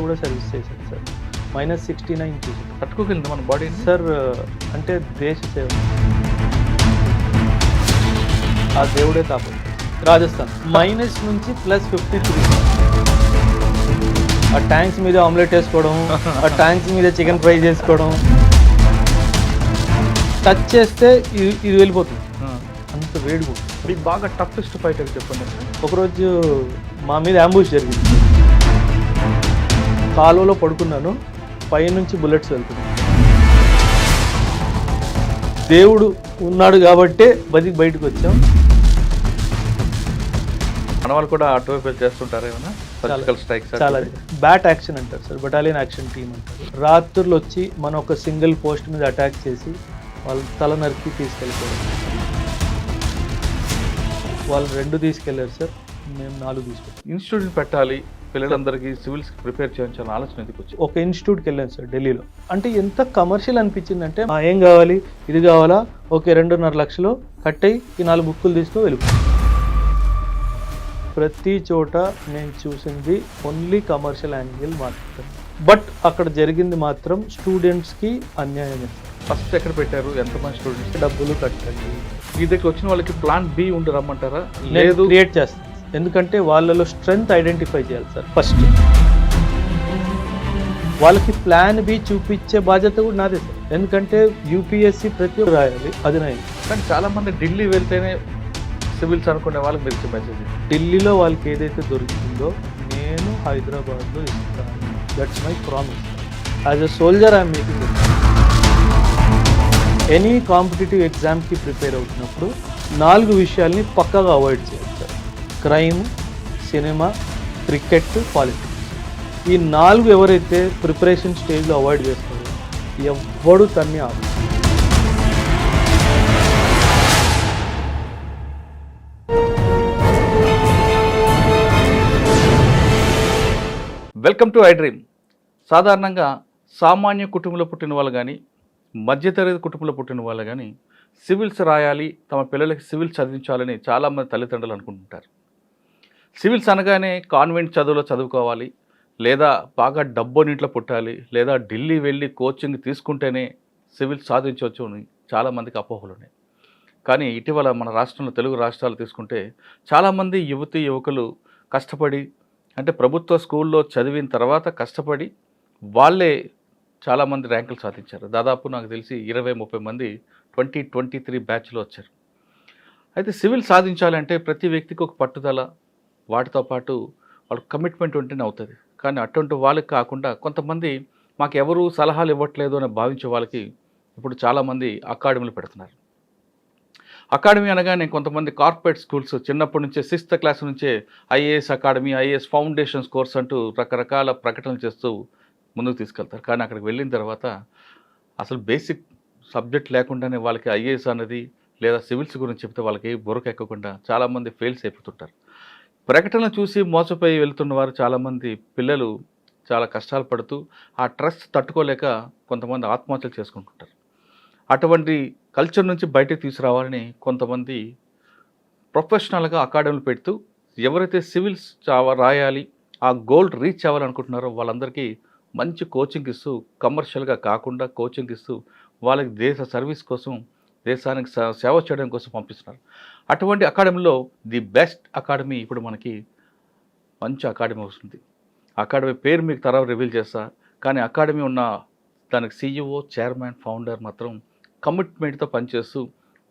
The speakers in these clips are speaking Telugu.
కూడా సర్వీస్ చేశాను సార్. -69 కేజీ. తట్టుకోగలిగింది మన బాడీ సార్ అంటే దేశ సేవ. ఆ దేవుడే తాపం. రాజస్థాన్ మైనస్ నుంచి +53. ఆ ట్యాంక్స్ మీద ఆమ్లెట్ వేసుకోవడం, ఆ ట్యాంక్స్ మీద చికెన్ ఫ్రై చేసుకోవడం, టచ్ చేస్తే ఇది వెళ్ళిపోతుంది. అంత వేడిగా ఉంటుంది. మీకు బాగా టఫెస్ట్ ఫైట్ అని చెప్పండి. ఒకరోజు మా మీద అంబుష్ జరిగింది. కాలువలో పడుకున్నాను, పైనుంచి బుల్లెట్స్ వెళ్తున్నాయి. దేవుడు ఉన్నాడు కాబట్టే బయటకు వచ్చాం. మన వాళ్ళు కూడా అటువైపు చేస్తుంటారు ఏమన్నా సర్జికల్ స్ట్రైక్స్? చాలా బ్యాట్ యాక్షన్ అంటారు సార్, బటాలియన్ యాక్షన్ టీమ్ అంటారు. రాత్రులు వచ్చి మనం ఒక సింగిల్ పోస్ట్ మీద అటాక్ చేసి వాళ్ళు తల నరికి తీసుకెళ్ళిపోయారు. వాళ్ళు 2 తీసుకెళ్లారు సార్, మేము 4 తీసుకెళ్ళాం. ఇన్స్టిట్యూట్ పెట్టాలి పిల్లలందరికీ, సివిల్స్ ప్రిపేర్ చేయించాలని ఆలోచన ఎందుకు వచ్చింది? ఒక ఇన్స్టిట్యూట్కి వెళ్ళాను సార్ ఢిల్లీలో. అంటే ఎంత కమర్షియల్ అనిపించిందంటే, ఏం కావాలి, ఇది కావాలా, ఓకే 2.5 లక్షలు కట్టయి ఈ 4 బుక్కులు తీసుకో వెళ్ళిపో. ప్రతి చోట నేను చూసింది ఓన్లీ కమర్షియల్ యాంగిల్ మాత్రం. బట్ అక్కడ జరిగింది మాత్రం స్టూడెంట్స్కి అన్యాయమే. ఫస్ట్ ఎక్కడ పెట్టారు? ఎంతమంది స్టూడెంట్స్? డబ్బులు కట్టండి. మీ దగ్గర వచ్చిన వాళ్ళకి ప్లాన్ బి ఉండి రమ్మంటారా? లేదు, క్రియేట్ చేస్తాను. ఎందుకంటే వాళ్ళలో స్ట్రెంగ్త్ ఐడెంటిఫై చేయాలి సార్ ఫస్ట్. వాళ్ళకి ప్లాన్ బి చూపించే బాధ్యత కూడా నాదే సార్. ఎందుకంటే యూపీఎస్సీ ప్రతి ఒక్కరు రాయాలి, అది నాది. కానీ చాలా మంది ఢిల్లీ వెళ్తేనే సివిల్స్ అనుకునే వాళ్ళకి మీరు మెసేజ్, ఢిల్లీలో వాళ్ళకి ఏదైతే దొరుకుతుందో నేను హైదరాబాద్లో ఇస్తాను. That's my promise. As a soldier I'm making it. Any competitive ఎగ్జామ్కి ప్రిపేర్ అవుతున్నప్పుడు 4 విషయాల్ని పక్కాగా అవాయిడ్ చేయాలి sir. Crime, cinema, cricket, politics. ఈ 4 ఎవరైతే ప్రిపరేషన్ స్టేజ్లో అవాయిడ్ చేస్తారో ఎవ్వడు తన్ని ఆపు. Welcome to I dream. సాధారణంగా సామాన్య కుటుంబంలో పుట్టిన వాళ్ళు కానీ, మధ్యతరగతి కుటుంబంలో పుట్టిన వాళ్ళు కానీ సివిల్స్ రాయాలి, తమ పిల్లలకి సివిల్స్ చదివించాలని చాలామంది తల్లిదండ్రులు అనుకుంటుంటారు. సివిల్స్ అనగానే కాన్వెంట్ చదువులో చదువుకోవాలి, లేదా బాగా డబ్బునింట్లో పుట్టాలి, లేదా ఢిల్లీ వెళ్ళి కోచింగ్ తీసుకుంటేనే సివిల్స్ సాధించవచ్చు అని చాలామందికి అపోహలు ఉన్నాయి. కానీ ఇటీవల మన రాష్ట్రంలో, తెలుగు రాష్ట్రాలు తీసుకుంటే చాలామంది యువతీ యువకులు కష్టపడి, అంటే ప్రభుత్వ స్కూల్లో చదివిన తర్వాత కష్టపడి వాళ్ళే చాలామంది ర్యాంకులు సాధించారు. దాదాపు నాకు తెలిసి 20-30 మంది 2023 బ్యాచ్లో వచ్చారు. అయితే సివిల్ సాధించాలంటే ప్రతి వ్యక్తికి ఒక పట్టుదల, వాటితో పాటు వాళ్ళ కమిట్మెంట్ ఉంటేనే అవుతుంది. కానీ అటువంటి వాళ్ళకి కాకుండా కొంతమంది మాకు ఎవరు సలహాలు ఇవ్వట్లేదు అని భావించే వాళ్ళకి ఇప్పుడు చాలామంది అకాడమీలు పెడుతున్నారు. అకాడమీ అనగానే కొంతమంది కార్పొరేట్ స్కూల్స్ చిన్నప్పటి నుంచే 6th క్లాస్ నుంచే IAS academy, IAS foundations course అంటూ రకరకాల ప్రకటనలు చేస్తూ ముందుకు తీసుకెళ్తారు. కానీ అక్కడికి వెళ్ళిన తర్వాత అసలు బేసిక్ సబ్జెక్ట్ లేకుండానే వాళ్ళకి ఐఏఎస్ అనేది లేదా సివిల్స్ గురించి చెప్తే వాళ్ళకి బుర్రకు ఎక్కకుండా చాలామంది ఫెయిల్స్ అయిపోతుంటారు. ప్రకటనలు చూసి మోసపోయి వెళ్తున్న వారు చాలామంది పిల్లలు చాలా కష్టాలు పడుతూ ఆ ట్రస్ట్ తట్టుకోలేక కొంతమంది ఆత్మహత్యలు చేసుకుంటుంటారు. అటువంటి కల్చర్ నుంచి బయటకు తీసుకురావాలని కొంతమంది ప్రొఫెషనల్గా అకాడమీలు పెడుతూ ఎవరైతే సివిల్స్ రాయాలి, ఆ గోల్ రీచ్ అవ్వాలనుకుంటున్నారో వాళ్ళందరికీ మంచి కోచింగ్ ఇస్తూ, కమర్షియల్గా కాకుండా కోచింగ్ ఇస్తూ వాళ్ళకి దేశ సర్వీస్ కోసం, దేశానికి సేవ చేయడం కోసం పంపిస్తున్నారు. అటువంటి అకాడమీలో ది బెస్ట్ అకాడమీ ఇప్పుడు మనకి మంచి అకాడమీ వస్తుంది. అకాడమీ పేరు మీకు తర్వాత రివీల్ చేస్తా. కానీ అకాడమీ ఉన్న దానికి CEO, చైర్మన్, ఫౌండర్ మాత్రం కమిట్మెంట్తో పనిచేస్తూ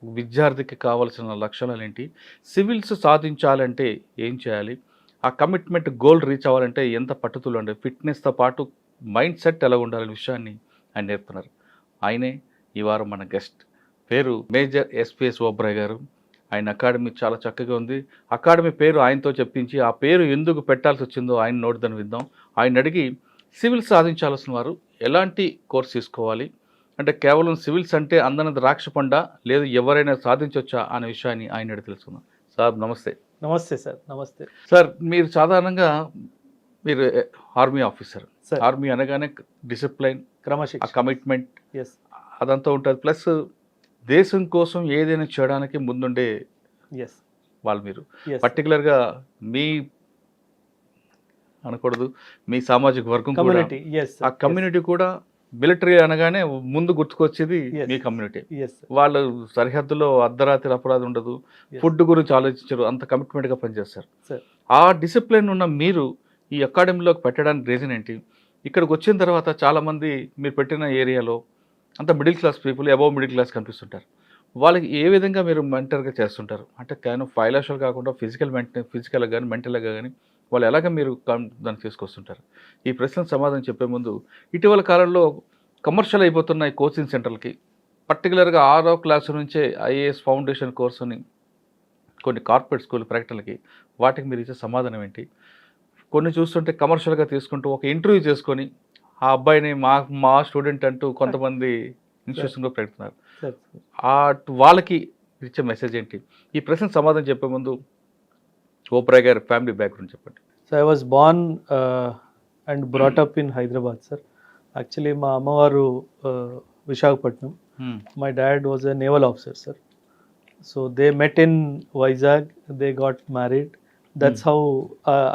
విద్యార్థికి కావాల్సిన లక్షణాలు ఏంటి, సివిల్స్ సాధించాలంటే ఏం చేయాలి, ఆ కమిట్మెంట్ గోల్ రీచ్ అవ్వాలంటే ఎంత పట్టుదల ఉండాలి, ఫిట్నెస్తో పాటు మైండ్ సెట్ ఎలా ఉండాలనే విషయాన్ని ఆయన నేర్పుతున్నారు. ఆయనే ఈ వారం మన గెస్ట్. పేరు మేజర్ SPS ఓబ్రాయ్ గారు. ఆయన అకాడమీ చాలా చక్కగా ఉంది. అకాడమీ పేరు ఆయనతో చెప్పించి ఆ పేరు ఎందుకు పెట్టాల్సి వచ్చిందో ఆయన నోటిదని విద్దాం. ఆయన అడిగి సివిల్స్ సాధించాల్సిన వారు ఎలాంటి కోర్స్ తీసుకోవాలి, అంటే కేవలం సివిల్స్ అంటే అందరి ద్రాక్ష పండ, లేదు ఎవరైనా సాధించవచ్చా అనే విషయాన్ని ఆయన అడిగి తెలుసుకుందాం. సార్ నమస్తే. నమస్తే సార్. నమస్తే సార్. మీరు సాధారణంగా మీరు ఆర్మీ ఆఫీసర్. ఆర్మీ అనగానే డిసిప్లైన్, క్రమశిక్షణ, కమిట్మెంట్ అదంతా ఉంటుంది. ప్లస్ దేశం కోసం ఏదైనా చేయడానికి ముందుండే వాళ్ళు మీరు. పర్టికులర్గా మీ అనకూడదు, మీ సామాజిక వర్గం కూడా, కమ్యూనిటీ. ఎస్ ఆ కమ్యూనిటీ కూడా మిలిటరీ అనగానే ముందు గుర్తుకొచ్చేది Yes. మీ కమ్యూనిటీ. ఎస్ వాళ్ళు సరిహద్దులో అర్ధరాత్రి అపరాధం ఉండదు, Yes. ఫుడ్ గురించి ఆలోచించరు, అంత కమిట్మెంట్గా పనిచేస్తారు. సార్. ఆ డిసిప్లిన్ ఉన్న మీరు ఈ అకాడమీలోకి పెట్టడానికి రీజన్ ఏంటి? ఇక్కడికి వచ్చిన తర్వాత చాలామంది మీరు పెట్టిన ఏరియాలో అంత middle class people, above middle class కనిపిస్తుంటారు. వాళ్ళకి ఏ విధంగా మీరు మెంటర్గా చేస్తుంటారు? అంటే కేవలం ఫైనాన్షియల్ కాకుండా ఫిజికల్గా కానీ మెంటల్గా కానీ వాళ్ళు ఎలాగ మీరు దాన్ని తీసుకొస్తుంటారు? ఈ ప్రశ్నకు సమాధానం చెప్పే ముందు, ఇటీవల కాలంలో కమర్షియల్ అయిపోతున్న ఈ కోచింగ్ సెంటర్లకి, పర్టికులర్గా 6వ క్లాసు నుంచే ఐఏఎస్ ఫౌండేషన్ కోర్స్ అని కొన్ని కార్పొరేట్ స్కూల్ ప్రకటనలకి, వాటికి మీరు ఇచ్చే సమాధానం ఏంటి? కొన్ని చూస్తుంటే కమర్షియల్గా తీసుకుంటూ ఒక ఇంటర్వ్యూ చేసుకొని ఆ అబ్బాయిని మా స్టూడెంట్ అంటూ కొంతమంది ఇన్స్టిట్యూషన్లో పెడుతున్నారు. సార్. వాళ్ళకి ఇచ్చే మెసేజ్ ఏంటి? ఈ ప్రశ్నకు సమాధానం చెప్పే ముందు ఓబ్రాయ్ గారి ఫ్యామిలీ బ్యాక్గ్రౌండ్ చెప్పండి. So I was born and brought up in Hyderabad sir. Actually మా అమ్మవారు Visakhapatnam. My dad was a naval officer sir. So they met in Vizag, they got married. That's how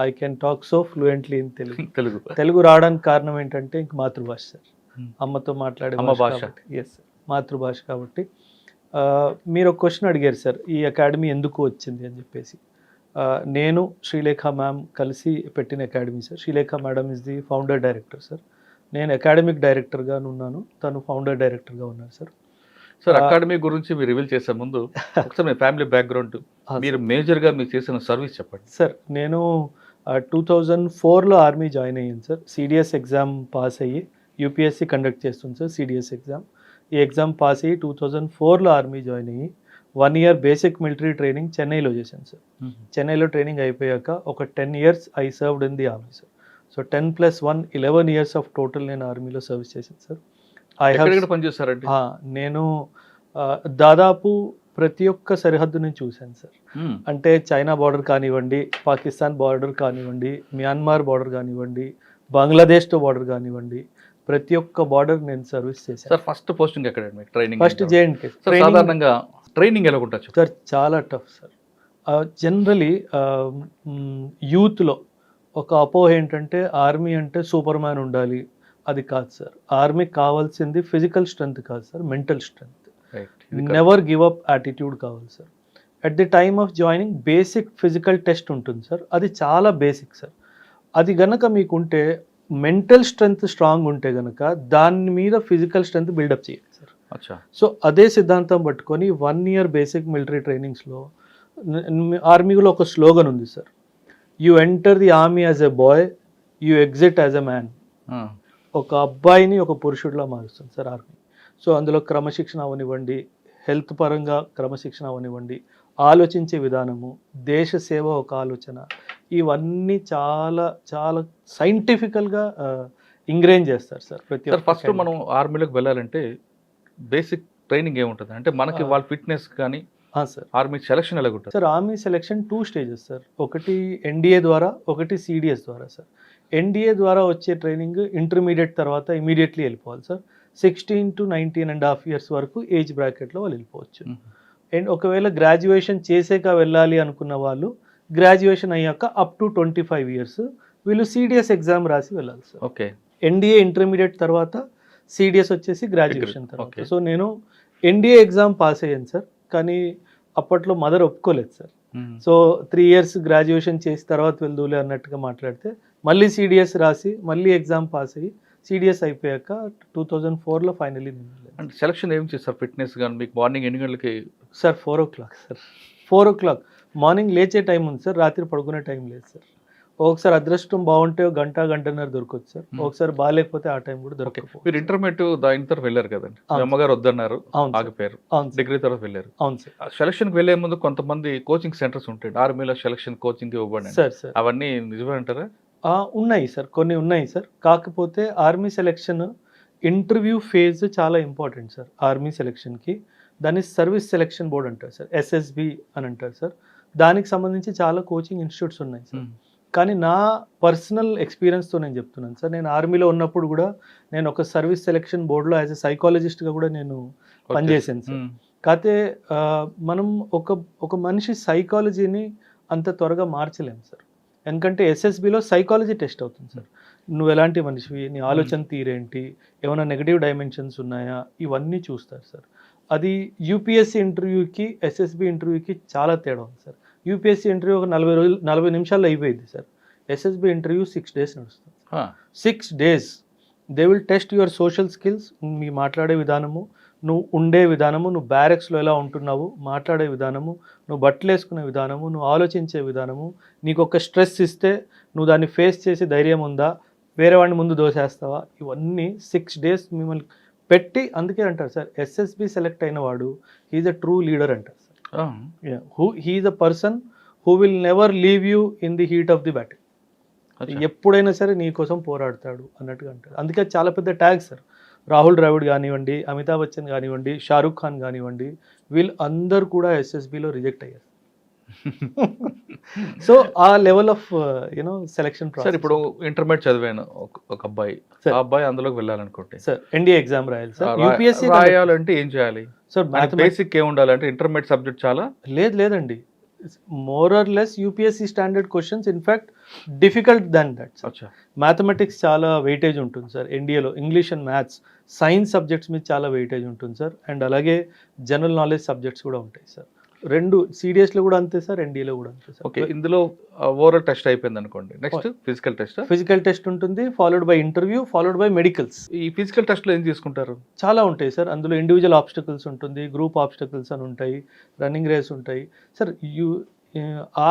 I can talk so fluently in Telugu. Telugu రావడానికి కారణం ఏంటంటే ఇంక మాతృభాష సార్. అమ్మతో మాట్లాడే అమ్మ భాష. ఎస్ సార్, మాతృభాష కాబట్టి. మీరు ఒక క్వశ్చన్ అడిగారు సార్, ఈ అకాడమీ ఎందుకు వచ్చింది అని చెప్పేసి. నేను శ్రీలేఖ మ్యామ్ కలిసి పెట్టిన academy sir. Srilekha madam is the founder director sir. నేను అకాడమిక్ డైరెక్టర్గా ఉన్నాను, తను ఫౌండర్ డైరెక్టర్గా ఉన్నారు సార్. సార్, అకాడమీ గురించి మీరు రివీల్ చేసే ముందు ఒకసారి మీ ఫ్యామిలీ బ్యాక్గ్రౌండ్, మీరు మేజర్గా మీకు చేసిన సర్వీస్ చెప్పండి. సార్, నేను 2004లో ఆర్మీ జాయిన్ అయ్యాను సార్. సిడిఎస్ ఎగ్జామ్ పాస్ అయ్యి, యూపీఎస్సీ కండక్ట్ చేస్తుంది సార్ సిడిఎస్ ఎగ్జామ్. ఈ ఎగ్జామ్ పాస్ అయ్యి 2004లో ఆర్మీ జాయిన్ అయ్యి 1 year బేసిక్ మిలిటరీ ట్రైనింగ్ చెన్నైలో చేశాను సార్. చెన్నైలో ట్రైనింగ్ అయిపోయాక ఒక 10 years I served in the army sir. So 10+1 11 years of total నేను ఆర్మీలో సర్వీస్ చేశాను సార్. ఎక్కడ పనిచేస్తారండి? నేను దాదాపు ప్రతి ఒక్క సరిహద్దుని చూశాను సార్. అంటే చైనా బార్డర్ కానివ్వండి, పాకిస్తాన్ బార్డర్ కానివ్వండి, మ్యాన్మార్ బార్డర్ కానివ్వండి, బంగ్లాదేశ్తో బార్డర్ కానివ్వండి, ప్రతి ఒక్క బార్డర్ నేను సర్వీస్ చేశాను సార్. ఫస్ట్ పోస్టింగ్ ఎక్కడ మీకు ట్రైనింగ్? ఫస్ట్ జేఎండ్కే. సాధారణంగా ట్రైనింగ్ ఎలా ఉంటుంది సార్? చాలా టఫ్ సార్. జనరలీ యూత్లో ఒక అపోహ ఏంటంటే ఆర్మీ అంటే సూపర్ మ్యాన్ ఉండాలి, అది కాదు సార్. ఆర్మీకి కావాల్సింది ఫిజికల్ స్ట్రెంగ్త్ కాదు sir, mental strength. Never give up attitude కావాలి sir. At the time of joining basic physical test ఉంటుంది సార్. అది చాలా బేసిక్ సార్. అది గనక మీకుంటే, మెంటల్ స్ట్రెంగ్త్ స్ట్రాంగ్ ఉంటే గనక దాని మీద ఫిజికల్ స్ట్రెంగ్త్ బిల్డప్ చేయాలి సార్. సో అదే సిద్ధాంతం పట్టుకొని 1 year బేసిక్ మిలిటరీ ట్రైనింగ్స్లో ఆర్మీలో ఒక స్లోగన్ ఉంది sir. You enter the army as a boy, you exit as a man. ఒక అబ్బాయిని ఒక పురుషుడిలా మారుస్తుంది సార్ ఆర్మీ. సో అందులో క్రమశిక్షణ అవనివ్వండి, హెల్త్ పరంగా క్రమశిక్షణ అవనివ్వండి, ఆలోచించే విధానము, దేశ సేవ ఒక ఆలోచన, ఇవన్నీ చాలా చాలా సైంటిఫికల్గా ఇంగ్రేన్ చేస్తారు సార్ ప్రతి ఒక్క. ఫస్ట్ మనం ఆర్మీలోకి వెళ్ళాలంటే బేసిక్ ట్రైనింగ్ ఏముంటుంది అంటే మనకి వాళ్ళ ఫిట్నెస్ కానీ సార్ ఆర్మీ సెలక్షన్ ఎలా ఉంటుంది sir? Army selection 2 stages sir. ఒకటి ఎన్డీఏ ద్వారా, ఒకటి సిడిఎస్ ద్వారా సార్. ఎన్డీఏ ద్వారా వచ్చే ట్రైనింగ్ ఇంటర్మీడియట్ తర్వాత ఇమీడియట్లీ వెళ్ళిపోవాలి సార్. 16 to 19.5 years వరకు ఏజ్ బ్రాకెట్లో వాళ్ళు వెళ్ళిపోవచ్చు. అండ్ ఒకవేళ గ్రాడ్యుయేషన్ చేసాక వెళ్ళాలి అనుకున్న వాళ్ళు గ్రాడ్యుయేషన్ అయ్యాక అప్ టు 25 years వీళ్ళు సిడిఎస్ ఎగ్జామ్ రాసి వెళ్ళాలి సార్. ఓకే. ఎన్డీఏ ఇంటర్మీడియట్ తర్వాత, సిడిఎస్ వచ్చేసి గ్రాడ్యుయేషన్ తర్వాత. సో నేను ఎన్డీఏ ఎగ్జామ్ పాస్ అయ్యాను సార్, కానీ అప్పట్లో మదర్ ఒప్పుకోలేదు సార్. సో 3 years గ్రాడ్యుయేషన్ చేసి తర్వాత వెళ్దూలే అన్నట్టుగా మాట్లాడితే మళ్ళీ సిడిఎస్ రాసి మళ్ళీ ఎగ్జామ్ పాస్ అయ్యి సిడిఎస్ అయిపోయాక 2004లో ఫైనలీ నేను వెళ్ళాను. అంటే సెలక్షన్ ఏం చేస్తారు ఫిట్నెస్ కానీ? మీకు మార్నింగ్ ఎన్ని గంటలకి sir? 4 o'clock sir. 4 o'clock morning లేచే టైం ఉంది సార్, రాత్రి పడుకునే టైం లేదు సార్. ఒకసారి అదృష్టం బాగుంటే గంటన్నర దొరకవచ్చు సార్, ఒకసారి బాగాలేకపోతే ఆ టైం కూడా దొరకదు. మీరు ఇంటర్మీడియట్ దాని తర్వాత వెళ్ళారు కదండి, మీ అమ్మగారు వద్దన్నారు, ఆగిపోయారు, డిగ్రీ తర్వాత వెళ్ళారు. అవును సార్. సెలక్షన్కి వెళ్ళే ముందు కొంతమంది కోచింగ్ సెంటర్స్ ఉంటాయి, ఆర్మీలో సెలక్షన్ కోచింగ్ ఇవ్వబడి సార్. సార్ అవన్నీ నిజమే అంటారా? ఉన్నాయి సార్, కొన్ని ఉన్నాయి సార్. కాకపోతే ఆర్మీ సెలక్షన్ ఇంటర్వ్యూ ఫేజ్ చాలా ఇంపార్టెంట్ సార్ ఆర్మీ సెలక్షన్కి. దాన్ని సర్వీస్ సెలక్షన్ బోర్డ్ అంటారు సార్, ఎస్ఎస్బి అని అంటారు సార్. దానికి సంబంధించి చాలా కోచింగ్ ఇన్స్టిట్యూట్స్ ఉన్నాయి సార్. కానీ నా పర్సనల్ ఎక్స్పీరియన్స్తో నేను చెప్తున్నాను సార్, నేను ఆర్మీలో ఉన్నప్పుడు కూడా నేను ఒక సర్వీస్ సెలక్షన్ బోర్డులో యాజ్ ఎ సైకాలజిస్ట్గా కూడా నేను పనిచేశాను సార్. కాకపోతే మనం ఒక మనిషి సైకాలజీని అంత త్వరగా మార్చలేము సార్. ఎందుకంటే ఎస్ఎస్బిలో సైకాలజీ టెస్ట్ అవుతుంది సార్. నువ్వు ఎలాంటి మనిషివి, నీ ఆలోచన తీరేంటి, ఏమైనా నెగిటివ్ డైమెన్షన్స్ ఉన్నాయా, ఇవన్నీ చూస్తారు సార్. అది యూపీఎస్సీ ఇంటర్వ్యూకి ఎస్ఎస్బి ఇంటర్వ్యూకి చాలా తేడా ఉంది సార్. యూపీఎస్సీ ఇంటర్వ్యూ ఒక 40 నిమిషాల్లో అయిపోయింది సార్. ఎస్ఎస్బి ఇంటర్వ్యూ 6 days నడుస్తుంది. 6 days they will test your social skills, మీ మాట్లాడే విధానము, నువ్వు ఉండే విధానము, నువ్వు బ్యారెక్స్లో ఎలా ఉంటున్నావు, మాట్లాడే విధానము, నువ్వు బట్టలు వేసుకునే విధానము, నువ్వు ఆలోచించే విధానము, నీకు ఒక స్ట్రెస్ ఇస్తే నువ్వు దాన్ని ఫేస్ చేసి ధైర్యం ఉందా, వేరే వాడిని ముందు దోసేస్తావా, ఇవన్నీ 6 days మిమ్మల్ని పెట్టి, అందుకే అంటారు సార్ ఎస్ఎస్బి సెలెక్ట్ అయిన వాడు హీఈస్ అ ట్రూ లీడర్ అంటారు sir. He is a person who will never leave you in the heat of the battle. ఎప్పుడైనా సరే నీ కోసం పోరాడతాడు అన్నట్టుగా అంటారు. అందుకే అది చాలా పెద్ద ట్యాగ్ సార్. రాహుల్ ద్రావిడ్ కానివ్వండి, అమితాబ్ బచ్చన్ కానివ్వండి, షారూక్ ఖాన్ కానివ్వండి, వీళ్ళు అందరూ కూడా ఎస్ఎస్బిలో రిజెక్ట్ అయ్యారు. సో ఆ లెవెల్ ఆఫ్ సెలెక్షన్ సార్ ఇప్పుడు ఇంటర్మీడియట్ చదివాను ఒక అబ్బాయి, ఆ అబ్బాయి అందులోకి వెళ్ళాలనుకుంటే సార్ ఎన్డీఏ ఎగ్జామ్ రాయాలి సార్. యూపీఎస్సీ రాయాలంటే ఏం చేయాలి సార్? బేసిక్ ఏం ఉండాలంటే ఇంటర్మీడియట్ సబ్జెక్ట్ చాలా లేదండి, more or less UPSC standard questions, in fact difficult than that. Mathematics చాలా వెయిటేజ్ ఉంటుంది సార్ ఎన్డీఏలో, English and maths, science subjects మీద చాలా వెయిటేజ్ ఉంటుంది సార్. అండ్ అలాగే జనరల్ నాలెడ్జ్ సబ్జెక్ట్స్ కూడా ఉంటాయి సార్. రెండు సిడిఎస్లో కూడా అంతే సార్, ఎన్డీఏలో కూడా అంతే సార్. ఓకే, ఇందులో ఓవరాల్ టెస్ట్ అయిపోయింది అనుకోండి, నెక్స్ట్ ఫిజికల్ టెస్ట్ ఉంటుంది, followed by interview, followed by medicals. ఈ ఫిజికల్ టెస్ట్లో ఏం తీసుకుంటారు? చాలా ఉంటాయి సార్. అందులో ఇండివిజువల్ ఆబ్స్టకల్స్ ఉంటుంది, గ్రూప్ ఆబ్స్టకల్స్ అని ఉంటాయి, రన్నింగ్ రేస్ ఉంటాయి సార్.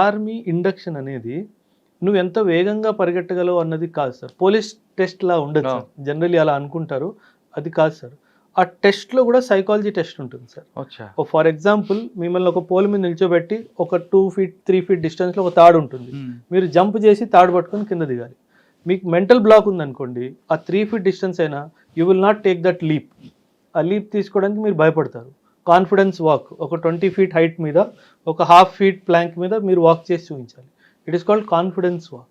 ఆర్మీ ఇండక్షన్ అనేది నువ్వు ఎంత వేగంగా పరిగెట్టగలవు అన్నది కాదు సార్. పోలీస్ టెస్ట్ లా ఉండదు సార్, జనరల్లీ అలా అనుకుంటారు, అది కాదు సార్. ఆ టెస్ట్లో కూడా సైకాలజీ టెస్ట్ ఉంటుంది సార్. ఫర్ ఎగ్జాంపుల్ మిమ్మల్ని ఒక పోల్ మీద నిల్చోబెట్టి ఒక 2 feet 3 feet డిస్టెన్స్లో ఒక తాడు ఉంటుంది, మీరు జంప్ చేసి తాడు పట్టుకొని కింద దిగాలి. మీకు మెంటల్ బ్లాక్ ఉందనుకోండి, ఆ 3 feet డిస్టెన్స్ అయినా you will not take that leap. ఆ లీప్ తీసుకోవడానికి మీరు భయపడతారు. కాన్ఫిడెన్స్ వాక్, ఒక 20 feet హైట్ మీద ఒక 1/2 feet ప్లాంక్ మీద మీరు వాక్ చేసి చూపించాలి. It is called confidence walk.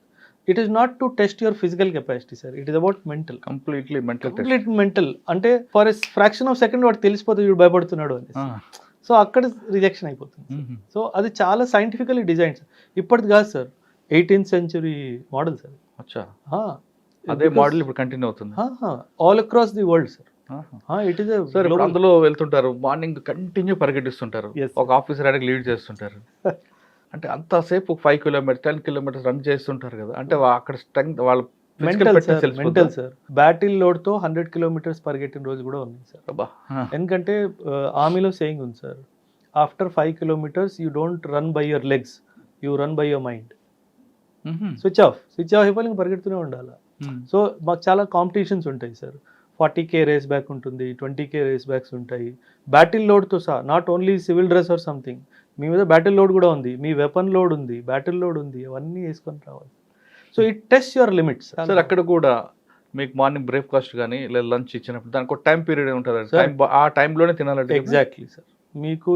It is not to test your physical capacity sir, it is about mental. Complete mental. అంటే for a fraction of second వాడు తెలిసిపోతుంది వీడు భయపడుతున్నాడు అని. సో అక్కడ రిజెక్షన్ అయిపోతుంది. సో అది చాలా సైంటిఫికల్లీ డిజైన్ సార్. ఇప్పటిది కాదు సార్, 18th century మోడల్ సార్. అదే మోడల్ ఇప్పుడు కంటిన్యూ అవుతుంది all across the world sir. It is sir అందులో వెళ్తుంటారు, మార్నింగ్ కంటిన్యూ పరిగెట్టిస్తుంటారు, ఒక ఆఫీసర్ అడిగి లీడ్ చేస్తుంటారు. అంటే అంతసేపు 5 kilometers 10 kilometers రన్ చేస్తుంటారు కదా, అంటే అక్కడ స్ట్రెంగ్త్ వాళ్ళ మెంటల్ సార్. బ్యాటిల్ లోడ్ తో 100 kilometers పరిగెట్టిన రోజు కూడా ఉంది సార్. ఎందుకంటే ఆర్మీలో సేయింగ్ ఉంది sir, after 5 kilometers you don't run by your legs, you run by your mind. Switch off అయిపోయి పరిగెడుతూనే ఉండాలి. సో మాకు చాలా కాంపిటీషన్స్ ఉంటాయి సార్. 40K రేస్ బ్యాక్ ఉంటుంది, 20K రేస్ బ్యాక్స్ ఉంటాయి, బ్యాటిల్ లోడ్తో సహా. Not only civil dress or something, మీ మీద బ్యాటిల్ లోడ్ కూడా ఉంది, మీ వెపన్ లోడ్ ఉంది, బ్యాటిల్ లోడ్ ఉంది, అవన్నీ వేసుకొని రావాలి. So it test your limits sir. అక్కడ కూడా మీకు మార్నింగ్ బ్రేక్ఫాస్ట్ కానీ లేదా లంచ్ ఇచ్చినప్పుడు దానికి ఒక టైం పీరియడ్ ఉంటుంది, ఆ టైంలోనే తినాలంటే. Exactly sir. మీకు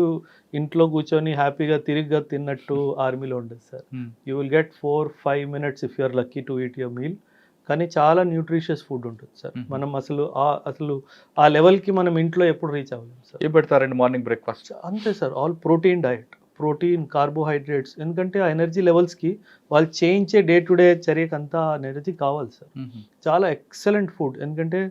ఇంట్లో కూర్చొని హ్యాపీగా తిరిగ్గా తిన్నట్టు ఆర్మీలో ఉండదు sir. You will get 4-5 minutes if you are lucky to eat your meal. కానీ చాలా న్యూట్రిషియస్ ఫుడ్ ఉంటుంది సార్. మనం అసలు ఆ లెవెల్కి మనం ఇంట్లో ఎప్పుడు రీచ్ అవ్వలేము సార్. ఏం పెడతారండి మార్నింగ్ బ్రేక్ఫాస్ట్? అంతే sir, all protein diet, protein, carbohydrates. ఎందుకంటే ఆ ఎనర్జీ లెవెల్స్కి వాళ్ళు చేయించే డే టు డే చర్యకి అంతా ఎనర్జీ కావాలి సార్. చాలా ఎక్సలెంట్ ఫుడ్. ఎందుకంటే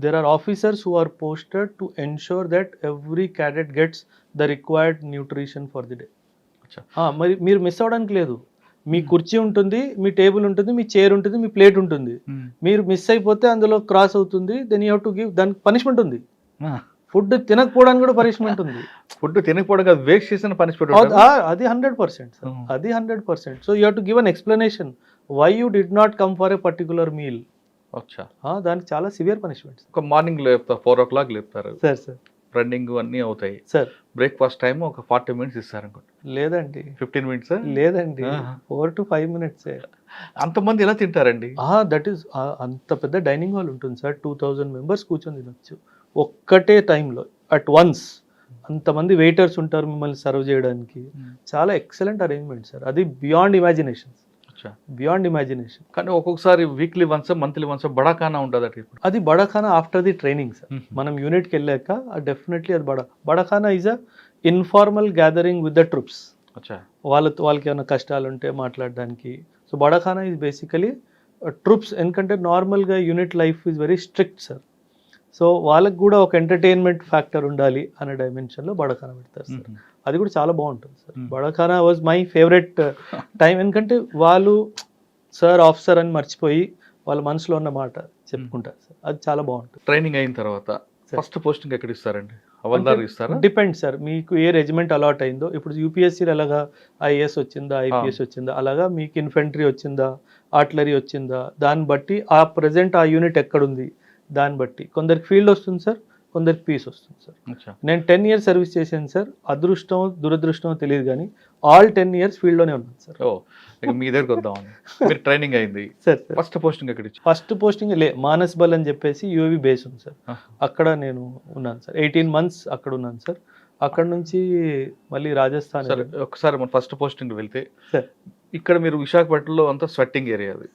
there are officers who are posted to ensure that every cadet gets the required nutrition for the day. మరి మీరు మిస్ అవ్వడానికి లేదు. మీ కుర్చీ ఉంటుంది, మీ టేబుల్ ఉంటుంది, మీ చైర్ ఉంటుంది, మీ ప్లేట్ ఉంటుంది. మీరు మిస్ అయిపోతే అందులో క్రాస్ అవుతుంది, then you have to give, దానికి పనిష్మెంట్ ఉంది. ఫుడ్ తినకపోవడానికి కూడా పనిష్మెంట్ ఉంది. ఫుడ్ తినకపోవడం వేస్ట్ చేసిన పనిష్మెంట్ అది 100% సార్, అది 100%. So you have to give an explanation why you did not come for a particular meal. దానికి చాలా సివియర్ పనిష్మెంట్. ఒక మార్నింగ్ లేపుతారు, 4 o'clock లేపుతారు సార్, రన్నింగ్ అన్నీ అవుతాయి సార్. బ్రేక్ఫాస్ట్ టైం ఒక 40 minutes ఇస్తారు అనుకోండి. లేదండి, 15 minutes. లేదండి, 4 to 5 minutes. అంతమంది ఎలా తింటారండి? దట్ ఈస్ అంత పెద్ద డైనింగ్ హాల్ ఉంటుంది సార్, 2000 members కూర్చొని తినొచ్చు ఒక్కటే టైంలో అట్ వన్స్. అంతమంది వెయిటర్స్ ఉంటారు మిమ్మల్ని సర్వ్ చేయడానికి. చాలా ఎక్సలెంట్ అరేంజ్మెంట్ సార్. అది బియాండ్ ఇమాజినేషన్. కానీ ఒక్కొక్కసారి weekly once monthly once bada khana ఉంటుంది. అది bada khana after the training sir. మనం యూనిట్కి వెళ్ళాక డెఫినెట్లీ అది bada khana is a informal gathering with the troops. అచ్చా. వాళ్ళకి ఏమైనా కష్టాలు ఉంటే మాట్లాడడానికి. So bada khana is basically troops, ఎందుకంటే నార్మల్గా unit life is very strict sir. So వాళ్ళకి కూడా ఒక ఎంటర్టైన్మెంట్ ఫ్యాక్టర్ ఉండాలి అనే డైమెన్షన్లో బడాఖానా పెడతారు సార్. అది కూడా చాలా బాగుంటుంది sir. Bada khana was my favourite time, ఎందుకంటే వాళ్ళు సార్ ఆఫీసర్ అని మర్చిపోయి వాళ్ళ మనసులో ఉన్న మాట చెప్పుకుంటారు సార్. అది చాలా బాగుంటుంది. ట్రైనింగ్ అయిన తర్వాత ఫస్ట్ పోస్టింగ్ ఎక్కడ ఇస్తారండి? హవల్దార్ ఇస్తారా? డిపెండ్ సార్, మీకు ఏ రెజిమెంట్ అలాట్ అయిందో. ఇప్పుడు యూపీఎస్సీలో ఎలాగా ఐఏఎస్ వచ్చిందా, ఐపీఎస్ వచ్చిందా, అలాగా మీకు ఇన్ఫెంట్రీ వచ్చిందా, ఆర్టిలరీ వచ్చిందా, దాన్ని బట్టి ఆ ప్రజెంట్ ఆ యూనిట్ ఎక్కడుంది దాన్ని బట్టి కొందరికి ఫీల్డ్ వస్తుంది సార్, కొందరికి పీస్ వస్తుంది సార్. అచ్చా. నేను 10 years సర్వీస్ చేశాను సార్. అదృష్టం దురదృష్టం తెలియదు కానీ ఆల్ 10 years ఫీల్డ్లోనే ఉన్నాను సార్. ఓ, ఇక మీ దగ్గరకు వద్దామని. మీరు ట్రైనింగ్ అయింది, సార్ ఫస్ట్ పోస్టింగ్ ఎక్కడ ఇచ్చారు? ఫస్ట్ పోస్టింగ్ మానస్ బల్ అని చెప్పేసి యూఏవి బేస్ ఉంది సార్. అక్కడ నేను ఉన్నాను సార్. 18 months అక్కడ ఉన్నాను సార్. అక్కడ నుంచి మళ్ళీ రాజస్థాన్. సరే, ఒకసారి మన ఫస్ట్ పోస్టింగ్ వెళ్తే సార్, ఇక్కడ మీరు విశాఖపట్నంలో అంతా స్వెట్టింగ్ ఏరియా అది.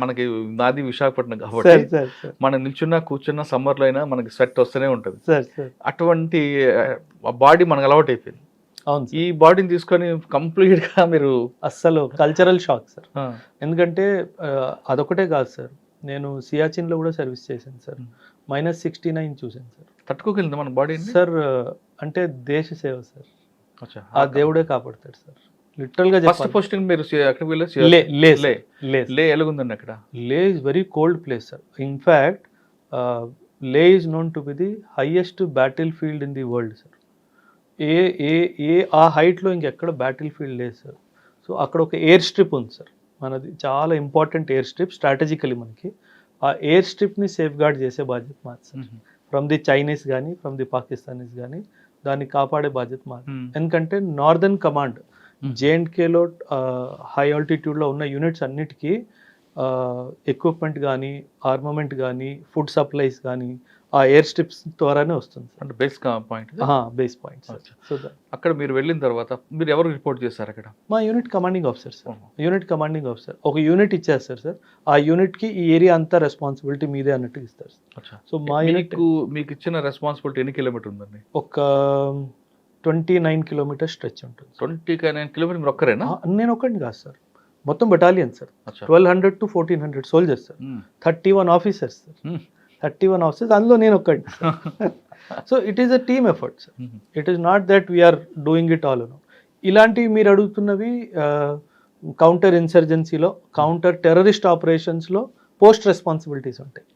మనకి నాది విశాఖపట్నం సార్ కాబట్టి సార్ సార్ మనం నిల్చున్నా కూర్చున్నా సమ్మర్లో అయినా మనకి స్వెట్ వస్తూనే ఉంటుంది. సార్ సార్ అటువంటి బాడీ మనకు అలవాటు అయిపోయింది. అవును సార్. ఈ బాడీని తీసుకొని కంప్లీట్గా మీరు అస్సలు కల్చరల్ షాక్ సార్. ఎందుకంటే అదొకటే కాదు సార్, నేను సియాచిన్లో కూడా సర్వీస్ చేశాను సార్. -69 చూశాను సార్. తట్టుకోగలింది మన బాడీ సార్ అంటే దేశ సేవ సార్. ఆ దేవుడే కాపాడతాడు సార్. లిటరల్ గా ఫస్ట్ చెప్పాలి. పోస్టింగ్ మీరు ఎక్కడికి లే వెళ్ళి? లే లే లే లే ఎలాగుందండి అక్కడ? Leh is very cold place sir. In fact Leh is known to be the highest battle field in the world sir. ఏ ఏ ఏ ఆ హైట్లో ఇంకెక్కడ బ్యాటిల్ ఫీల్డ్ లేదు సార్. సో అక్కడ ఒక ఎయిర్ స్ట్రిప్ ఉంది సార్. మనది చాలా ఇంపార్టెంట్ ఎయిర్ స్ట్రిప్ స్ట్రాటజికలీ మనకి. ఆ ఎయిర్ స్ట్రిప్ని సేఫ్ గార్డ్ చేసే బాధ్యత మాది సార్. ఫ్రమ్ ది చైనీస్ కానీ ఫ్రమ్ ది పాకిస్తానీస్ కానీ దాన్ని కాపాడే బాధ్యత మాది. ఎందుకంటే నార్దర్న్ కమాండ్ జేఎండ్కేలో హై ఆల్టిట్యూడ్లో ఉన్న యూనిట్స్ అన్నిటికీ ఎక్విప్మెంట్ కానీ ఆర్మమెంట్ కానీ ఫుడ్ సప్లైస్ కానీ ఆ ఎయిర్ స్ట్రిప్స్ ద్వారానే వస్తుంది సార్. అంటే base point. Base point sir. So అక్కడ మీరు వెళ్ళిన తర్వాత మీరు ఎవరు రిపోర్ట్ చేశారు అక్కడ? మా unit commanding officer sir. Unit commanding officer ఒక యూనిట్ ఇచ్చేస్తారు సార్. ఆ యూనిట్కి ఈ ఏరియా అంతా రెస్పాన్సిబిలిటీ మీదే అన్నట్టు ఇస్తారు సార్. సో మా యూనిట్ మీకు ఇచ్చిన రెస్పాన్సిబిలిటీ ఎన్ని కిలోమీటర్ ఉందండి? ఒక 29 kilometers స్ట్రెచ్ ఉంటుంది. 29 kilometers మీరు ఒక్కరేనా? నేను ఒక్కడిని కాదు సార్, మొత్తం battalion sir. 1200 to 1400 soldiers sir. 31 officers sir. 31 officers, అందులో నేను ఒక్కడిని. So it is a team effort sir. It is not that we are doing it all. ఇలాంటివి మీరు అడుగుతున్నవి కౌంటర్ ఇన్సర్జెన్సీలో, కౌంటర్ టెర్రరిస్ట్ ఆపరేషన్స్లో పోస్ట్ రెస్పాన్సిబిలిటీస్ ఉంటాయి.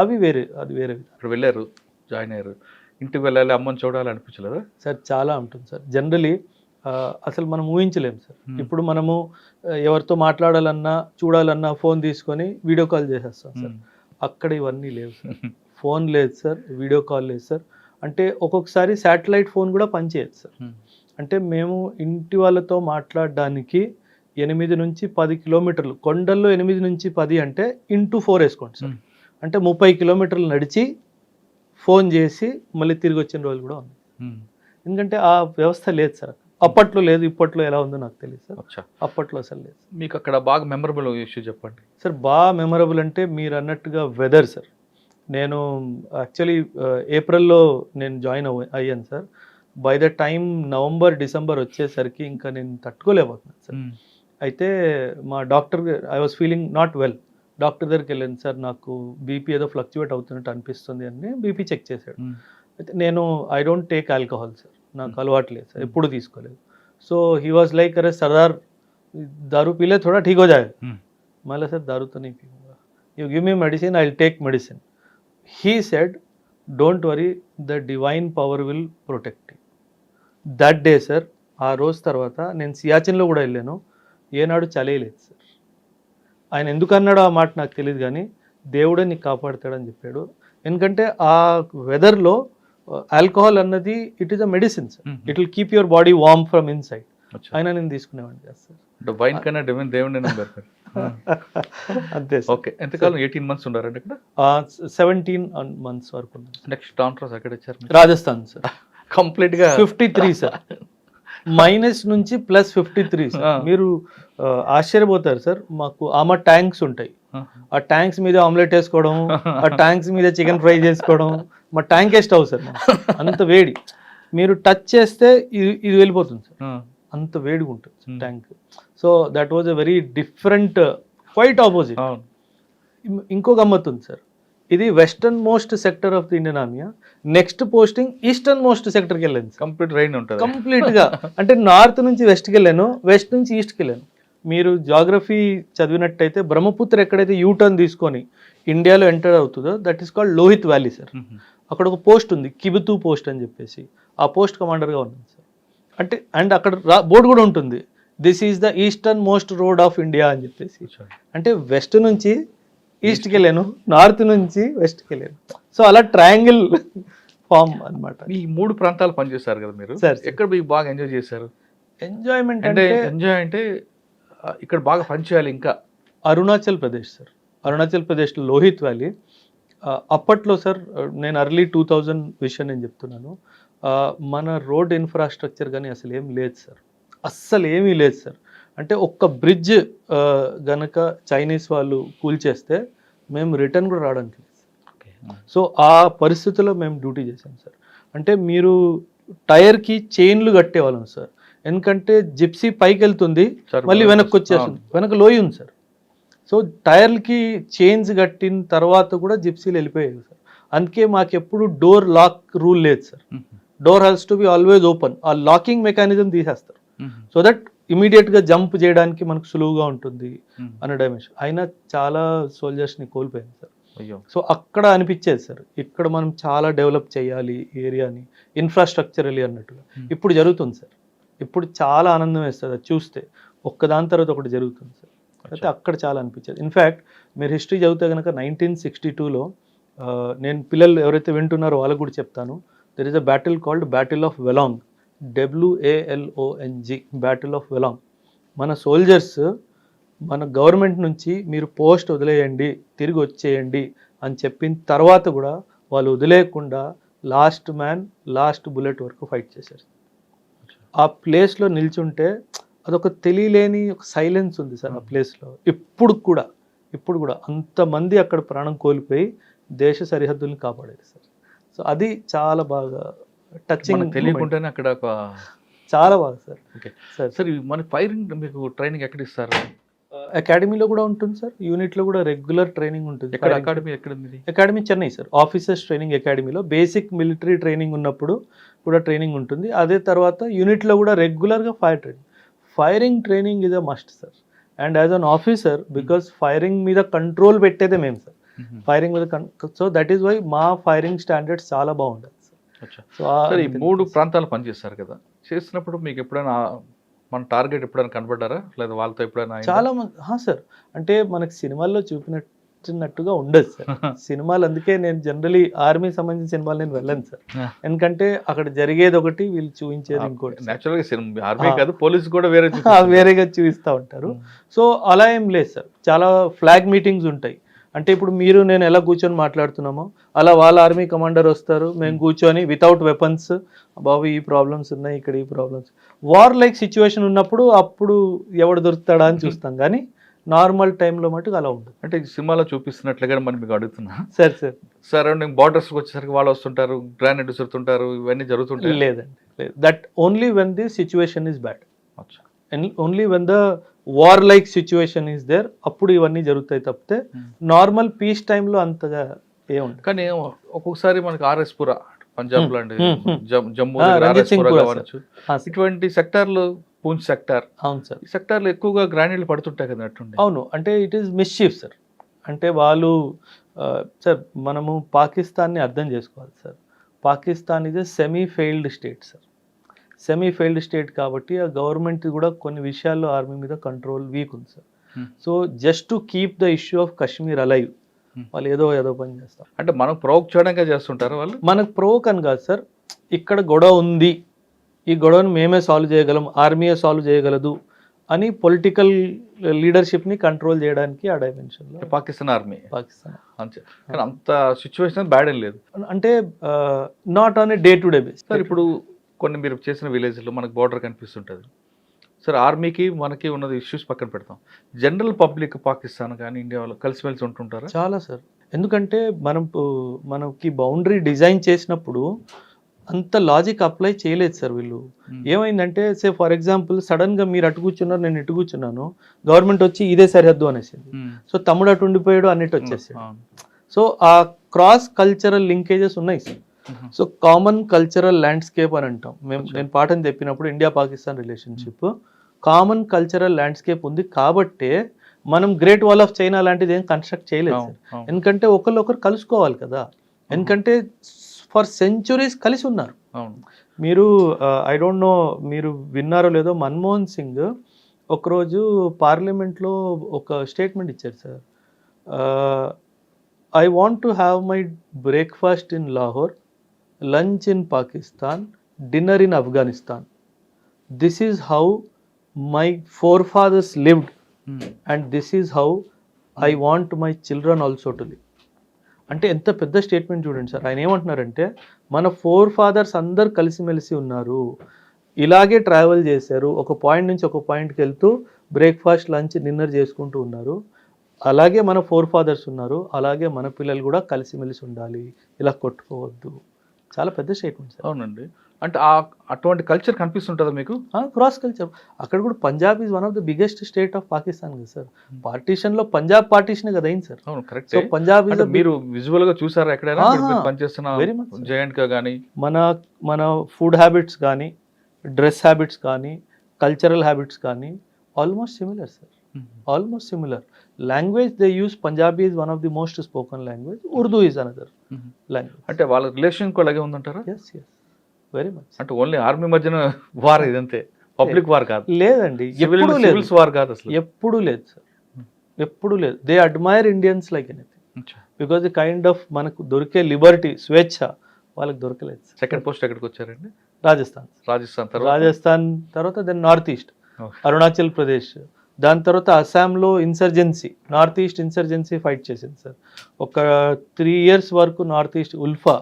అవి వేరే, అది వేరే. ఇప్పుడు వెళ్ళారు, జాయిన్ అయ్యారు, ఇంటికి వెళ్ళాలి, అమ్మని చూడాలి అనిపించలేదా సార్? చాలా ఉంటుంది సార్. జనరలీ అసలు మనం ఊహించలేము సార్. ఇప్పుడు మనము ఎవరితో మాట్లాడాలన్నా చూడాలన్నా ఫోన్ తీసుకొని వీడియో కాల్ చేసేస్తాం సార్. అక్కడ ఇవన్నీ లేవు సార్. ఫోన్ లేదు సార్, వీడియో కాల్ లేదు సార్. అంటే ఒక్కొక్కసారి శాటిలైట్ ఫోన్ కూడా పనిచేయదు సార్. అంటే మేము ఇంటి వాళ్ళతో మాట్లాడడానికి 8 నుంచి 10 kilometers, కొండల్లో 8 నుంచి 10 అంటే × 4 వేసుకోండి సార్. అంటే 30 kilometers నడిచి ఫోన్ చేసి మళ్ళీ తిరిగి వచ్చిన రోజులు కూడా ఉంది. ఎందుకంటే ఆ వ్యవస్థ లేదు సార్. అప్పట్లో లేదు, ఇప్పట్లో ఎలా ఉందో నాకు తెలియదు సార్. అప్పట్లో అసలు లేదు. మీకు అక్కడ బాగా మెమరబుల్ ఇష్యూ చెప్పండి సార్. బాగా మెమరబుల్ అంటే మీరు అన్నట్టుగా వెదర్ సార్. నేను యాక్చువల్లీ ఏప్రిల్లో నేను జాయిన్ అయ్యాను sir. By the time November December వచ్చేసరికి ఇంకా నేను తట్టుకోలేకపోతున్నాను సార్. అయితే మా doctor, I was feeling not well, doctor దగ్గరికి వెళ్ళాను సార్. నాకు బీపీ ఏదో ఫ్లక్చువేట్ అవుతున్నట్టు అనిపిస్తుంది అని బీపీ చెక్ చేశాడు. అయితే నేను I don't take alcohol sir, నాకు అలవాటు లేదు సార్, ఎప్పుడు తీసుకోలేదు. సో హీ వాజ్ లైక్ అరే సర్దార్ दारू पी ले थोड़ा ठीक हो जाएगा. मैं सर दारू तो नहीं पीऊँगा, you give me medicine, I will take medicine. He said, don't worry, the divine power will protect you. That day sir, ఆ రోజు తర్వాత నేను సియాచిన్లో కూడా వెళ్ళాను, ఏనాడు చలేయలేదు సార్. ఆయన ఎందుకు అన్నాడో ఆ మాట నాకు తెలియదు కానీ దేవుడే నీకు కాపాడుతాడని చెప్పాడు. ఎందుకంటే ఆ వెదర్లో ఆల్కహాల్ అన్నది it is a medicine sir. It will keep your body warm from inside. అయినా నేను తీసుకునేవాడిని కాదు సార్. వైన్ కన్నా దేవుడే అంతే. ఓకే, ఎంతకాలం? 18 months ఉండారండి ఇక్కడ? 17 months వరకు. నెక్స్ట్ ట్రాన్స్ఫర్ ఎక్కడ ఇచ్చారు? రాజస్థాన్ సార్. కంప్లీట్ గా 53 సార్. మైనస్ నుంచి +53 సార్. మీరు ఆశ్చర్యపోతారు సార్. మాకు ఆమె ట్యాంక్స్ ఉంటాయి, ఆ ట్యాంక్స్ మీద ఆమ్లెట్ వేసుకోవడం, ఆ ట్యాంక్స్ మీద చికెన్ ఫ్రై చేసుకోవడం. మా ట్యాంక్ స్టవ్ సార్, అంత వేడి. మీరు టచ్ చేస్తే ఇది వెళ్ళిపోతుంది సార్. అంత వేడిగా ఉంటుంది Hmm. Tank. So that was a very different, quite opposite. అవును. ఇంకో గమ్మత్ ఉంది సార్, ఇది western most sector of the Indian army. Next posting eastern most సెక్టర్కి వెళ్ళాను సార్. కంప్లీట్ రైన్ ఉంటుంది. కంప్లీట్గా అంటే నార్త్ నుంచి వెస్ట్కి వెళ్ళాను, వెస్ట్ నుంచి ఈస్ట్కి వెళ్ళాను. మీరు జాగ్రఫీ చదివినట్టయితే బ్రహ్మపుత్ర ఎక్కడైతే యూటర్న్ తీసుకొని ఇండియాలో ఎంటర్ అవుతుందో that is called Lohit valley sir. అక్కడ ఒక పోస్ట్ ఉంది, కిబుతు పోస్ట్ అని చెప్పేసి, ఆ పోస్ట్ కమాండర్గా ఉన్నాను సార్. అంటే అండ్ అక్కడ బోర్డు కూడా ఉంటుంది, this is the eastern most road of India అని చెప్పేసి. అంటే వెస్ట్ నుంచి ఈస్ట్కి వెళ్ళాను, నార్త్ నుంచి వెస్ట్కి వెళ్ళాను. సో అలా ట్రయాంగిల్ ఫామ్ అన్నమాట. ఈ 3 ప్రాంతాలు పనిచేస్తారు కదా మీరు, సార్ ఎక్కడ మీకు బాగా ఎంజాయ్ చేశారు? ఎంజాయ్మెంట్ అంటే అంటే ఎంజాయ్ అంటే ఇక్కడ బాగా పని చేయాలి ఇంకా. అరుణాచల్ ప్రదేశ్ సార్. అరుణాచల్ ప్రదేశ్లో లోహిత్ వ్యాలీ. అప్పట్లో సార్ నేను ఎర్లీ 2000 విషయం నేను చెప్తున్నాను. మన రోడ్ ఇన్ఫ్రాస్ట్రక్చర్ కానీ అసలు ఏం లేదు సార్, అస్సలు ఏమీ లేదు సార్. అంటే ఒక్క బ్రిడ్జ్ గనక చైనీస్ వాళ్ళు కూల్చేస్తే మేము రిటర్న్ కూడా రావడానికి లేదు. సో ఆ పరిస్థితుల్లో మేము డ్యూటీ చేసాం సార్. అంటే మీరు టైర్కి చైన్లు కట్టేవాళ్ళం సార్, ఎందుకంటే జిప్సీ పైకి వెళ్తుంది మళ్ళీ వెనక్కి వచ్చేస్తుంది, వెనక లోయ ఉంది సార్. సో టైర్లకి చైన్స్ కట్టిన తర్వాత కూడా జిప్సీలు వెళ్ళిపోయాయి సార్. అందుకే మాకు ఎప్పుడు డోర్ లాక్ రూల్ లేదు sir. Door has to be always open. ఆ లాకింగ్ మెకానిజం తీసేస్తారు సో దట్ ఇమీడియట్గా జంప్ చేయడానికి మనకు సులువుగా ఉంటుంది అనే డైమెన్షన్. అయినా చాలా సోల్జర్స్ని కోల్పోయాను సార్. సో అక్కడ అనిపించేది సార్, ఇక్కడ మనం చాలా డెవలప్ చేయాలి ఏరియాని ఇన్ఫ్రాస్ట్రక్చరలీ అన్నట్టుగా. ఇప్పుడు జరుగుతుంది సార్, ఇప్పుడు చాలా ఆనందం వేస్తుంది అది చూస్తే, ఒక్కదాని తర్వాత ఒకటి జరుగుతుంది సార్. అయితే అక్కడ చాలా అనిపించేది. ఇన్ఫ్యాక్ట్ మీరు హిస్టరీ చదివితే కనుక 1962లో నేను పిల్లలు ఎవరైతే వింటున్నారో వాళ్ళకు కూడా చెప్తాను, there is a battle called battle of Walong, WALONG, battle of Walong. మన సోల్జర్స్ మన గవర్నమెంట్ నుంచి మీరు పోస్ట్ వదిలేయండి తిరిగి వచ్చేయండి అని చెప్పిన తర్వాత కూడా వాళ్ళు వదిలేయకుండా లాస్ట్ మ్యాన్ లాస్ట్ బుల్లెట్ వరకు ఫైట్ చేశారు. ఆ ప్లేస్లో నిల్చుంటే అదొక తెలియలేని ఒక సైలెన్స్ ఉంది సార్ ఆ ప్లేస్లో. ఇప్పుడు కూడా అంతమంది అక్కడ ప్రాణం కోల్పోయి దేశ సరిహద్దుల్ని కాపాడారు సార్. సో అది చాలా బాగా టచింగ్, తెలియకుండానే అక్కడ ఒక చాలా బాగా సార్. ఓకే సార్ సార్, మన ఫైరింగ్ మీకు ట్రైనింగ్ ఎక్కడ ఇస్తారు? అకాడమీలో కూడా ఉంటుంది సార్, యూనిట్లో కూడా రెగ్యులర్ ట్రైనింగ్ ఉంటుంది. ఎక్కడ అకాడమీ ఎక్కడ ఉంది? Academy Chennai sir, officers training అకాడమీలో బేసిక్ మిలిటరీ ట్రైనింగ్ ఉన్నప్పుడు కూడా ట్రైనింగ్ ఉంటుంది. అదే తర్వాత యూనిట్లో కూడా రెగ్యులర్గా firing training is a must sir. And as an officer because firing మీద కంట్రోల్ పెట్టేదే మేము సార్, ఫైరింగ్ మీద. సో దట్ ఈస్ వై మా ఫైరింగ్ స్టాండర్డ్స్ చాలా బాగుంటుంది సార్. సో ఈ 3 ప్రాంతాలు పనిచేస్తారు కదా, చేసినప్పుడు మీకు ఎప్పుడైనా మన టార్గెట్ ఎప్పుడైనా కనబడ్డారా, లేదా వాళ్ళతో ఎప్పుడైనా? చాలా మంది సార్, అంటే మనకి సినిమాల్లో చూపినట్టుగా ఉండదు సార్ సినిమాలు. అందుకే నేను జనరలీ ఆర్మీ సంబంధించిన సినిమాలు నేను వెళ్ళను సార్, ఎందుకంటే అక్కడ జరిగేది ఒకటి, వీళ్ళు చూపించేది ఇంకోటి. నేచురల్గా ఆర్మీ కాదు, పోలీస్ కూడా వేరేగా చూపిస్తూ ఉంటారు. సో అలా ఏం లేదు సార్, చాలా ఫ్లాగ్ మీటింగ్స్ ఉంటాయి. అంటే ఇప్పుడు మీరు నేను ఎలా కూర్చొని మాట్లాడుతున్నామో అలా వాళ్ళ ఆర్మీ కమాండర్ వస్తారు, మేము కూర్చొని వితౌట్ వెపన్స్, బాబు ఈ ప్రాబ్లమ్స్ ఉన్నాయి, ఇక్కడ ఈ ప్రాబ్లమ్స్, వార్ లైక్ సిచ్యువేషన్ ఉన్నప్పుడు అప్పుడు ఎవడు దొరుకుతాడా అని చూస్తాం, కానీ నార్మల్ టైంలో మటుకు అలా ఉంటుంది. అంటే సినిమాలో చూపిస్తున్నట్లుగా మనం మీకు అడుగుతున్నా సార్ సరౌండింగ్ బార్డర్స్కి వచ్చేసరికి వాళ్ళు వస్తుంటారు, గ్రానైట్ విసురుతుంటారు, ఇవన్నీ జరుగుతుంటాయి? లేదండి, లేదు. That only when the situation is bad, only when the war like situation is there, అప్పుడు ఇవన్నీ జరుగుతాయి తప్పితే నార్మల్ పీస్ టైంలో అంతగా ఏముంది. కానీ ఒక్కొక్కసారి మనకి ఆర్ఎస్పుర పంజాబ్ లాంటి జమ్మూ కావచ్చు, ఇటువంటి సెక్టార్లు, పూంచ్ సెక్టార్, అవును సార్, ఈ సెక్టార్లో ఎక్కువగా గ్రానైట్లు పడుతుంటాయి కదా అట్టుండే. అవును, అంటే ఇట్ ఈస్ మిస్చీఫ్ సార్. అంటే వాళ్ళు సార్ మనము పాకిస్తాన్ని అర్థం చేసుకోవాలి sir. Pakistan is a semi failed state sir. Semi failed state కాబట్టి ఆ గవర్నమెంట్ కూడా కొన్ని విషయాల్లో ఆర్మీ మీద కంట్రోల్ వీక్ ఉంది sir. So just to keep the issue of Kashmir alive వాళ్ళు ఏదో పని చేస్తారు. అంటే మనం ప్రొవోక్ చేయడంగా చేస్తుంటారు వాళ్ళు. మనకు ప్రొవోక్ అని కాదు సార్, ఇక్కడ గొడవ ఉంది, ఈ గొడవను మేమే సాల్వ్ చేయగలం, ఆర్మీయే సాల్వ్ చేయగలదు అని పొలిటికల్ లీడర్షిప్ని కంట్రోల్ చేయడానికి ఆ డైమెన్షన్లో పాకిస్తాన్ ఆర్మీ అంతే. కానీ అంత సిచ్యువేషన్ బ్యాడ్ ఏం లేదు, అంటే not on a day to day base. Sir ఇప్పుడు కొన్ని మీరు చేసిన విలేజ్లో మనకు బార్డర్ కనిపిస్తుంటుంది సార్, ఆర్మీకి మనకి ఉన్నది ఇష్యూస్ పక్కన పెడతాం, జనరల్ పబ్లిక్ పాకిస్తాన్ కానీ ఇండియా వాళ్ళు కలిసిమెలిసి ఉంటుంటారా? చాలా సార్, ఎందుకంటే మనకి బౌండరీ డిజైన్ చేసినప్పుడు అంత లాజిక్ అప్లై చేయలేదు సార్ వీళ్ళు. ఏమైందంటే ఫర్ ఎగ్జాంపుల్ సడన్గా మీరు అటు కూర్చున్నారు, నేను ఇటు కూర్చున్నాను, గవర్నమెంట్ వచ్చి ఇదే సరిహద్దు అనేసింది. సో తమ్ముడు అటు ఉండిపోయాడు, అన్నిటి వచ్చేసాడు. సో ఆ క్రాస్ కల్చరల్ లింకేజెస్ ఉన్నాయి sir. So common cultural landscape అని అంటాం నేను పాఠం చెప్పినప్పుడు. India Pakistan relationship common cultural landscape ఉంది కాబట్టే మనం గ్రేట్ వాల్ ఆఫ్ చైనా లాంటిది ఏం కన్స్ట్రక్ట్ చేయలేదు సార్. ఎందుకంటే ఒకరు కలుసుకోవాలి కదా. ఎందుకంటే ఫర్ సెంచురీస్ కలిసి ఉన్నారు. మీరు ఐ డోంట్ నో మీరు విన్నారో లేదో, మన్మోహన్ సింగ్ ఒకరోజు పార్లమెంట్లో ఒక స్టేట్మెంట్ ఇచ్చారు sir. I want to have my breakfast in Lahore, lunch in Pakistan, dinner in Afghanistan. This is how my forefathers lived and this is how I want my children also to live. అంటే ఎంత పెద్ద స్టేట్మెంట్ చూడండి సార్. ఆయన ఏమంటున్నారంటే మన ఫోర్ ఫాదర్స్ అందరు కలిసిమెలిసి ఉన్నారు, ఇలాగే ట్రావెల్ చేశారు, ఒక పాయింట్ నుంచి ఒక పాయింట్కి వెళ్తూ బ్రేక్ఫాస్ట్ లంచ్ డిన్నర్ చేసుకుంటూ ఉన్నారు, అలాగే మన ఫోర్ ఫాదర్స్ ఉన్నారు, అలాగే మన పిల్లలు కూడా కలిసిమెలిసి ఉండాలి, ఇలా కొట్టుకోవద్దు. చాలా పెద్ద స్టేట్మెంట్ సార్. అవునండి. అంటే అటువంటి కల్చర్ కనిపిస్తుంటుందా మీకు? Cross culture. అక్కడ కూడా Punjab is one of the biggest state of Pakistan కదా సార్. పార్టీషన్ లో పంజాబ్ పార్టీషన్ కదా అయింది సార్. అవును, కరెక్ట్. సో పంజాబ్ ఈజ్ మీరు విజువల్ గా చూసారా ఎక్కడైనా పనిచేస్తున్న జాయింట్ గా కానీ? మన ఫుడ్ హ్యాబిట్స్ కానీ, డ్రెస్ హ్యాబిట్స్ కానీ, కల్చరల్ హ్యాబిట్స్ కానీ almost similar sir. Almost similar. Language they use Punjabi is one of the most spoken language, Urdu is another language. అంటే వాళ్ళ రిలేషన్ కూడా అలాగే ఉందంటారా? Yes very much. అంటే ఓన్లీ ఆర్మీ మధ్యన వార్ ఇదంతే, పబ్లిక్ వార్ కాదు? లేదండి, సివిల్స్ వార్ కాదు అసలు, ఎప్పుడు లేదు సార్, ఎప్పుడు లేదు. They admire Indians like anything because the kind of మనకు దొరికే లిబర్టీ, స్వేచ్ఛ వాళ్ళకి దొరకలేదు. సెకండ్ పోస్ట్ ఎక్కడికి వచ్చారండి? రాజస్థాన్ తర్వాత then north east, Arunachal Pradesh, దాని తర్వాత అస్సాంలో insurgency, north east insurgency fight చేసింది సార్. ఒక 3 years వరకు నార్త్ ఈస్ట్ ఉల్ఫా,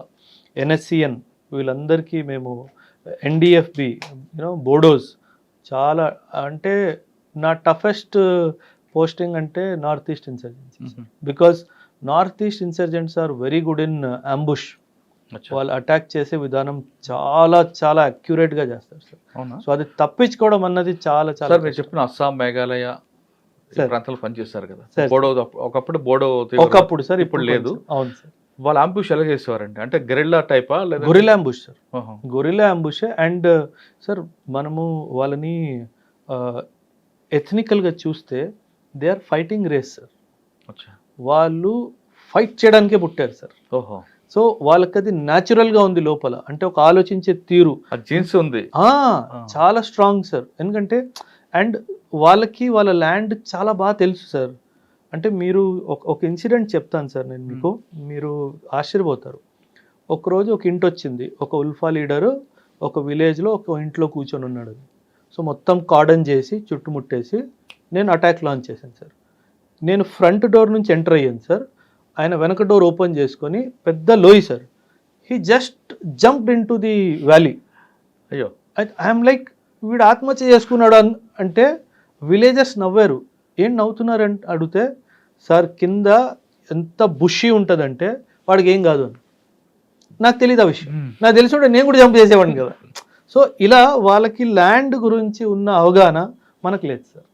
NSCN వీళ్ళందరికీ మేము, NDFB బోడోస్, చాలా అంటే నా టఫెస్ట్ పోస్టింగ్ అంటే north east insurgency because north east insurgents are very good in ambush. వాళ్ళు అటాక్ చేసే విధానం చాలా చాలా అక్యురేట్గా చేస్తారు సార్. సో అది తప్పించుకోవడం అన్నది చాలా చాలా. మీరు చెప్పిన అస్సాం, మేఘాలయ ప్రాంతాలు పనిచేస్తారు కదా, బోడో ఒకప్పుడు బోడో ఒకప్పుడు సార్, ఇప్పుడు లేదు. అవును సార్. వాళ్ళ అంబుష్ ఎలా చేసేవారండి? అంటే గెరిల్లా టైపా లేదా? Guerrilla ambush sir, guerrilla ambush. And sir మనము వాళ్ళని ఎథనికల్గా చూస్తే they are fighting race sir. వాళ్ళు ఫైట్ చేయడానికే పుట్టారు సార్. ఓహో. సో వాళ్ళకి అది న్యాచురల్గా ఉంది లోపల, అంటే ఒక ఆలోచించే తీరు, జీన్స్ ఉంది, చాలా స్ట్రాంగ్ సార్. ఎందుకంటే అండ్ వాళ్ళకి వాళ్ళ ల్యాండ్ చాలా బాగా తెలుసు సార్. అంటే మీరు ఒక ఇన్సిడెంట్ చెప్తాను సార్ నేను మీకు, మీరు ఆశ్చర్యపోతారు. ఒకరోజు ఒక ఇంటి వచ్చింది, ఒక ఉల్ఫా లీడరు ఒక విలేజ్లో ఒక ఇంట్లో కూర్చొని ఉన్నాడు. సో మొత్తం కార్డన్ చేసి చుట్టుముట్టేసి నేను అటాక్ లాంచ్ చేశాను సార్. నేను ఫ్రంట్ డోర్ నుంచి ఎంటర్ అయ్యాను సార్, ఆయన వెనక డోర్ ఓపెన్ చేసుకొని పెద్ద లోయి sir. He just jumped in to the valley. అయ్యో, ఐఎమ్ లైక్ వీడు ఆత్మహత్య చేసుకున్నాడు అంటే విలేజర్స్ నవ్వారు. ఏం నవ్వుతున్నారు అని అడిగితే, సార్ కింద ఎంత బుషి ఉంటుందంటే వాడికి ఏం కాదు అని. నాకు తెలియదు ఆ విషయం, నాకు తెలిసి ఉంటే నేను కూడా జంప్ చేసేవాడిని కదా. సో ఇలా వాళ్ళకి ల్యాండ్ గురించి ఉన్న అవగాహన మనకు లేదు సార్.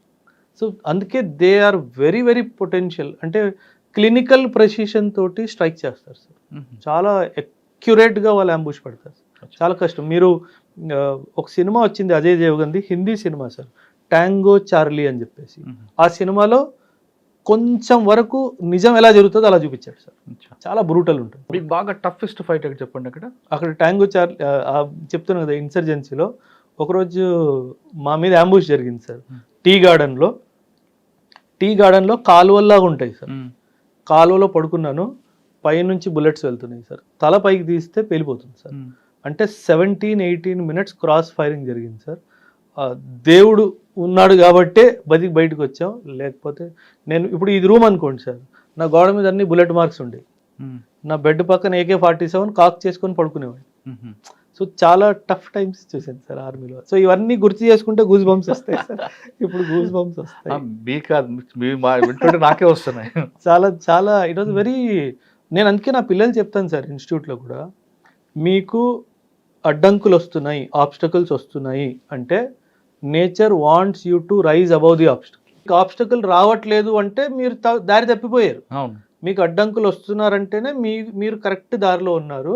సో అందుకే they are very very potential. అంటే క్లినికల్ ప్రెసిషన్ తోటి స్ట్రైక్ చేస్తారు సార్, చాలా అక్యురేట్గా వాళ్ళు అంబుష్ పెడతారు. చాలా కష్టం. మీరు ఒక సినిమా వచ్చింది అజయ్ దేవగన్ది, హిందీ సినిమా సార్, ట్యాంగో చార్లీ అని చెప్పేసి. ఆ సినిమాలో కొంచెం వరకు నిజం ఎలా జరుగుతుందో అలా చూపించాడు సార్. చాలా బ్రూటల్ ఉంటుంది. మీకు బాగా టఫెస్ట్ ఫైట్ ఎక్కడ చెప్పండి? అక్కడ ట్యాంగో చార్లీ చెప్తున్నాను కదా, ఇన్సర్జెన్సీలో ఒకరోజు మా మీద అంబుష్ జరిగింది సార్. టీ గార్డెన్లో కాలువల్లాగా ఉంటాయి సార్. కాలువలో పడుకున్నాను, పైనుంచి బుల్లెట్స్ వెళ్తున్నాయి సార్. తల పైకి తీస్తే పేలిపోతుంది సార్. అంటే 17-18 minutes క్రాస్ ఫైరింగ్ జరిగింది సార్. దేవుడు ఉన్నాడు కాబట్టే బయటకు వచ్చాం. లేకపోతే నేను ఇప్పుడు ఇది రూమ్ అనుకోండి సార్, నా గోడ మీద అన్ని బుల్లెట్ మార్క్స్ ఉండేవి. నా బెడ్ పక్కన AK-47 కాక్ చేసుకొని పడుకునేవాడిని. సో చాలా టఫ్ టైమ్స్ చూసాను సార్ ఆర్మీలో. సో ఇవన్నీ గుర్తు చేసుకుంటే గూస్ బంప్స్ వస్తాయి సార్. ఇప్పుడు గూస్ బంప్స్ వస్తాయి, నాకే వస్తున్నాయి. చాలా చాలా ఇట్ వాజ్ వెరీ. నేను అందుకే నా పిల్లలు చెప్తాను సార్ ఇన్స్టిట్యూట్లో కూడా, మీకు అడ్డంకులు వస్తున్నాయి, ఆబ్స్టకల్స్ వస్తున్నాయి అంటే nature wants you to rise above the obstacle. Obstacle రావట్లేదు అంటే మీరు దారి తప్పిపోయారు. అవును. మీకు అడ్డంకులు వస్తున్నారంటేనే మీరు కరెక్ట్ దారిలో ఉన్నారు.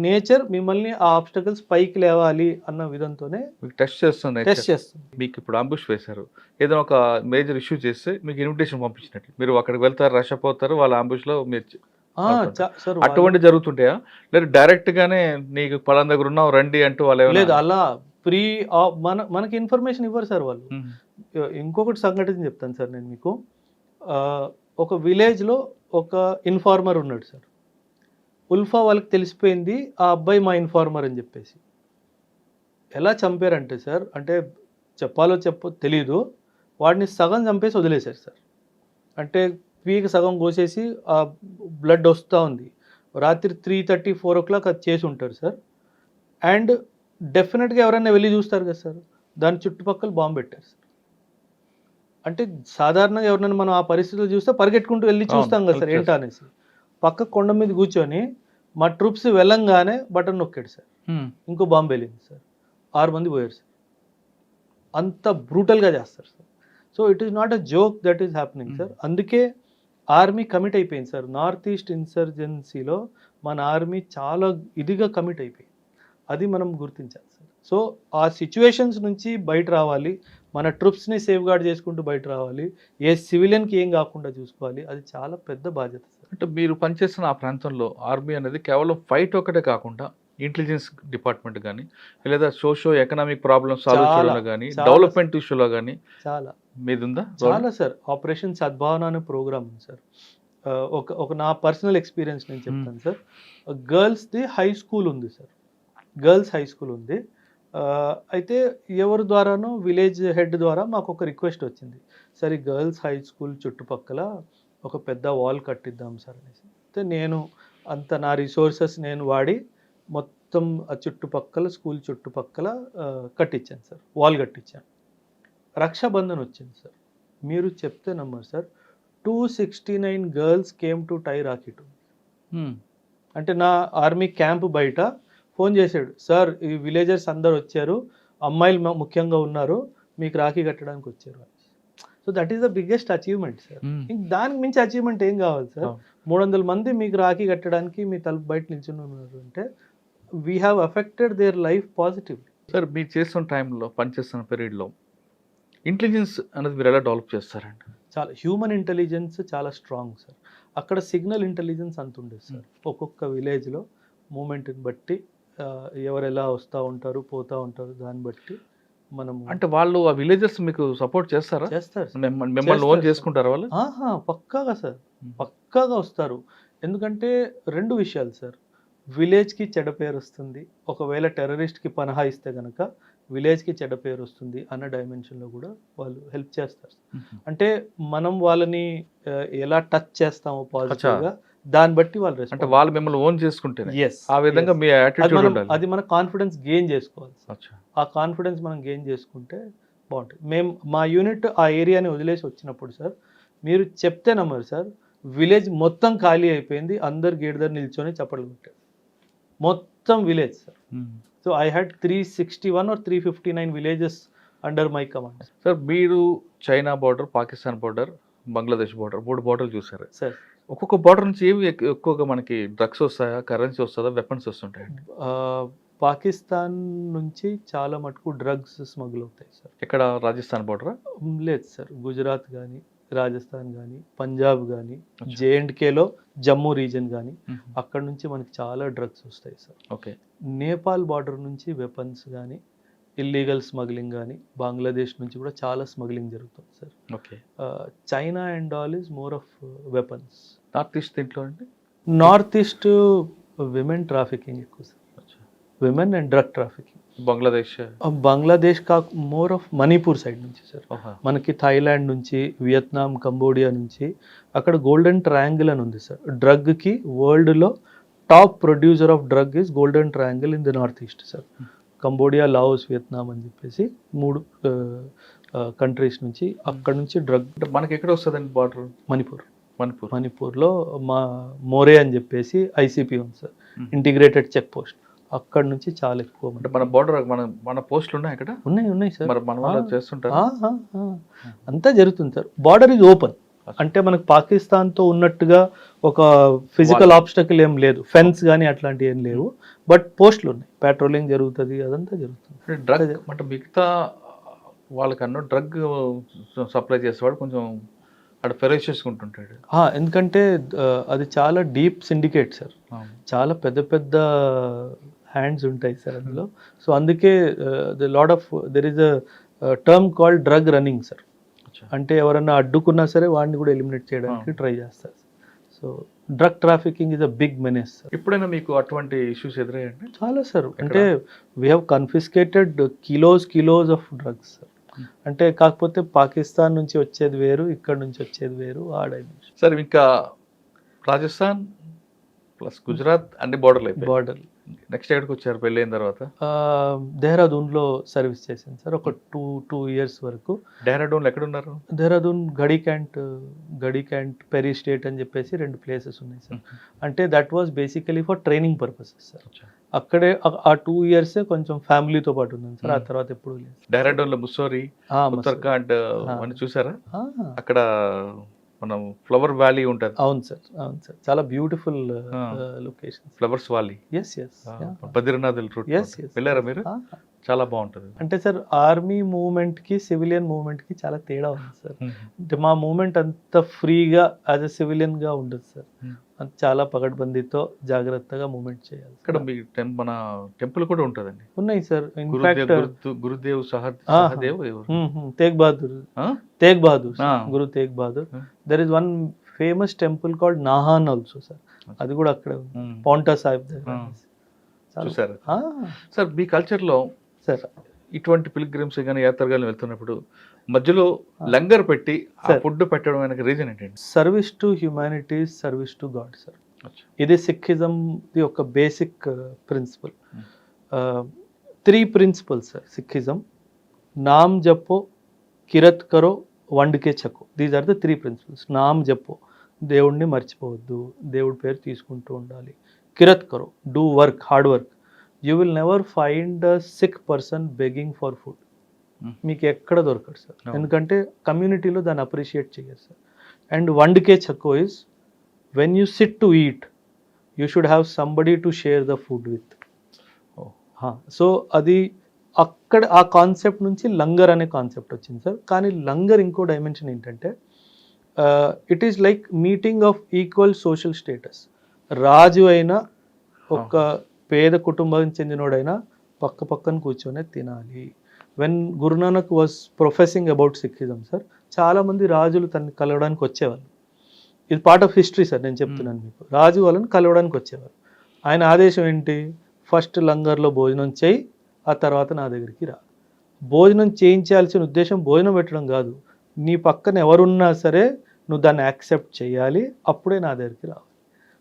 నేచర్ మిమ్మల్ని ఆ ఆబ్స్టకల్స్ పైకి లేవాలి అన్న విధంతోనే మీకు టెస్ట్ చేస్తుంది. టెస్ట్ చేస్తుంది. మీకు ఇప్పుడు అంబుష్ వేశారు, ఏదైనా ఒక మేజర్ ఇష్యూ చేస్తే మీకు ఇన్విటేషన్ పంపించినట్టు మీరు అక్కడికి వెళ్తారు, రష్ అయిపోతారు, వాళ్ళ అంబుష్లో మీరు సార్ అటువంటి జరుగుతుంటాయా? లేదు డైరెక్ట్ గానే నీకు పలానా దగ్గర ఉన్నావు రండి అంటూ వాళ్ళు లేదు, అలా ప్రీ మనకి ఇన్ఫర్మేషన్ ఇవ్వరు సార్ వాళ్ళు. ఇంకొకటి సంఘటన చెప్తాను సార్ నేను మీకు. ఒక విలేజ్లో ఒక ఇన్ఫార్మర్ ఉన్నాడు సార్. ఉల్ఫా వాళ్ళకి తెలిసిపోయింది ఆ అబ్బాయి మా ఇన్ఫార్మర్ అని చెప్పేసి. ఎలా చంపారంటే సార్, అంటే చెప్పాలో తెలీదు, వాడిని సగం చంపేసి వదిలేశారు సార్. అంటే పీకి సగం కోసేసి ఆ బ్లడ్ వస్తూ ఉంది. రాత్రి 3:30, 4 o'clock అది చేసి ఉంటారు సార్. అండ్ డెఫినెట్గా ఎవరైనా వెళ్ళి చూస్తారు కదా సార్, దాని చుట్టుపక్కల బాంబు పెట్టారు సార్. అంటే సాధారణంగా ఎవరైనా మనం ఆ పరిస్థితులు చూస్తే పరిగెట్టుకుంటూ వెళ్ళి చూస్తాం కదా సార్ ఏంటా అనేసి. పక్క కొండ మీద కూర్చొని మా ట్రూప్స్ వెళ్ళంగానే బటన్ నొక్కాడు సార్. ఇంకో బాంబు వెళ్ళింది సార్. 6 మంది పోయారు సార్. అంత బ్రూటల్గా చేస్తారు sir. So it is not a joke that is happening sir. అందుకే ఆర్మీ కమిట్ అయిపోయింది సార్. నార్త్ ఈస్ట్ ఇన్సర్జెన్సీలో మన ఆర్మీ చాలా ఇదిగా కమిట్ అయిపోయింది. అది మనం గుర్తించాలి సార్. సో ఆ సిచ్యువేషన్స్ నుంచి బయట రావాలి, మన ట్రూప్స్ని సేఫ్ గార్డ్ చేసుకుంటూ బయట రావాలి, ఏ సివిలియన్కి ఏం కాకుండా చూసుకోవాలి. అది చాలా పెద్ద బాధ్యత సార్. అంటే మీరు పనిచేస్తున్న ఆ ప్రాంతంలో ఆర్మీ అనేది కేవలం ఫైట్ ఒకటే కాకుండా ఇంటెలిజెన్స్ డిపార్ట్మెంట్ కానీ లేదా సోషో ఎకనామిక్ ప్రాబ్లమ్స్ సాల్వ్ చేయడంలో కానీ డెవలప్మెంట్ ఇష్యూలో కానీ చాలా మీది ఉందా? చాలా సార్. ఆపరేషన్ సద్భావన అనే ప్రోగ్రామ్ ఉంది సార్. ఒక నా పర్సనల్ ఎక్స్పీరియన్స్ నేను చెప్తాను సార్. గర్ల్స్ది హై స్కూల్ ఉంది సార్. గర్ల్స్ హై స్కూల్ ఉంది. అయితే ఎవరి ద్వారానో విలేజ్ హెడ్ ద్వారా మాకు ఒక రిక్వెస్ట్ వచ్చింది, సార్ ఈ గర్ల్స్ హై స్కూల్ చుట్టుపక్కల ఒక పెద్ద వాల్ కట్టిద్దాం సార్ అనేసి. అయితే నేను నా రిసోర్సెస్ నేను వాడి మొత్తం ఆ చుట్టుపక్కల స్కూల్ చుట్టుపక్కల కట్టించాను సార్, వాల్ కట్టించాను. రక్షాబంధన్ వచ్చింది సార్. మీరు చెప్తే నమ్మరు sir, 269 girls came to tie rakhi to. అంటే నా ఆర్మీ క్యాంప్ బయట ఫోన్ చేశాడు, సార్ ఈ విలేజర్స్ అందరు వచ్చారు, అమ్మాయిలు ముఖ్యంగా ఉన్నారు, మీకు రాఖీ కట్టడానికి వచ్చారు. So that is the biggest achievement sir. దానికి మించి అచీవ్మెంట్ ఏం కావాలి సార్? 300 మంది మీకు రాఖీ కట్టడానికి మీ తలుపు బయట నిల్చుని ఉన్నారు అంటే we have affected their life positively. Sir మీరు చేస్తున్న టైంలో పనిచేస్తున్న పీరియడ్లో ఇంటెలిజెన్స్ అనేది మీరు ఎలా డెవలప్ చేస్తారండి? చాలా హ్యూమన్ ఇంటెలిజెన్స్ చాలా స్ట్రాంగ్ సార్. అక్కడ సిగ్నల్ ఇంటెలిజెన్స్ అంత ఉండేది సార్. ఒక్కొక్క విలేజ్లో మూమెంట్ని బట్టి ఎవరు ఎలా వస్తూ ఉంటారు పోతూ ఉంటారు, దాన్ని బట్టి మనం అంటే వాళ్ళు ఆ విలేజర్స్ మీకు సపోర్ట్ చేస్తారా? చేస్తారు, మిమ్మల్ని ఓన్ చేసుకుంటారు వాళ్ళు? పక్కాగా సార్, పక్కాగా వస్తారు. ఎందుకంటే 2 విషయాలు సార్. విలేజ్కి చెడ్డ పేరు వస్తుంది, ఒకవేళ టెర్రరిస్ట్కి పనహా ఇస్తే కనుక విలేజ్కి చెడ్డ పేరు వస్తుంది అన్న డైమెన్షన్లో కూడా వాళ్ళు హెల్ప్ చేస్తారు. అంటే మనం వాళ్ళని ఎలా టచ్ చేస్తామో పాజిటివ్గా దాన్ని బట్టి వాళ్ళు అంటే వాళ్ళు మిమ్మల్ని ఓన్ చేసుకుంటే ఆ విధంగా మీ యాటిట్యూడ్ ఉండాలి. అది మన కాన్ఫిడెన్స్ గెయిన్ చేసుకోవాలి. ఆ కాన్ఫిడెన్స్ మనం గెయిన్ చేసుకుంటే బాగుంటుంది. మేము మా యూనిట్ ఆ ఏరియాని వదిలేసి వచ్చినప్పుడు సార్, మీరు చెప్తే నమ్మరు సార్, విలేజ్ మొత్తం ఖాళీ అయిపోయింది, అందరు గేట్ దగ్గర నిల్చొని చప్పట్లు కొట్టారు మొత్తం village sir. So I had 361 or 359 villages under my command. Sir మీరు China border, Pakistan border, Bangladesh border 3 బార్డర్లు చూసారు సార్. ఒక్కొక్క బార్డర్ నుంచి ఏవి ఎక్కువగా మనకి డ్రగ్స్ వస్తాయా, కరెన్సీ వస్తుందా, వెపన్స్ వస్తుంటాయండి? పాకిస్తాన్ నుంచి చాలా మటుకు డ్రగ్స్ స్మగుల్ అవుతాయి సార్. ఎక్కడ రాజస్థాన్ బార్డరా? లేదు సార్, గుజరాత్ కానీ రాజస్థాన్ కానీ పంజాబ్ కానీ జేఎండ్కేలో జమ్మూ రీజన్ కానీ అక్కడ నుంచి మనకి చాలా డ్రగ్స్ వస్తాయి సార్. ఓకే. నేపాల్ బార్డర్ నుంచి వెపన్స్ కానీ ఇల్లీగల్ స్మగ్లింగ్ కానీ బంగ్లాదేశ్ నుంచి కూడా చాలా స్మగ్లింగ్ జరుగుతుంది sir. Okay. China and all is more of weapons. North east దీంట్లో అండి? నార్త్ ఈస్ట్ విమెన్ ట్రాఫికింగ్ ఎక్కువ sir, women and drug trafficking. Bangladesh more of Manipur side నుంచి సార్. మనకి థాయిలాండ్ నుంచి, వియత్నాం, కంబోడియా నుంచి అక్కడ గోల్డెన్ ట్రయాంగిల్ అని ఉంది సార్. డ్రగ్కి వరల్డ్లో top producer of drug is golden triangle in the north east sir. Cambodia, Laos, Vietnam అని చెప్పేసి 3 కంట్రీస్ నుంచి అక్కడ నుంచి డ్రగ్. మనకి ఎక్కడ వస్తుందండి బార్డర్? మణిపూర్లో మా మోరే అని చెప్పేసి ఐసీపీ ఉంది సార్, ఇంటిగ్రేటెడ్ చెక్ పోస్ట్. అక్కడ నుంచి చాలా ఎక్కువ మంది అంటే మన బోర్డర్ మన పోస్టులు ఉన్నాయి ఇక్కడ, ఉన్నాయి సార్. మరి మన వాళ్ళు చేస్తుంటారు. అంతా జరుగుతుంది సార్. బార్డర్ ఈజ్ ఓపెన్, అంటే మనకు పాకిస్తాన్తో ఉన్నట్టుగా ఒక ఫిజికల్ ఆబ్స్టకల్ ఏం లేదు, ఫెన్స్ కానీ అట్లాంటివి ఏం లేవు, బట్ పోస్టులు ఉన్నాయి, పెట్రోలింగ్ జరుగుతుంది, అదంతా జరుగుతుంది. డ్రగ్ అంటే మిగతా వాళ్ళకన్నా డ్రగ్ సప్లై చేసేవాడు కొంచెం అక్కడ ఫెరోషియస్ ఉంటుంటాడు. ఎందుకంటే అది చాలా డీప్ సిండికేట్ సార్, చాలా పెద్ద పెద్ద హ్యాండ్స్ ఉంటాయి సార్ అందులో. సో అందుకే there is a term called drug running sir. అంటే ఎవరన్నా అడ్డుకున్నా సరే వాడిని కూడా ఎలిమినేట్ చేయడానికి ట్రై చేస్తారు. So drug trafficking is a big menace sir. ఎప్పుడైనా మీకు అటువంటి ఇష్యూస్ ఎదురయ్యండి? చాలా సార్. అంటే we have confiscated kilos of drugs sir. అంటే కాకపోతే పాకిస్తాన్ నుంచి వచ్చేది వేరు, ఇక్కడ నుంచి వచ్చేది వేరు, ఆ డైమెన్షన్. సార్ ఇంకా రాజస్థాన్ ప్లస్ గుజరాత్ అన్ని బోర్డర్ నెక్స్ట్ ఎక్కడికి వచ్చారు పెళ్ళి అయిన తర్వాత? దేహ్రాదూన్లో సర్వీస్ చేశాను సార్ ఒక టూ ఇయర్స్ వరకు. డెహ్రాడూన్లో ఎక్కడ ఉన్నారు? దేహ్రాదూన్ గడి క్యాంట్ పెరీ స్టేట్ అని చెప్పేసి 2 ప్లేసెస్ ఉన్నాయి సార్. అంటే that was basically for training purposes sir. అక్కడే ఆ 2 ఇయర్స్ కొంచెం ఫ్యామిలీతో పాటు ఉన్నాను సార్, ఆ తర్వాత ఎప్పుడు లేదు. డెహ్రాడూన్లో ముస్సోరీ, ఉత్తరాఖండ్ అని చూసారా? అక్కడ మనం ఫ్లవర్ వ్యాలీ ఉంటుంది. అవును సార్, చాలా beautiful location, flowers valley. Badrinath route వెళ్ళారా మీరు? చాలా బాగుంటుంది. అంటే సార్ ఆర్మీ మూవ్మెంట్ కి సివిలియన్ మూవ్మెంట్ కి చాలా తేడా ఉంది సార్. అంటే మా మూవ్మెంట్ అంత ఫ్రీగా యాజ్ అ సివిలియన్ గా ఉండదు సార్, చాలా పకడ్బందీతో జాగ్రత్తగా మూవ్మెంట్ చేయాలి. ఇక్కడ మీ మన టెంపుల్ కూడా ఉంటుందండి. ఉన్నాయి sir. Gurudev Tegh Bahadur Guru Tegh Bahadur. There is one famous temple called Nahan also sir, అది కూడా అక్కడే ఉంది, పౌంటా సాహిబ్ దగ్గర. చూసారు సార్ మీ కల్చర్లో సార్ ఇటువంటి పిల్గ్రిమ్స్ కానీ యాత్రగాలు వెళ్తున్నప్పుడు మధ్యలో లంగర్ పెట్టి ఫుడ్ పెట్టడం వెనక రీజన్ ఏంటండి? Service to humanity, service to God sir. ఇది సిక్కిజం ది ఒక basic principle. 3 principles sir Sikhism: Naam Japo, Kirat Karo, Vand Ke Chhako. These are the 3 principles. Naam Japo, దేవుడిని మర్చిపోవద్దు, దేవుడి పేరు తీసుకుంటూ ఉండాలి. Kirat Karo, do work, hard work. You will never find a Sikh person begging for food. మీకు ఎక్కడ దొరకదు సార్, ఎందుకంటే కమ్యూనిటీలో దాన్ని అప్రిషియేట్ చేయరు sir. And Vand Ke Chhako is when you SIT to eat you should have somebody to share the food with. So అది అక్కడ ఆ కాన్సెప్ట్ నుంచి లంగర్ అనే కాన్సెప్ట్ వచ్చింది సార్. కానీ లంగర్ ఇంకో డైమెన్షన్ ఏంటంటే it is like meeting of equal social status. రాజు అయినా ఒక పేద కుటుంబానికి చెందినోడైనా పక్కన కూర్చొనే తినాలి. When Guru Nanak was professing about Sikhism sir, చాలామంది రాజులు తనని కలవడానికి వచ్చేవాళ్ళు. ఇది పార్ట్ ఆఫ్ హిస్టరీ సార్, నేను చెప్తున్నాను మీకు. రాజు వాళ్ళని కలవడానికి వచ్చేవారు. ఆయన ఆదేశం ఏంటి? ఫస్ట్ లంగర్లో భోజనం చేయి, ఆ తర్వాత నా దగ్గరికి రా. భోజనం చేయించాల్సిన ఉద్దేశం భోజనం పెట్టడం కాదు, నీ పక్కన ఎవరున్నా సరే నువ్వు దాన్ని యాక్సెప్ట్ చేయాలి, అప్పుడే నా దగ్గరికి రావాలి.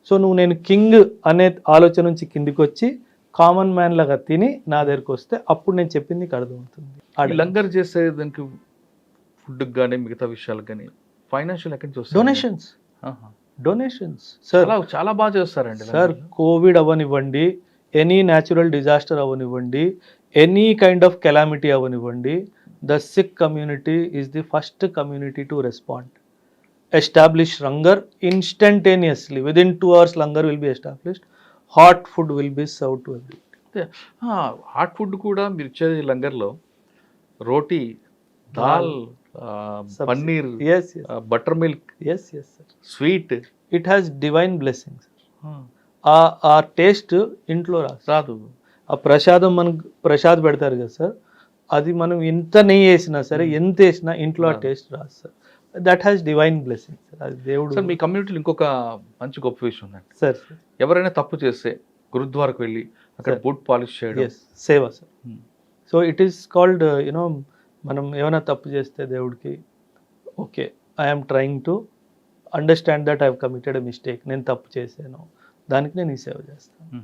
సో నువ్వు నేను కింగ్ అనే ఆలోచన నుంచి కిందికి వచ్చి కామన్ మ్యాన్ లాగా తిని నా దగ్గరికి వస్తే అప్పుడు నేను చెప్పింది నీకు అర్థమవుతుంది. లంగర్ చేసే దానికి ఫుడ్ కానీ మిగతా విషయాలకు కానీ ఫైనాన్షియల్ ఎక్కడి నుంచి వస్తుంది? డొనేషన్స్ సార్ చాలా బాగా చేస్తారండి సార్. కోవిడ్ అవ్వనివ్వండి, ఎనీ న్యాచురల్ డిజాస్టర్ అవ్వనివ్వండి, ఎనీ కైండ్ ఆఫ్ కెలామిటీ అవ్వనివ్వండి, the Sikh community is the first community to respond. Establish hunger instantaneously. Within 2 hours hunger will be established. Hot food will be served to everybody. Hot food కూడా మీరు ఇచ్చేది లంగర్లో రోటీ, దాల్, పన్నీర్, butter milk, sweet. It has divine blessings. ఆ టేస్ట్ ఇంట్లో రాదు. ఆ ప్రసాదం మనకు ప్రసాద్ పెడతారు కదా సార్, అది మనం ఎంత నెయ్యి వేసినా సరే, ఎంత వేసినా ఇంట్లో ఆ టేస్ట్ రాదు sir. That has divine blessing sir. అది దేవుడు. సార్ మీ కమ్యూనిటీలో ఇంకొక మంచి గొప్ప విషయం ఉందండి సార్. ఎవరైనా తప్పు చేస్తే గురుద్వారకు వెళ్ళి అక్కడ బూట్ పాలిష్ చేయడం సేవ sir. So it is called you know, మనం ఏమైనా తప్పు చేస్తే దేవుడికి okay, I'm trying to understand that I have committed a mistake, నేను తప్పు చేశాను, దానికి నేను ఈ సేవ చేస్తాను.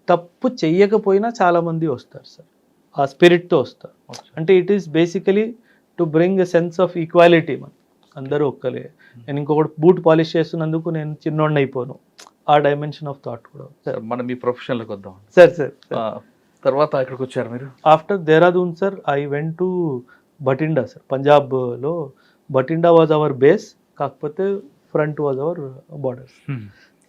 తప్పు చెయ్యకపోయినా చాలామంది వస్తారు సార్, ఆ స్పిరిట్తో వస్తారు. అంటే it is basically to bring a sense of equality. మనం అందరూ ఒక్కలే. నేను ఇంకొకటి బూట్ పాలిష్ చేస్తున్నందుకు నేను చిన్నోడిని అయిపోను, ఆ డైమెన్షన్ ఆఫ్ థాట్ కూడా సార్ మనం మీ ప్రొఫెషన్లోకి వద్దాం. సార్ సార్ తర్వాత ఇక్కడికి వచ్చారు మీరు? After Dehradun sir I went to Bathinda sir. పంజాబ్లో బటిండా వాజ్ అవర్ బేస్, కాకపోతే ఫ్రంట్ వాజ్ అవర్ బార్డర్.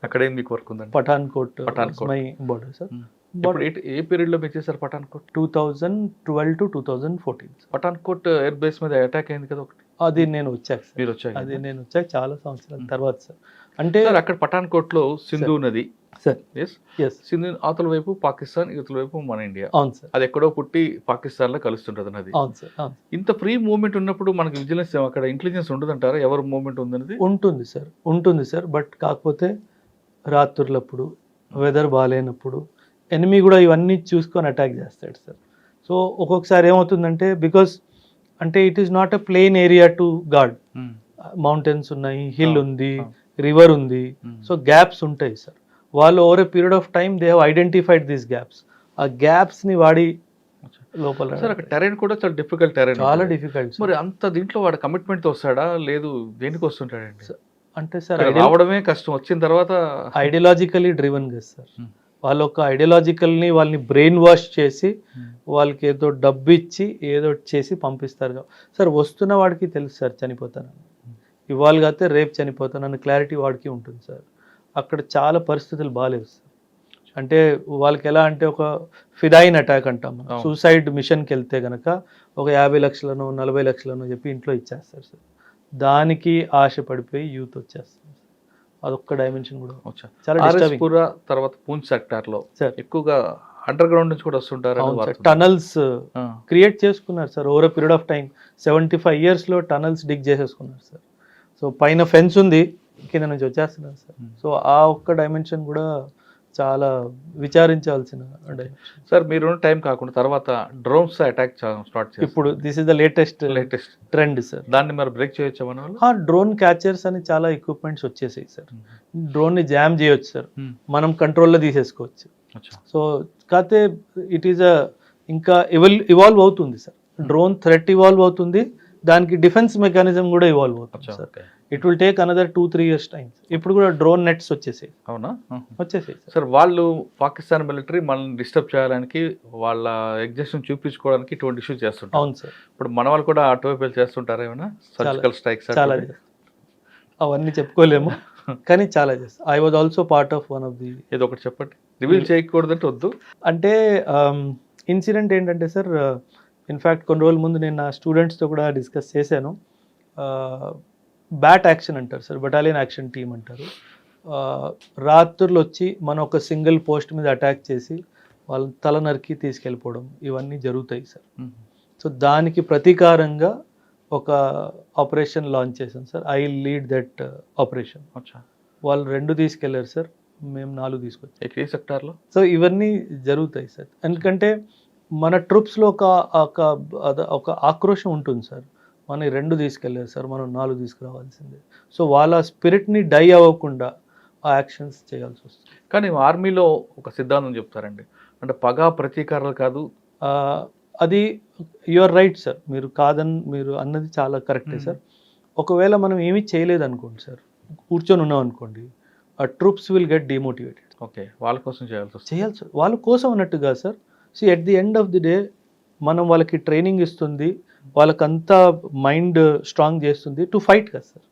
అక్కడేం మీకు వర్క్ ఉందండి? Pathankot Pathankot. My border sir. ఇప్పుడు ఏ పీరియడ్లో మీరు చేశారు Pathankot? 2012 to 2014 sir. Pathankot air base మీద అటాక్ అయింది కదా ఒకటి, అది నేను వచ్చాక సార్. మీరు వచ్చాక? అది నేను వచ్చాక చాలా సంవత్సరాల తర్వాత సార్. అంటే సార్ అక్కడ పఠాన్కోట్లో సింధు నది, సార్ ఎస్, ఎస్ సింధు అవతల వైపు పాకిస్తాన్, ఇవతల వైపు మన ఇండియా. అవును సార్, అది ఎక్కడో పుట్టి పాకిస్తాన్లో కలుస్తుంటుంది నది. అవును సార్, అవును. ఇంత ఫ్రీ మూవ్మెంట్ ఉన్నప్పుడు మనకి విజిలెన్స్ అక్కడ ఇంటెలిజెన్స్ ఉండదంటారా ఎవరు మూవ్మెంట్ ఉందనేది? ఉంటుంది సార్, ఉంటుంది సార్. బట్ కాకపోతే రాత్రులప్పుడు వెదర్ బాగాలేనప్పుడు ఎనిమీ కూడా ఇవన్నీ చూసుకొని అటాక్ చేస్తాడు సార్. సో ఒక్కొక్కసారి ఏమవుతుందంటే, బికాస్ అంటే it is not a plain area to guard. Mountains ఉన్నాయి, హిల్ ఉంది, రివర్ ఉంది, సో గ్యాప్స్ ఉంటాయి సార్. వాళ్ళు over a period of time they have identified these gaps. ఆ గ్యాప్స్ని వాడి లోపల సార్ అక్కడ టెరైన్ కూడా చాలా డిఫికల్ట్ టెరైన్, చాలా డిఫికల్ట్. మరి అంత దీంట్లో వాడు కమిట్మెంట్ వస్తాడా లేదు దేనికి వస్తుంటాడండి? అంటే సార్ రావడమే కష్టం, వచ్చిన తర్వాత ఐడియాలజికలీ డ్రివన్ కదా సార్. వాళ్ళ ఒక ఐడియాలజికల్ని వాళ్ళని బ్రెయిన్ వాష్ చేసి వాళ్ళకి ఏదో డబ్బు ఇచ్చి ఏదో చేసి పంపిస్తారు సార్. వస్తున్న వాడికి తెలుసు సార్ చనిపోతానని, ఇవాళ కాతే రేపు చనిపోతానని క్లారిటీ వాడికి ఉంటుంది సార్. అక్కడ చాలా పరిస్థితులు బాగాలేవు సార్. అంటే వాళ్ళకి ఎలా అంటే ఒక ఫిదాయిన్ అటాక్ అంటాం, సూసైడ్ మిషన్కి వెళ్తే కనుక ఒక 50 లక్షలను 40 లక్షలను చెప్పి ఇంట్లో ఇచ్చేస్తారు సార్. దానికి ఆశ పడిపోయి యూత్ వచ్చేస్తారు. అదొక్క డైమెన్షన్ కూడా చాలా డిస్టర్బింగ్. తర్వాత పూంచ్ సెక్టార్లో సార్ ఎక్కువగా అండర్ గ్రౌండ్ నుంచి కూడా వస్తుంటారు, టనల్స్ క్రియేట్ చేసుకున్నారు sir. Over period of time 75 yearsలో టనల్స్ డిగ్ చేసేసుకున్నారు సార్. సో పైన ఫెన్స్ ఉంది, కింద నుంచి వచ్చేస్తున్నారు సార్. సో ఆ ఒక్క డైమెన్షన్ కూడా చాలా విచారించాల్సిన డైమెన్షన్ సార్. మీరు టైం కాకుండా తర్వాత డ్రోన్స్ అటాక్ స్టార్ట్ చేసి ఇప్పుడు this is the latest trend sir. దాన్ని మరి బ్రేక్ చేయొచ్చా మనం? డ్రోన్ క్యాచర్స్ అని చాలా ఎక్విప్మెంట్స్ వచ్చేసాయి సార్. డ్రోన్ ని జామ్ చేయొచ్చు సార్, మనం కంట్రోల్లో తీసేసుకోవచ్చు. సో కాకపోతే ఇట్ ఈస్ ఇంకా ఇవాల్వ్ అవుతుంది సార్. డ్రోన్ థ్రెట్ ఇవాల్వ్ అవుతుంది, దానికి డిఫెన్స్ మెకానిజం కూడా ఇవాల్వ్ అవుతుంది sir. It will take another 2-3 years time. ఇప్పుడు కూడా డ్రోన్ నెట్స్ వచ్చేసాయి. అవునా? వచ్చేసాయి సార్. వాళ్ళు పాకిస్తాన్ మిలిటరీ మనల్ని డిస్టర్బ్ చేయడానికి, వాళ్ళ ఎగ్జిస్టెన్స్ చూపించుకోవడానికి ఇటువంటి ఇష్యూస్ చేస్తుంటారు. అవును సార్. ఇప్పుడు మన వాళ్ళు కూడా అటువైపు చేస్తుంటారు ఏమైనా సర్జికల్ స్ట్రైక్స్? చాలా అవన్నీ చెప్పుకోలేము కానీ చాలా చేస్తాం. I was also part of one of the. ఏదో ఒకటి చెప్పండి, రివీల్ చేయకూడదంటే వద్దు. అంటే ఇన్సిడెంట్ ఏంటంటే సార్, ఇన్ఫ్యాక్ట్ కొన్ని రోజుల ముందు నేను నా స్టూడెంట్స్తో కూడా డిస్కస్ చేశాను. బ్యాట్ యాక్షన్ అంటారు సార్, బటాలియన్ యాక్షన్ టీమ్ అంటారు. రాత్రులు వచ్చి మనం ఒక సింగిల్ పోస్ట్ మీద అటాక్ చేసి వాళ్ళ తల నరికి తీసుకెళ్ళిపోవడం ఇవన్నీ జరుగుతాయి సార్. సో దానికి ప్రతీకారంగా ఒక ఆపరేషన్ లాంచ్ చేశాం sir. I lead that operation. వాళ్ళు 2 తీసుకెళ్లారు సార్, మేము 4 తీసుకొచ్చాం. ఏ సెక్టార్లో? సో ఇవన్నీ జరుగుతాయి సార్. ఎందుకంటే మన ట్రూప్స్లో ఒక ఆక్రోషం ఉంటుంది సార్. మన 2 తీసుకెళ్ళారు సార్, మనం 4 తీసుకురావాల్సిందే. సో వాళ్ళ స్పిరిట్ని డై అవ్వకుండా ఆ యాక్షన్స్ చేయాల్సి వస్తుంది. కానీ ఆర్మీలో ఒక సిద్ధాంతం చెప్తారండి, అంటే పగ ప్రతీకారాలు కాదు. అది యువర్ రైట్ సార్, మీరు అన్నది చాలా కరెక్టే సార్. ఒకవేళ మనం ఏమీ చేయలేదు అనుకోండి సార్, కూర్చొని ఉన్నాం అనుకోండి, ఆ troops will get demotivated. Okay, వాళ్ళ కోసం చేయాలి సార్. వాళ్ళ కోసం అన్నట్టుగా sir. See at the end of the day మనం వాళ్ళకి ట్రైనింగ్ ఇస్తుంది, వాళ్ళకంతా మైండ్ స్ట్రాంగ్ చేస్తుంది టు ఫైట్ కదా సార్.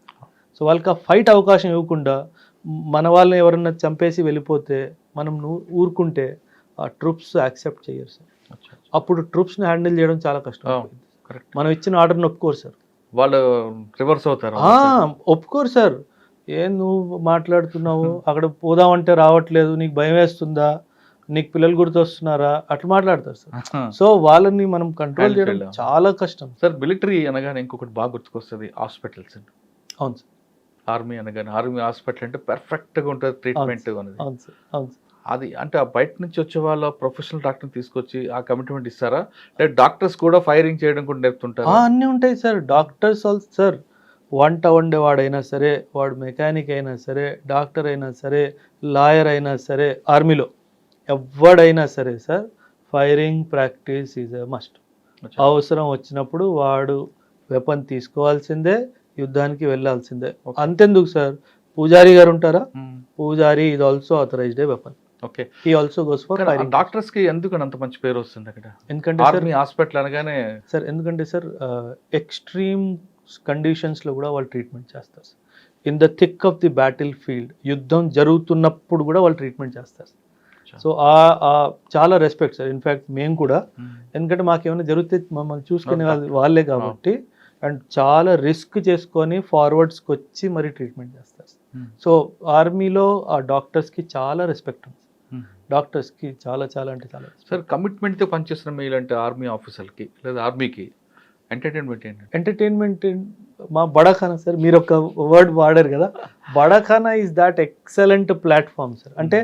సో వాళ్ళకి ఆ ఫైట్ అవకాశం ఇవ్వకుండా మన వాళ్ళని ఎవరన్నా చంపేసి వెళ్ళిపోతే మనం ఊరుకుంటే ఆ ట్రూప్స్ యాక్సెప్ట్ చేయరు సార్. అప్పుడు ట్రూప్స్ని హ్యాండిల్ చేయడం చాలా కష్టం. మనం ఇచ్చిన ఆర్డర్ని ఒప్పుకోరు సార్. వాళ్ళు రివర్స్ అవుతారు. ఒప్పుకోరు సార్. నువ్వు మాట్లాడుతున్నావు, అక్కడ పోదామంటే రావట్లేదు, నీకు భయం వేస్తుందా, నీకు పిల్లలు గుర్తొస్తున్నారా, అట్లా మాట్లాడతారు సార్. సో వాళ్ళని మనం కంట్రోల్ చేయడం చాలా కష్టం సార్. మిలిటరీ అనగానే ఇంకొకటి బాగా గుర్తుకొస్తుంది, హాస్పిటల్స్. అవును సార్. ఆర్మీ అనగానే ఆర్మీ హాస్పిటల్ అంటే పర్ఫెక్ట్గా ఉంటుంది ట్రీట్మెంట్ అనేది. అవును సార్, అవును సార్. అది అంటే ఆ బయట నుంచి వచ్చే వాళ్ళ ప్రొఫెషనల్ డాక్టర్ని తీసుకొచ్చి ఆ కమిట్మెంట్ ఇస్తారా, లేదా డాక్టర్స్ కూడా ఫైరింగ్ చేయడం కూడా నేర్పుతుంటారు? అన్నీ ఉంటాయి సార్. డాక్టర్స్ సార్, వంట వండేవాడైనా సరే, వాడు మెకానిక్ అయినా సరే, డాక్టర్ అయినా సరే, లాయర్ అయినా సరే, ఆర్మీలో ఎవడైనా సరే sir, firing practice is a must. అవసరం వచ్చినప్పుడు వాడు వెపన్ తీసుకోవాల్సిందే, యుద్ధానికి వెళ్ళాల్సిందే. అంతెందుకు సార్, పూజారి గారు ఉంటారా, pujari is also authorized weapon. Okay. He also goes for firing. Doctors కి ఎందుకు అంత మంచి పేరు వస్తుంది అక్కడ? ఎందుకంటే సార్ ఆర్మీ హాస్పిటల్ అనగానే సార్, ఎందుకంటే సార్ ఎక్స్ట్రీమ్ కండిషన్స్లో కూడా వాళ్ళు ట్రీట్మెంట్ చేస్తారు. In the thick of the battlefield, యుద్ధం జరుగుతున్నప్పుడు కూడా వాళ్ళు ట్రీట్మెంట్ చేస్తారు. సో చాలా రెస్పెక్ట్ సార్. ఇన్ఫ్యాక్ట్ మేము కూడా, ఎందుకంటే మాకేమైనా జరిగితే మమ్మల్ని చూసుకునే వాళ్ళే కాబట్టి, అండ్ చాలా రిస్క్ చేసుకొని ఫార్వర్డ్స్కి వచ్చి మరి ట్రీట్మెంట్ చేస్తారు. సో ఆర్మీలో ఆ డాక్టర్స్కి చాలా రెస్పెక్ట్ ఉంది. డాక్టర్స్కి చాలా చాలా అంటే చాలా. సార్, కమిట్మెంట్తో పనిచేస్తున్న మీ ఇలాంటి ఆర్మీ ఆఫీసర్కి లేదా ఆర్మీకి ఎంటర్టైన్మెంట్ ఏంటి? ఎంటర్టైన్మెంట్ మా బడాఖానా సార్, మీరు ఒక వర్డ్ వాడారు కదా, bada khana is that excellent platform sir. అంటే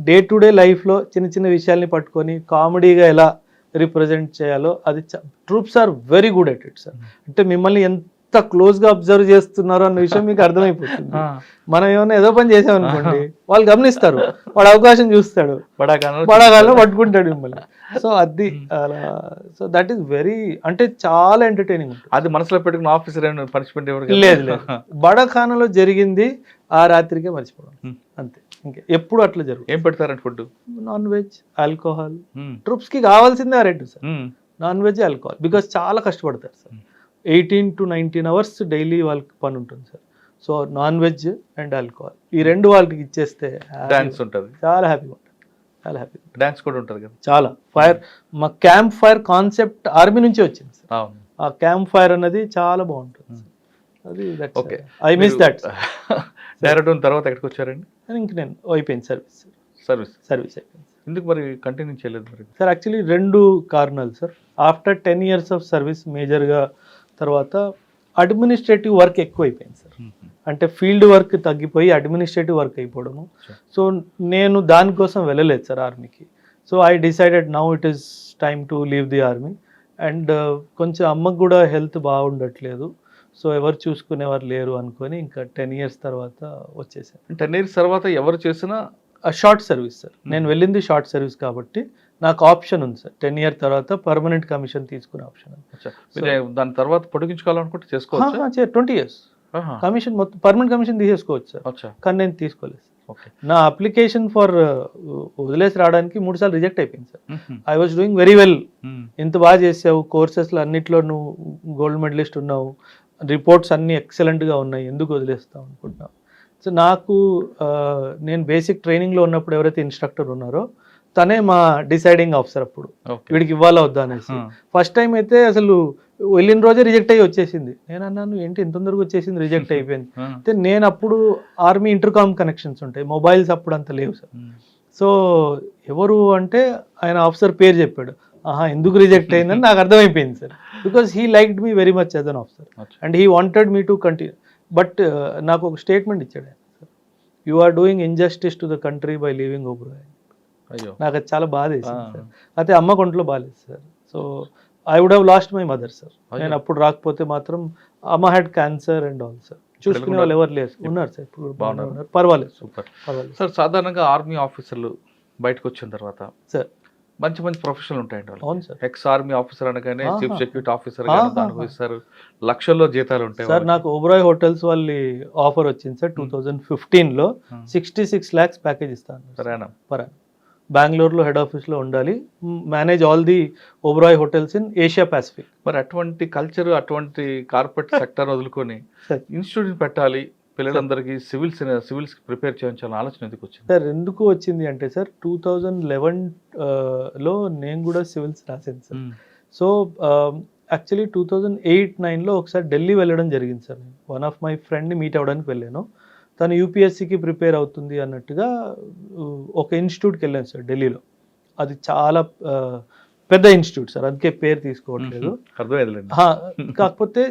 డే టు డే లైఫ్లో చిన్న చిన్న విషయాల్ని పట్టుకొని కామెడీగా ఎలా రిప్రజెంట్ చేయాలో అది troops are very good at it sir. అంటే మిమ్మల్ని ఎంత క్లోజ్గా అబ్జర్వ్ చేస్తున్నారు అన్న విషయం మీకు అర్థమైపోతుంది. మనం ఏమైనా ఏదో పని చేసామనుకోండి, వాళ్ళు గమనిస్తారు, వాడు అవకాశం చూస్తాడు, బడాగాల్లో పట్టుకుంటాడు మిమ్మల్ని. సో అది అలా. సో దట్ ఈస్ వెరీ, అంటే చాలా ఎంటర్టైనింగ్. అది మనసులో పెట్టుకున్న ఆఫీసర్ పనిష్మెంట్ లేదు లేదు, బడాఖానాలో జరిగింది ఆ రాత్రికే మర్చిపోవడం అంతే. ఇంకా ఎప్పుడు అట్లా జరుగుతుంది. ఏం పెడతారంటే food? Non veg, alcohol. Troops కి కావాల్సిందే ఆ రెండు sir, non veg, alcohol. Because చాలా కష్టపడతారు సార్. 18 to 19 అవర్స్ డైలీ వాళ్ళకి పని ఉంటుంది sir. So non veg and alcohol, ఈ రెండు వాళ్ళకి ఇచ్చేస్తే డాన్స్ ఉంటుంది, చాలా హ్యాపీగా ఉంటుంది. చాలా హ్యాపీ. డాన్స్ కూడా ఉంటుంది కదా. చాలా ఫైర్, మా క్యాంప్ ఫైర్ కాన్సెప్ట్ ఆర్మీ నుంచి వచ్చింది సార్. ఆ క్యాంప్ ఫైర్ అన్నది చాలా బాగుంటుంది. అది okay, I miss that. Direct తర్వాత ఎక్కడికి వచ్చారండి? ఇంక నేను అయిపోయింది సర్వీస్ అయిపోయింది. ఎందుకు మరి కంటిన్యూ చేయలేదు మరి? సార్ యాక్చువల్లీ రెండు కారణాలు sir. After 10 years of service మేజర్గా తర్వాత అడ్మినిస్ట్రేటివ్ వర్క్ ఎక్కువైపోయింది సార్. అంటే ఫీల్డ్ వర్క్ తగ్గిపోయి అడ్మినిస్ట్రేటివ్ వర్క్ అయిపోవడము. సో నేను దానికోసం వెళ్ళలేదు సార్ ఆర్మీకి. So I decided now it is time to leave the army. And కొంచెం అమ్మకు కూడా హెల్త్ బాగుండట్లేదు, సో ఎవరు చూసుకునేవారు లేరు అనుకొని ఇంకా 10 years తర్వాత వచ్చేసాను. 10 years తర్వాత ఎవరు చేసినా షార్ట్ సర్వీస్ సార్. నేను వెళ్ళింది షార్ట్ సర్వీస్ కాబట్టి నాకు ఆప్షన్ ఉంది సార్. 10 years తర్వాత పర్మనెంట్ కమిషన్ తీసుకునే ఆప్షన్. దాని తర్వాత పొడిగించుకోవాలనుకుంటే చేసుకోవచ్చు. 20 years కమిషన్, మొత్తం పర్మనెంట్ కమిషన్ తీసేసుకోవచ్చు సార్. కానీ నేను తీసుకోలేదు సార్. నా అప్లికేషన్ ఫర్ వదిలేసి రావడానికి 3 సార్లు రిజెక్ట్ అయిపోయింది sir. I was doing very well. ఇంత బాగా చేసావు, కోర్సెస్లో అన్నిట్లో నువ్వు గోల్డ్ మెడలిస్ట్ ఉన్నావు, రిపోర్ట్స్ అన్నీ ఎక్సలెంట్గా ఉన్నాయి, ఎందుకు వదిలేస్తావు అనుకుంటున్నావు. సో నాకు నేను బేసిక్ ట్రైనింగ్లో ఉన్నప్పుడు ఎవరైతే ఇన్స్ట్రక్టర్ ఉన్నారో తనే మా డిసైడింగ్ ఆఫీసర్. అప్పుడు వీడికి ఇవ్వాలా వద్దా అనేసి. ఫస్ట్ టైం అయితే అసలు వెళ్ళిన రోజే రిజెక్ట్ అయ్యి వచ్చేసింది. నేను అన్నాను ఏంటి ఇంత తొందరగా వచ్చేసింది, రిజెక్ట్ అయిపోయింది. అయితే నేను అప్పుడు ఆర్మీ ఇంటర్కామ్ కనెక్షన్స్ ఉంటాయి, మొబైల్స్ అప్పుడు అంత లేవు సార్. సో ఎవరు అంటే ఆయన ఆఫీసర్ పేరు చెప్పాడు. ఎందుకు రిజెక్ట్ అయిందని నాకు అర్థమైపోయింది sir. Because he liked me very much as an officer and he wanted me to continue. But నాకు ఒక స్టేట్మెంట్ ఇచ్చాడు ఆయన, you are doing injustice to the country by leaving Oberoi. నాకు అది చాలా బాధ వేసింది సార్. అయితే అమ్మ కొంట్లో బాగాలేదు sir. So I would have lost my mother sir. నేను అప్పుడు రాకపోతే మాత్రం అమ్మ had cancer and all sir. చూసుకునే వాళ్ళు ఎవరు లేరు, ఉన్నారు సార్ ఇప్పుడు బాగున్నారు, పర్వాలేదు. సూపర్. సార్ సాధారణంగా ఆర్మీ ఆఫీసర్లు బయటకు వచ్చిన తర్వాత సార్ మంచి మంచి ప్రొఫెషనల్ ఉంటాయండి. అవును సార్. ఎక్స్ ఆర్మీ ఆఫీసర్ అనగానే చీఫ్ సెక్యూరిటీ ఆఫీసర్ అనుభవిస్తారు, లక్షల్లో జీతాలు ఉంటాయి సార్. నాకు ఓబరాయ్ హోటల్స్ వాళ్ళ ఆఫర్ వచ్చింది సార్ 2015లో. 66 lakhs ప్యాకేజ్ ఇస్తాను పర్. బెంగళూరులో హెడ్ ఆఫీస్లో ఉండాలి, manage all the Oberoi hotels in Asia Pacific. మరి అటువంటి కల్చర్, అటువంటి కార్పొరేట్ సెక్టర్ వదులుకొని ఇన్స్టిట్యూట్ పెట్టాలి, పిల్లలందరికీ సివిల్స్ ప్రిపేర్ చేయించాలని ఆలోచన ఎందుకు వచ్చింది సార్? ఎందుకు వచ్చింది అంటే సార్ 2011లో నేను కూడా సివిల్స్ రాశాను సార్. సో యాక్చువల్లీ 2008-9లో ఒకసారి ఢిల్లీ వెళ్ళడం జరిగింది సార్. వన్ ఆఫ్ మై ఫ్రెండ్ని మీట్ అవ్వడానికి వెళ్ళాను. తను యూపీఎస్సీకి ప్రిపేర్ అవుతుంది అన్నట్టుగా ఒక ఇన్స్టిట్యూట్కి వెళ్ళాను సార్ ఢిల్లీలో. అది చాలా పెద్ద ఇన్స్టిట్యూట్ సార్, అందుకే పేరు తీసుకోవట్లేదు. కాకపోతే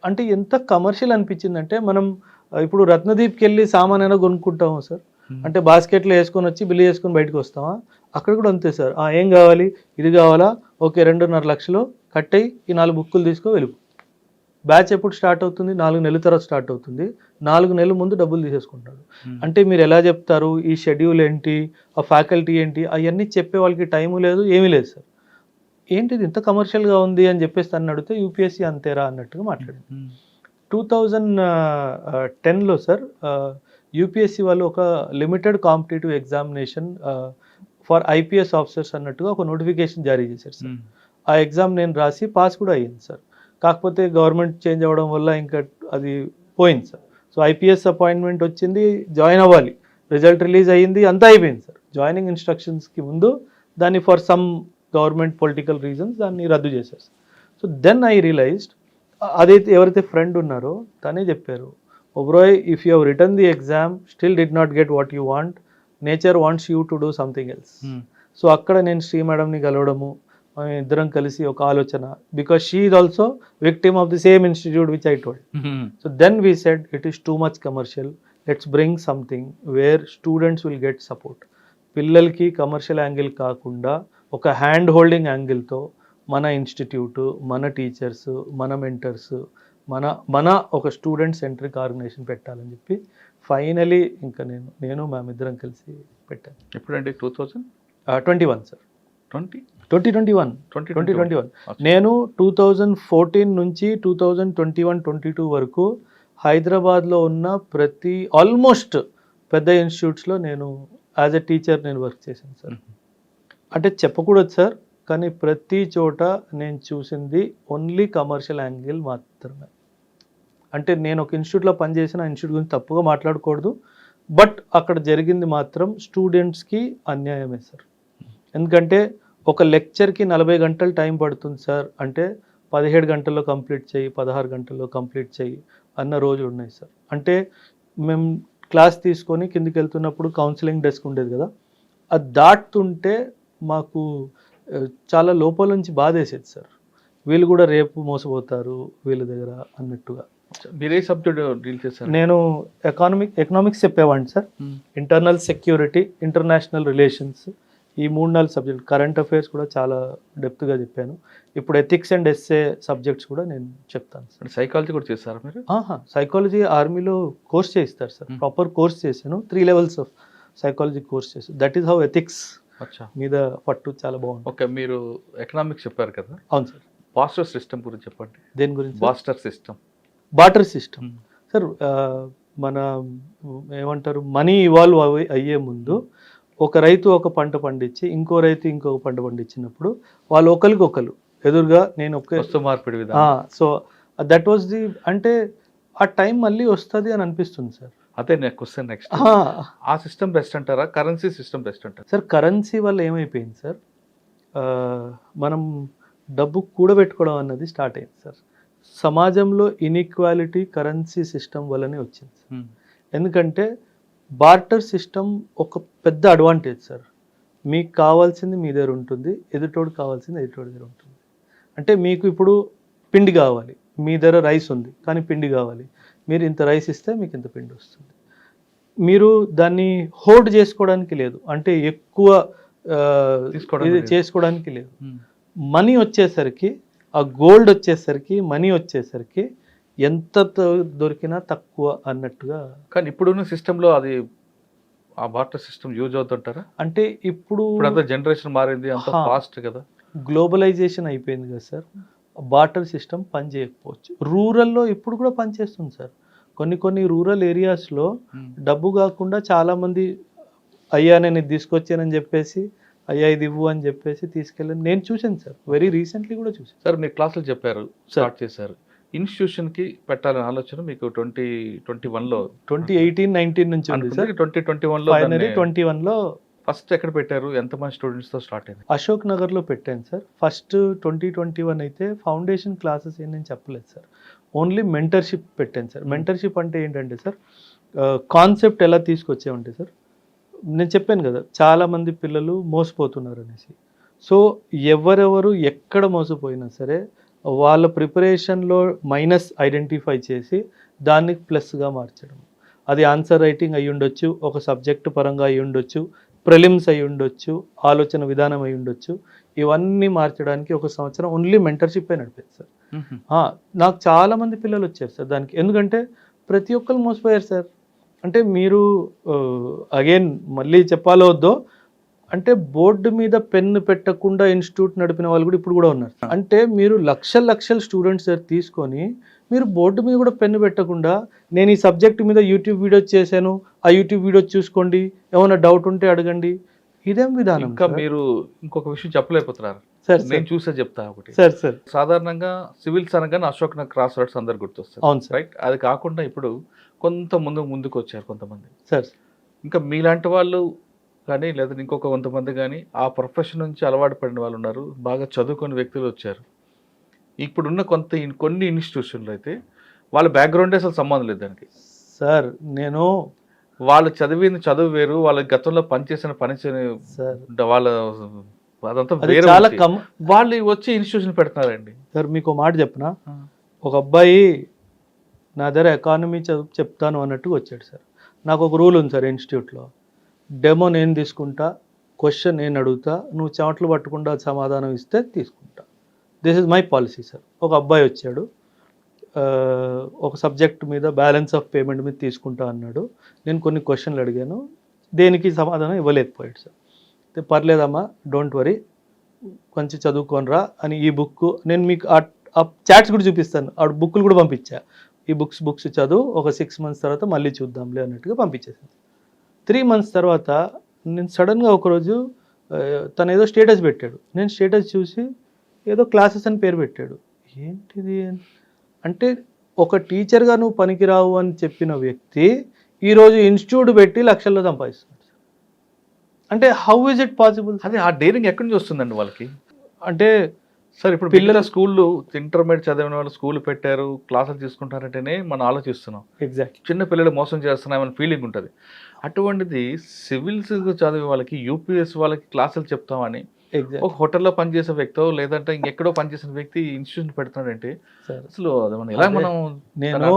అంటే ఎంత కమర్షియల్ అనిపించిందంటే, మనం ఇప్పుడు రత్నదీప్కి వెళ్ళి సామాన్ అయినా కొనుక్కుంటాము సార్. అంటే బాస్కెట్లో వేసుకొని వచ్చి బిల్లు చేసుకొని బయటకు వస్తామా? అక్కడ కూడా అంతే సార్. ఏం కావాలి, ఇది కావాలా, ఓకే 2.5 లక్షలు కట్టయి, ఈ 4 బుక్కులు తీసుకో వెలుగు. బ్యాచ్ ఎప్పుడు స్టార్ట్ అవుతుంది? 4 నెలల తర్వాత స్టార్ట్ అవుతుంది. 4 నెలల ముందు డబ్బులు తీసేసుకుంటాడు. అంటే మీరు ఎలా చెప్తారు, ఈ షెడ్యూల్ ఏంటి, ఆ ఫ్యాకల్టీ ఏంటి, అవన్నీ చెప్పే వాళ్ళకి టైము లేదు, ఏమీ లేదు సార్. ఏంటిది ఇంత కమర్షియల్గా ఉంది అని చెప్పేసి తను అడిగితే యూపీఎస్సీ అంతేరా అన్నట్టుగా మాట్లాడింది. 2010లో సార్ యూపీఎస్సీ వాళ్ళు ఒక limited competitive examination for IPS officers అన్నట్టుగా ఒక నోటిఫికేషన్ జారీ చేశారు సార్. ఆ ఎగ్జామ్ నేను రాసి పాస్ కూడా అయ్యింది సార్. కాకపోతే గవర్నమెంట్ చేంజ్ అవ్వడం వల్ల ఇంకా అది పోయింది సార్. సో ఐపీఎస్ అపాయింట్మెంట్ వచ్చింది, జాయిన్ అవ్వాలి, రిజల్ట్ రిలీజ్ అయ్యింది, అంతా అయిపోయింది సార్. జాయినింగ్ ఇన్స్ట్రక్షన్స్కి ముందు దాన్ని for some government political reasons దాన్ని రద్దు చేశారు. సో దెన్ ఐ రియలైజ్డ్, అదైతే ఎవరైతే ఫ్రెండ్ ఉన్నారో తనే చెప్పారు, Oberoi if you have return the exam still did not get what you want, nature wants you to do something else. So అక్కడ నేను శ్రీ మేడంని కలవడము, ఇద్దరం కలిసి ఒక ఆలోచన, because she is also victim of the same institute which I told. So then we said it is too much commercial, let's bring something where students will get support. పిల్లలకి కమర్షియల్ యాంగిల్ కాకుండా ఒక హ్యాండ్ హోల్డింగ్ యాంగిల్తో మన ఇన్స్టిట్యూట్, మన టీచర్స్, మన మెంటర్స్, మన ఒక స్టూడెంట్ సెంట్రిక్ ఆర్గనైజేషన్ పెట్టాలని చెప్పి ఫైనలీ ఇంకా నేను మ్యామ్ ఇద్దరం కలిసి పెట్టాను. ఎప్పుడండి? 2021 సార్. 2021 Okay. నేను 2014 నుంచి 2021-22 వరకు హైదరాబాద్లో ఉన్న ప్రతి ఆల్మోస్ట్ పెద్ద ఇన్స్టిట్యూట్స్లో నేను యాజ్ ఎ టీచర్ నేను వర్క్ చేశాను సార్. అంటే చెప్పకూడదు సార్, కానీ ప్రతి చోట నేను చూసింది ఓన్లీ కమర్షియల్ యాంగిల్ మాత్రమే. అంటే నేను ఒక ఇన్స్టిట్యూట్లో పనిచేసిన ఇన్స్టిట్యూట్ గురించి తప్పుగా మాట్లాడకూడదు, బట్ అక్కడ జరిగింది మాత్రం స్టూడెంట్స్కి అన్యాయమే సార్. ఎందుకంటే ఒక లెక్చర్కి 40 గంటలు టైం పడుతుంది సార్ అంటే 17 గంటల్లో కంప్లీట్ చేయి, 16 గంటల్లో కంప్లీట్ చేయి అన్న రోజు ఉన్నాయి సార్. అంటే మేము క్లాస్ తీసుకొని కిందికి వెళ్తున్నప్పుడు కౌన్సిలింగ్ డెస్క్ ఉండేది కదా, అది దాటుతుంటే మాకు చాలా లోపల నుంచి బాధేసేది సార్. వీళ్ళు కూడా రేపు మోసపోతారు వీళ్ళ దగ్గర అన్నట్టుగా. మీరు ఏ సబ్జెక్ట్ డీల్ చేశారు? నేను ఎకనామిక్స్ చెప్పేవాడిని sir. Internal security, international relations, ఈ 3-4 సబ్జెక్ట్, కరెంట్ అఫైర్స్ కూడా చాలా డెప్త్గా చెప్పాను. ఇప్పుడు ఎథిక్స్ అండ్ ఎస్ఏ సబ్జెక్ట్స్ కూడా నేను చెప్తాను సార్. సైకాలజీ కూడా చేస్తారా మీరు? సైకాలజీ ఆర్మీలో కోర్స్ చేయిస్తారు సార్. ప్రాపర్ కోర్స్ చేశాను, 3 levels ఆఫ్ సైకాలజీ కోర్స్ చేశాను. దట్ ఈస్ హౌ ఎథిక్స్ మీద పట్టు చాలా బాగుంది. ఓకే, మీరు ఎకనామిక్స్ చెప్పారు కదా. అవును సార్. బాస్టర్ సిస్టమ్ గురించి చెప్పండి. దేని గురించి? Barter system sir. మన ఏమంటారు, మనీ ఇవాల్వ్ అయ్యే ముందు ఒక రైతు ఒక పంట పండించి ఇంకో రైతు ఇంకొక పంట పండించినప్పుడు వాళ్ళు ఒకరికొకరు ఎదురుగా నేను వస్తు మార్పిడి విధానం. సో దట్ వాజ్ ది, అంటే ఆ టైం మళ్ళీ వస్తుంది అని అనిపిస్తుంది సార్. అదే క్వశ్చన్ నెక్స్ట్. ఆ సిస్టమ్ బెస్ట్ అంటారా, కరెన్సీ సిస్టమ్ బెస్ట్ అంటారా? సార్ కరెన్సీ వల్ల ఏమైపోయింది సార్, మనం డబ్బు కూడబెట్టుకోవడం అన్నది స్టార్ట్ అయింది సార్. సమాజంలో ఇన్ఈక్వాలిటీ కరెన్సీ సిస్టమ్ వల్లనే వచ్చింది సార్. ఎందుకంటే బార్టర్ సిస్టమ్ ఒక పెద్ద అడ్వాంటేజ్ సార్. మీకు కావాల్సింది మీ దగ్గర ఉంటుంది, ఎదుటోడు కావాల్సింది ఎదుటోడి దగ్గర ఉంటుంది. అంటే మీకు ఇప్పుడు పిండి కావాలి, మీ దగ్గర రైస్ ఉంది కానీ పిండి కావాలి, మీరు ఇంత రైస్ ఇస్తే మీకు ఇంత పిండి వస్తుంది. మీరు దాన్ని హోల్డ్ చేసుకోవడానికి లేదు, అంటే ఎక్కువ ఇది చేసుకోవడానికి లేదు. మనీ వచ్చేసరికి, ఆ గోల్డ్ వచ్చేసరికి, మనీ వచ్చేసరికి ఎంత దొరికినా తక్కువ అన్నట్టుగా. కానీ ఇప్పుడున్న సిస్టంలో అది ఆ బార్టర్ సిస్టమ్ యూజ్ అవుతుంటారా? అంటే ఇప్పుడు అంతా జనరేషన్ మారింది, అంత ఫాస్ట్ కదా, గ్లోబలైజేషన్ అయిపోయింది కదా సార్. బార్టర్ సిస్టమ్ పని చేయకపోవచ్చు. రూరల్లో ఇప్పుడు కూడా పనిచేస్తుంది సార్. కొన్ని రూరల్ ఏరియాస్లో డబ్బు కాకుండా చాలామంది అయ్యా నేను ఇది తీసుకొచ్చానని చెప్పేసి, అయ్యా ఇది ఇవ్వు అని చెప్పేసి తీసుకెళ్ళాను. నేను చూశాను సార్, వెరీ రీసెంట్లీ కూడా చూశాను సార్. మీరు క్లాసులు చెప్పారు, స్టార్ట్ చేశారు. ఇన్స్టిట్యూషన్కి పెట్టాలని ఆలోచన మీకు 2021లో 2018-19 నుంచి ఉంది సార్. 2021లో ఫైనలీ 21లో ఫస్ట్ ఎక్కడ పెట్టారు? ఎంతమంది స్టూడెంట్స్తో స్టార్ట్ అయింది? అశోక్ నగర్లో పెట్టాను సార్. ఫస్ట్ 2021 అయితే ఫౌండేషన్ క్లాసెస్ ఏం నేను చెప్పలేదు సార్, ఓన్లీ మెంటర్షిప్ పెట్టాను సార్. మెంటర్షిప్ అంటే ఏంటంటే సార్, కాన్సెప్ట్ ఎలా తీసుకొచ్చామంటే సార్, నేను చెప్పాను కదా చాలామంది పిల్లలు మోసపోతున్నారు అనేసి. సో ఎవరెవరు ఎక్కడ మోసపోయినా సరే వాళ్ళ ప్రిపరేషన్లో మైనస్ ఐడెంటిఫై చేసి దాన్ని ప్లస్గా మార్చడం. అది ఆన్సర్ రైటింగ్ అయి ఉండొచ్చు, ఒక సబ్జెక్టు పరంగా అయి ఉండొచ్చు, ప్రిలిమ్స్ అయి ఉండొచ్చు, ఆలోచన విధానం అయి ఉండొచ్చు. ఇవన్నీ మార్చడానికి ఒక సంవత్సరం ఓన్లీ మెంటర్షిప్ నడిపేది సార్. నాకు చాలామంది పిల్లలు వచ్చారు సార్ దానికి. ఎందుకంటే ప్రతి ఒక్కరు మోసపోయారు సార్. అంటే మీరు అగైన్ మళ్ళీ చెప్పాలో వద్దో, అంటే బోర్డు మీద పెన్ను పెట్టకుండా ఇన్స్టిట్యూట్ నడిపిన వాళ్ళు కూడా ఇప్పుడు కూడా ఉన్నారు. అంటే మీరు లక్షల స్టూడెంట్స్ తీసుకొని మీరు బోర్డు మీద కూడా పెన్ను పెట్టకుండా నేను ఈ సబ్జెక్ట్ మీద యూట్యూబ్ వీడియో చేశాను, ఆ యూట్యూబ్ వీడియో చూసుకోండి, ఏమైనా డౌట్ ఉంటే అడగండి. ఇదేం విధానం? ఇంకా మీరు ఇంకొక విషయం చెప్పలేకపోతున్నారు. సార్ నేను చూసే చెప్తా ఒకటి. సార్ సాధారణంగా సివిల్స్ అనగానే అశోక్ నగర్ క్రాస్ రోడ్స్ అందరు గుర్తొస్తారు. అవును సార్. రైట్. అది కాకుండా ఇప్పుడు కొంత ముందుకు వచ్చారు కొంతమంది. సార్ ఇంకా మీలాంటి వాళ్ళు కానీ లేదా ఇంకొక కొంతమంది కానీ ఆ ప్రొఫెషన్ నుంచి అలవాటు పడిన వాళ్ళు ఉన్నారు. బాగా చదువుకునే వ్యక్తులు వచ్చారు. ఇప్పుడున్న కొన్ని ఇన్స్టిట్యూషన్లో అయితే వాళ్ళ బ్యాక్గ్రౌండే అసలు సంబంధం లేదు దానికి. సార్ నేను వాళ్ళు చదివిన చదువు వేరు, వాళ్ళ గతంలో పనిచేసిన సార్ వాళ్ళ అదంతా అది వేరే చాలా ఉంది. వాళ్ళు వచ్చి ఇన్స్టిట్యూషన్ పెడుతున్నారండి. సార్ మీకు ఒక మాట చెప్పనా, ఒక అబ్బాయి నా దగ్గర ఎకానమీ చెప్తాను అన్నట్టుగా వచ్చాడు సార్. నాకు ఒక రూల్ ఉంది సార్ ఇన్స్టిట్యూట్లో, డెమో నేను తీసుకుంటా, క్వశ్చన్ నేను అడుగుతా, నువ్వు చెమటలు పట్టకుండా సమాధానం ఇస్తే తీసుకుంటా. This is my policy sir. ఒక అబ్బాయి వచ్చాడు, ఒక సబ్జెక్ట్ మీద బ్యాలెన్స్ ఆఫ్ పేమెంట్ మీద తీసుకుంటా అన్నాడు. నేను కొన్ని క్వశ్చన్లు అడిగాను, దేనికి సమాధానం ఇవ్వలేకపోయాడు సార్. పర్లేదమ్మా, డోంట్ వరీ, కొంచెం చదువుకోనరా అని ఈ బుక్ నేను మీకు ఆ చాట్స్ కూడా చూపిస్తాను, ఆ బుక్లు కూడా పంపించా. ఈ బుక్స్ చదువు, ఒక 6 months తర్వాత మళ్ళీ చూద్దాంలే అన్నట్టుగా పంపించేసాను. 3 months తర్వాత నేను సడన్గా ఒకరోజు తను ఏదో స్టేటస్ పెట్టాడు. నేను స్టేటస్ చూసి ఏదో క్లాసెస్ అని పేరు పెట్టాడు. ఏంటిది అంటే, ఒక టీచర్గా నువ్వు పనికిరావు అని చెప్పిన వ్యక్తి ఈరోజు ఇన్స్టిట్యూట్ పెట్టి లక్షల్లో సంపాదిస్తున్నాడు. అంటే హౌ ఇస్ ఇట్ పాసిబుల్? అదే ఆ డేరింగ్ ఎక్కడి నుంచి వస్తుందండి వాళ్ళకి? అంటే సార్ ఇప్పుడు పిల్లల స్కూళ్ళు ఇంటర్మీడియట్ చదివిన వాళ్ళు స్కూల్ పెట్టారు, క్లాసులు తీసుకుంటారంటేనే మనం ఆలోచిస్తున్నాం. ఎగ్జాక్ట్. చిన్న పిల్లలు మోసం చేస్తున్నామని ఫీలింగ్ ఉంటుంది. అటువంటిది సివిల్స్ చదివే వాళ్ళకి, యూపీఎస్ వాళ్ళకి క్లాసులు చెప్తామని ఒక హోటల్లో పనిచేసే వ్యక్తో లేదంటే ఇంకెక్కడో పనిచేసిన వ్యక్తి ఇన్స్టిట్యూషన్ పెడతాడంటే అసలు నేను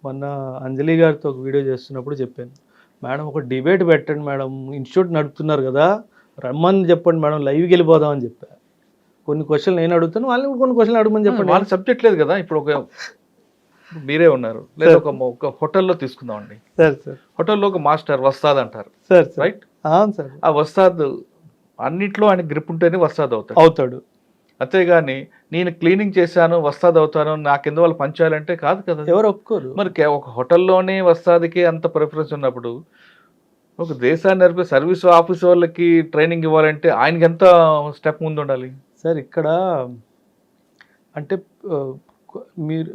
మొన్న అంజలి గారితో ఒక వీడియో చేస్తున్నప్పుడు చెప్పాను, మేడం ఒక డిబేట్ పెట్టండి మేడం, ఇన్స్టిట్యూట్ నడుపుతున్నారు కదా, రమ్మని చెప్పండి మేడం, లైవ్కి వెళ్ళిపోదామని చెప్పా. కొన్ని క్వశ్చన్లు నేను అడుగుతాను, వాళ్ళని కొన్ని క్వశ్చన్లు అడగమని చెప్పండి. వాళ్ళ సబ్జెక్ట్ లేదు కదా. ఇప్పుడు మీరే ఉన్నారు, లేదా ఒక హోటల్లో తీసుకుందామండి. సార్ హోటల్లో ఒక మాస్టర్ వస్తాద్ అంటారు. రైట్. సార్ ఆ వస్తాద్ అన్నిట్లో ఆయన గ్రిప్ ఉంటేనే వస్తాద్ అవుతాడు. అంతేగాని నేను క్లీనింగ్ చేశాను వస్తాద్ అవుతాను, నా కింద వాళ్ళు పనిచేయాలంటే కాదు కదా. ఎవరు ఒప్పుకోరు. మరి ఒక హోటల్లోనే వస్తాదికి అంత ప్రిఫరెన్స్ ఉన్నప్పుడు ఒక దేశాన్ని నడిపే సర్వీస్ ఆఫీస్ వాళ్ళకి ట్రైనింగ్ ఇవ్వాలంటే ఆయనకి ఎంత స్టెప్ ముందు ఉండాలి సార్? ఇక్కడ అంటే మీరు